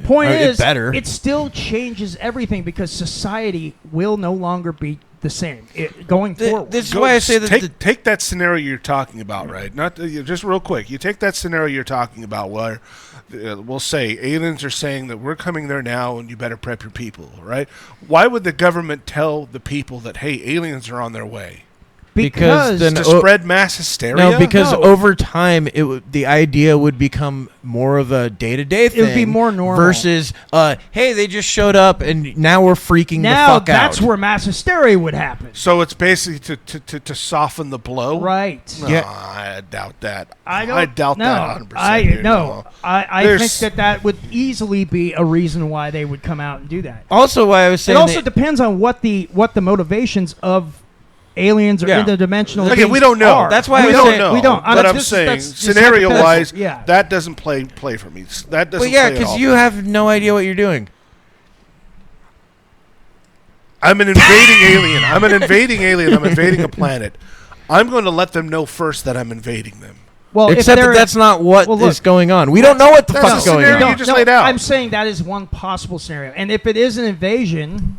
Speaker 4: Point
Speaker 1: Or it
Speaker 4: is,
Speaker 1: better.
Speaker 4: it still changes everything because society will no longer be the same going forward.
Speaker 1: This is why I say that.
Speaker 2: Take that scenario you're talking about, right? Not just real quick. You take that scenario you're talking about where we'll say aliens are saying that we're coming there now and you better prep your people, right? Why would the government tell the people that, hey, aliens are on their way?
Speaker 1: Because then
Speaker 2: to spread mass hysteria?
Speaker 1: No, because over time, the idea would become more of a day-to-day thing.
Speaker 4: It would be more normal.
Speaker 1: Versus, hey, they just showed up and now we're freaking
Speaker 4: now
Speaker 1: the fuck
Speaker 4: that's
Speaker 1: out.
Speaker 4: where mass hysteria would happen.
Speaker 2: So it's basically to soften the blow?
Speaker 4: Right.
Speaker 2: No,
Speaker 1: Yeah.
Speaker 2: I doubt that.
Speaker 4: I
Speaker 2: doubt
Speaker 4: no,
Speaker 2: that 100%.
Speaker 4: I
Speaker 2: dude.
Speaker 4: no. I
Speaker 2: There's-
Speaker 4: think that would easily be a reason why they would come out and do that.
Speaker 1: Also, why I was
Speaker 4: It
Speaker 1: saying
Speaker 4: also
Speaker 1: that-
Speaker 4: depends on what the motivations of aliens or
Speaker 1: Yeah.
Speaker 4: interdimensional
Speaker 2: Again,
Speaker 4: beings
Speaker 2: we don't know.
Speaker 4: are.
Speaker 1: That's why
Speaker 2: we
Speaker 1: I
Speaker 2: don't
Speaker 1: say-
Speaker 2: know.
Speaker 4: we don't.
Speaker 2: But I'm
Speaker 4: That's
Speaker 2: saying,
Speaker 4: just
Speaker 2: scenario-wise,
Speaker 4: hypothetical. Yeah.
Speaker 2: that doesn't play for me. That doesn't.
Speaker 1: Well, yeah,
Speaker 2: play at
Speaker 1: because
Speaker 2: all.
Speaker 1: you have no idea what you're doing.
Speaker 2: I'm an invading alien. I'm an invading alien. I'm invading a planet. I'm going to let them know first that I'm invading them.
Speaker 4: Well, if
Speaker 1: Except that
Speaker 4: they're-
Speaker 1: that's not what
Speaker 4: Well, look,
Speaker 1: is going on. We don't know what the
Speaker 2: that's
Speaker 1: fuck's
Speaker 2: the
Speaker 1: going
Speaker 2: scenario
Speaker 1: on.
Speaker 2: you just laid out.
Speaker 4: I'm saying that is one possible scenario. And if it is an invasion,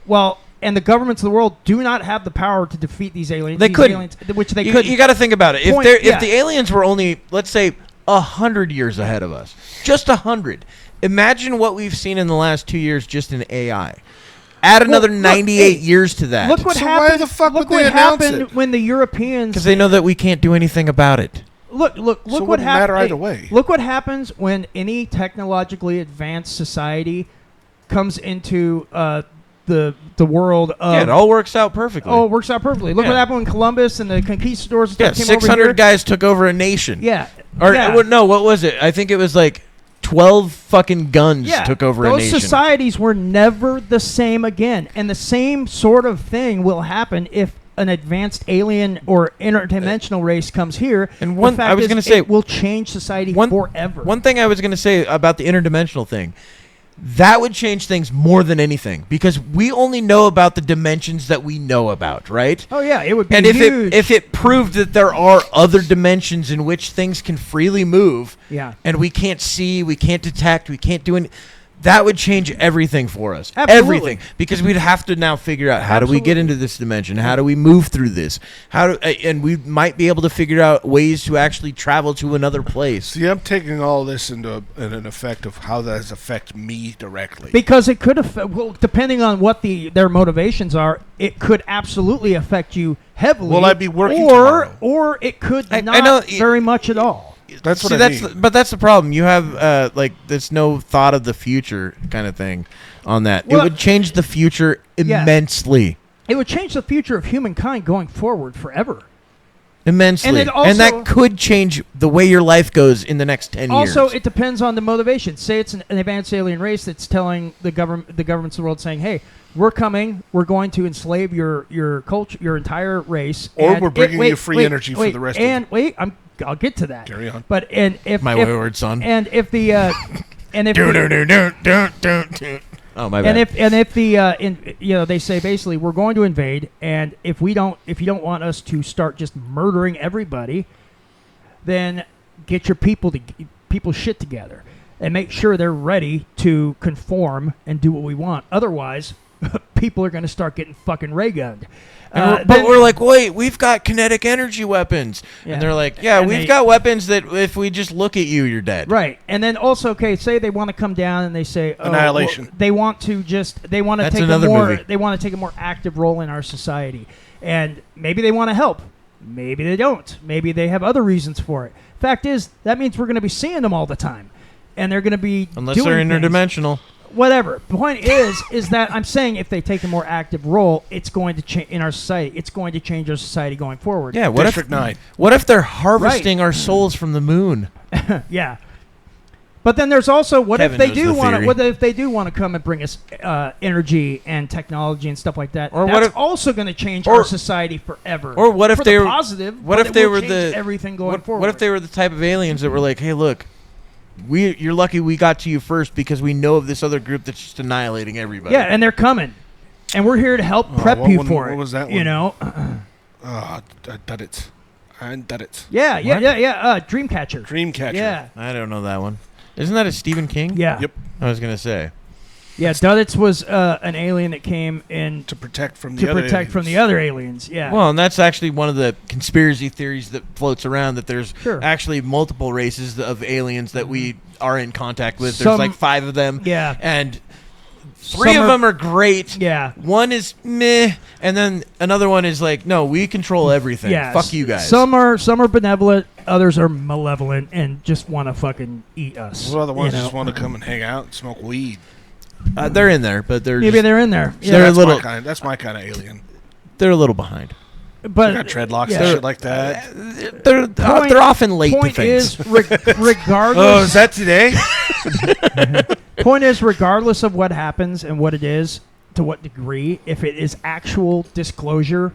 Speaker 4: well, and the governments of the world do not have the power to defeat these aliens.
Speaker 1: They
Speaker 4: these
Speaker 1: couldn't.
Speaker 4: aliens, which they
Speaker 1: You,
Speaker 4: could.
Speaker 1: you got to think about it.
Speaker 4: Point-
Speaker 1: If
Speaker 4: yeah.
Speaker 1: the aliens were only, let's say, 100 years ahead of us, just 100. Imagine what we've seen in the last 2 years just in AI. Add another
Speaker 4: look,
Speaker 1: 98
Speaker 4: hey,
Speaker 1: years to that.
Speaker 4: Look what
Speaker 2: So
Speaker 4: happened.
Speaker 2: why the fuck
Speaker 4: look
Speaker 2: would
Speaker 4: what
Speaker 2: they announce
Speaker 4: happened
Speaker 2: it?
Speaker 4: when the Europeans.
Speaker 1: Because they know that we can't do anything about it.
Speaker 4: Look
Speaker 2: So it
Speaker 4: what
Speaker 2: wouldn't
Speaker 4: happens.
Speaker 2: matter either way.
Speaker 4: Look what happens when any technologically advanced society comes into the world of.
Speaker 1: Yeah, it all works out perfectly.
Speaker 4: Oh, it works out perfectly. Look
Speaker 1: Yeah.
Speaker 4: what happened when Columbus and the conquistadors and
Speaker 1: yeah,
Speaker 4: stuff came over
Speaker 1: 600
Speaker 4: here.
Speaker 1: guys took over a nation.
Speaker 4: Yeah.
Speaker 1: Or
Speaker 4: yeah.
Speaker 1: no, what was it? I think it was like 12 fucking guns
Speaker 4: Yeah,
Speaker 1: took over a
Speaker 4: those
Speaker 1: nation.
Speaker 4: societies were never the same again, and the same sort of thing will happen if an advanced alien or interdimensional race comes here.
Speaker 1: And
Speaker 4: The
Speaker 1: one-
Speaker 4: fact
Speaker 1: I was
Speaker 4: is,
Speaker 1: gonna say-
Speaker 4: it will change society forever.
Speaker 1: One thing I was going to say about the interdimensional thing, that would change things more than anything because we only know about the dimensions that we know about, right?
Speaker 4: Oh yeah, it would be
Speaker 1: And
Speaker 4: huge.
Speaker 1: if it proved that there are other dimensions in which things can freely move,
Speaker 4: Yeah.
Speaker 1: and we can't see, we can't detect, we can't do any, that would change everything for us.
Speaker 4: Absolutely.
Speaker 1: Everything. Because we'd have to now figure out how do we get into this dimension? How do we move through this? And we might be able to figure out ways to actually travel to another place.
Speaker 2: See, I'm taking all this into an effect of how that has affect me directly.
Speaker 4: Because it could affect, well, depending on what their motivations are, it could absolutely affect you heavily.
Speaker 2: Will I be working tomorrow?
Speaker 4: Or it could not
Speaker 1: I know,
Speaker 4: very much at all.
Speaker 2: That's what I mean.
Speaker 1: But that's the problem. You have there's no thought of the future kind of thing on that.
Speaker 4: Well,
Speaker 1: it would change the future immensely.
Speaker 4: It would change the future of humankind going forward forever.
Speaker 1: Immensely. And that could change the way your life goes in the next 10 years.
Speaker 4: Also, it depends on the motivation. Say it's an advanced alien race that's telling the governments of the world, saying, "Hey, we're coming. We're going to enslave your culture, your entire race,
Speaker 2: or we're bringing you free energy for the rest of it."
Speaker 4: Wait, I'll get to that.
Speaker 2: Carry on.
Speaker 4: But if
Speaker 1: my wayward son.
Speaker 4: And if the and if
Speaker 1: oh my bad.
Speaker 4: And if the they say basically we're going to invade, and if you don't want us to start just murdering everybody, then get your people shit together and make sure they're ready to conform and do what we want. Otherwise, people are going to start getting fucking ray gunned.
Speaker 1: But we're like, wait, we've got kinetic energy weapons. Yeah. And they're like, yeah, we've got weapons that if we just look at you, you're dead.
Speaker 4: Right. And then also, okay, say they want to come down and they say,
Speaker 2: annihilation.
Speaker 4: Well, they want to take a more active role in our society. And maybe they want to help. Maybe they don't. Maybe they have other reasons for it. Fact is, that means we're going to be seeing them all the time. And they're going to be
Speaker 1: unless they're interdimensional.
Speaker 4: Whatever. The point is that I'm saying if they take a more active role, it's going to change in our society. It's going to change our society going forward.
Speaker 1: Yeah. District 9. What if they're harvesting our souls from the moon?
Speaker 4: Yeah. But then there's also what if they do want to come and bring us energy and technology and stuff like that?
Speaker 1: Or
Speaker 4: that's
Speaker 1: what if,
Speaker 4: also going to change our society forever.
Speaker 1: Or what if
Speaker 4: for
Speaker 1: they
Speaker 4: the
Speaker 1: were
Speaker 4: positive?
Speaker 1: What if they were
Speaker 4: everything going forward?
Speaker 1: What if they were the type of aliens that were like, hey, look. You're lucky we got to you first because we know of this other group that's just annihilating everybody.
Speaker 4: Yeah, and they're coming, and we're here to help prep you for it.
Speaker 2: What was that one?
Speaker 4: You know?
Speaker 2: Did it.
Speaker 4: Yeah. Dreamcatcher.
Speaker 2: Dreamcatcher.
Speaker 4: Yeah.
Speaker 1: I don't know that one. Isn't that a Stephen King?
Speaker 4: Yeah.
Speaker 2: Yep.
Speaker 1: I was gonna say.
Speaker 4: Yeah, Duddits was an alien that came in
Speaker 2: to protect from the
Speaker 4: other aliens. Yeah.
Speaker 1: Well, and that's actually one of the conspiracy theories that floats around, that there's actually multiple races of aliens that we are in contact with. There's like 5 of them.
Speaker 4: Yeah.
Speaker 1: And 3 of them are great.
Speaker 4: Yeah.
Speaker 1: One is meh, and then another one is like, no, we control everything.
Speaker 4: Yeah.
Speaker 1: Fuck you guys.
Speaker 4: Some are benevolent, others are malevolent and just want to fucking eat us.
Speaker 2: What other ones just want to come and hang out and smoke weed?
Speaker 1: They're in there, but they're
Speaker 4: they're in there.
Speaker 2: Yeah, that's my kind of alien.
Speaker 1: They're a little behind.
Speaker 2: But they got dreadlocks and shit like that.
Speaker 1: They're often late to things.
Speaker 4: Regardless.
Speaker 2: Oh, is that today?
Speaker 4: Point is, regardless of what happens and what it is, to what degree, if it is actual disclosure,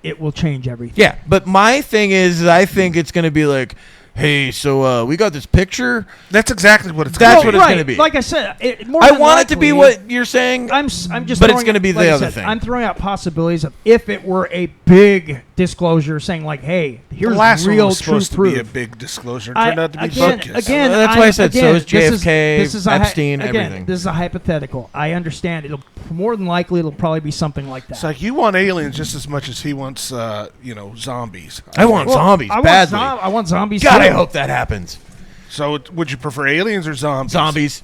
Speaker 4: it will change everything.
Speaker 1: Yeah, but my thing is, I think it's going to be like, hey, so we got this picture.
Speaker 2: That's exactly what it's
Speaker 1: going to be.
Speaker 4: That's
Speaker 1: what it's going to be.
Speaker 4: Like I said,
Speaker 1: I want it to be what you're saying.
Speaker 4: I'm just.
Speaker 1: But it's going to be the other thing.
Speaker 4: I'm throwing out possibilities of if it were a big disclosure, saying like, "Hey, here's
Speaker 2: the last
Speaker 4: real
Speaker 2: one was supposed
Speaker 4: proof."
Speaker 2: to be a big disclosure. It turned out to be focused.
Speaker 4: Again,
Speaker 1: that's why I said so is JFK, Epstein,
Speaker 4: everything. This is a hypothetical. I understand. It'll more than likely it'll probably be something like that.
Speaker 2: It's like you want aliens just as much as he wants, zombies.
Speaker 1: I want zombies badly.
Speaker 4: I want zombies.
Speaker 1: God, I hope that happens.
Speaker 2: So, would you prefer aliens or zombies?
Speaker 1: Zombies.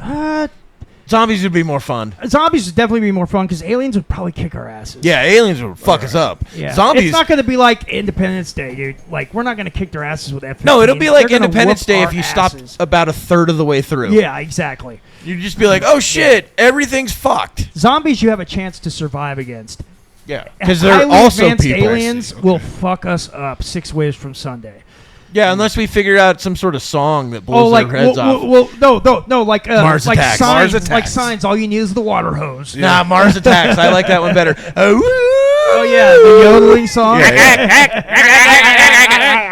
Speaker 1: Zombies would be more fun.
Speaker 4: Zombies would definitely be more fun because aliens would probably kick our asses.
Speaker 1: Yeah, aliens would fuck us up.
Speaker 4: Yeah.
Speaker 1: Zombies.
Speaker 4: It's not going to be like Independence Day, dude. Like, we're not going to kick their asses with F-15.
Speaker 1: No, it'll be like Independence Day if you stopped about a third of the way through.
Speaker 4: Yeah, exactly.
Speaker 1: You'd just be like, oh shit, everything's fucked.
Speaker 4: Zombies you have a chance to survive against.
Speaker 1: Yeah, because they're also
Speaker 4: advanced
Speaker 1: people.
Speaker 4: Aliens will fuck us up 6 ways from Sunday.
Speaker 1: Yeah, unless we figure out some sort of song that blows their heads off.
Speaker 4: No, like
Speaker 1: Mars Attacks.
Speaker 4: Signs,
Speaker 1: Mars Attacks.
Speaker 4: Like signs, all you need is the water hose.
Speaker 1: Yeah. Nah, Mars Attacks. I like that one better.
Speaker 4: Oh yeah, the yodeling song.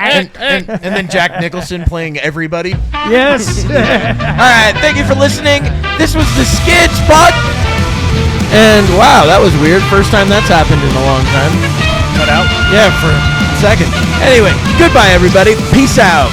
Speaker 1: and then Jack Nicholson playing Everybody.
Speaker 4: Yes.
Speaker 1: All right, thank you for listening. This was the Skids pod. And wow, that was weird. First time that's happened in a long time.
Speaker 2: Cut out?
Speaker 1: Yeah, for a second. Anyway, goodbye, everybody. Peace out.